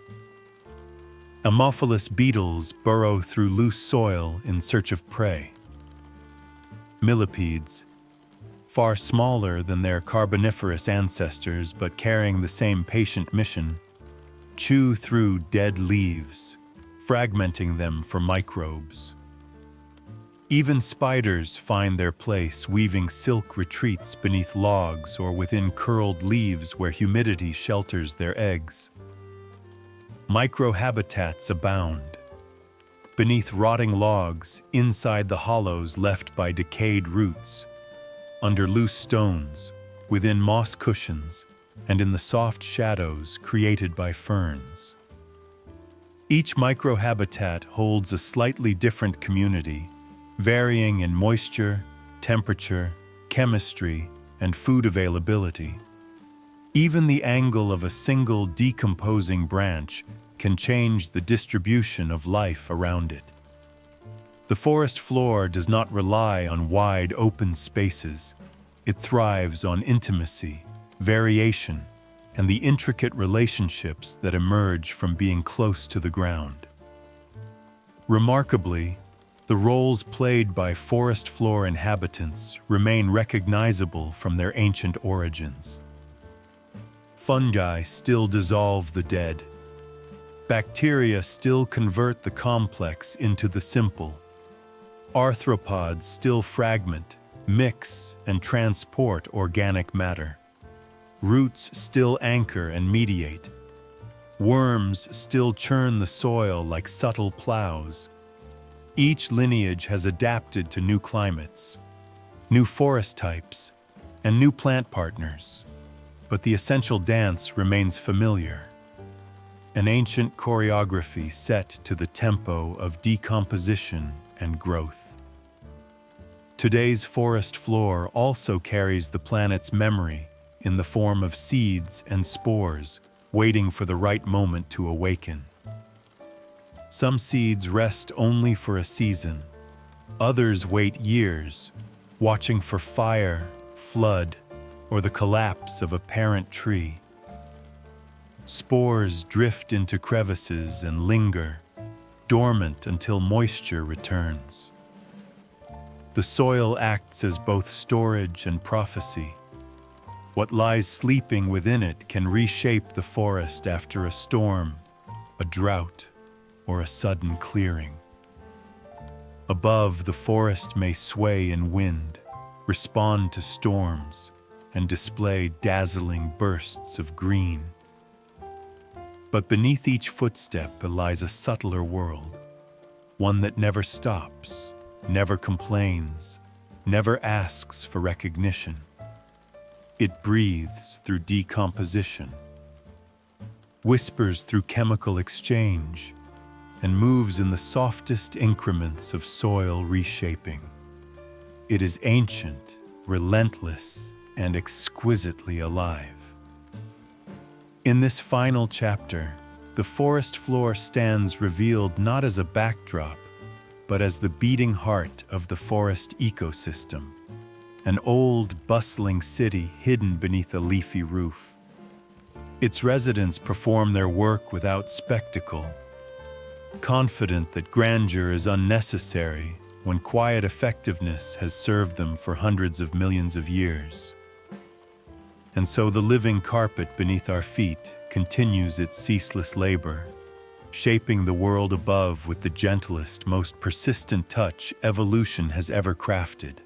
Ammophilous beetles burrow through loose soil in search of prey. Millipedes, far smaller than their Carboniferous ancestors but carrying the same patient mission, chew through dead leaves, fragmenting them for microbes. Even spiders find their place weaving silk retreats beneath logs or within curled leaves where humidity shelters their eggs. Microhabitats abound. Beneath rotting logs, inside the hollows left by decayed roots, under loose stones, within moss cushions, and in the soft shadows created by ferns. Each microhabitat holds a slightly different community, varying in moisture, temperature, chemistry, and food availability. Even the angle of a single decomposing branch can change the distribution of life around it. The forest floor does not rely on wide open spaces. It thrives on intimacy, variation, and the intricate relationships that emerge from being close to the ground. Remarkably, the roles played by forest floor inhabitants remain recognizable from their ancient origins. Fungi still dissolve the dead. Bacteria still convert the complex into the simple. Arthropods still fragment, mix, and transport organic matter. Roots still anchor and mediate. Worms still churn the soil like subtle plows. Each lineage has adapted to new climates, new forest types, and new plant partners. But the essential dance remains familiar. An ancient choreography set to the tempo of decomposition and growth. Today's forest floor also carries the planet's memory in the form of seeds and spores waiting for the right moment to awaken. Some seeds rest only for a season. Others wait years, watching for fire, flood, or the collapse of a parent tree. Spores drift into crevices and linger, dormant until moisture returns. The soil acts as both storage and prophecy. What lies sleeping within it can reshape the forest after a storm, a drought, or a sudden clearing. Above, the forest may sway in wind, respond to storms, and display dazzling bursts of green. But beneath each footstep lies a subtler world, one that never stops, never complains, never asks for recognition. It breathes through decomposition, whispers through chemical exchange, and moves in the softest increments of soil reshaping. It is ancient, relentless, and exquisitely alive. In this final chapter, the forest floor stands revealed not as a backdrop, but as the beating heart of the forest ecosystem, an old, bustling city hidden beneath a leafy roof. Its residents perform their work without spectacle, confident that grandeur is unnecessary when quiet effectiveness has served them for hundreds of millions of years. And so the living carpet beneath our feet continues its ceaseless labor, shaping the world above with the gentlest, most persistent touch evolution has ever crafted.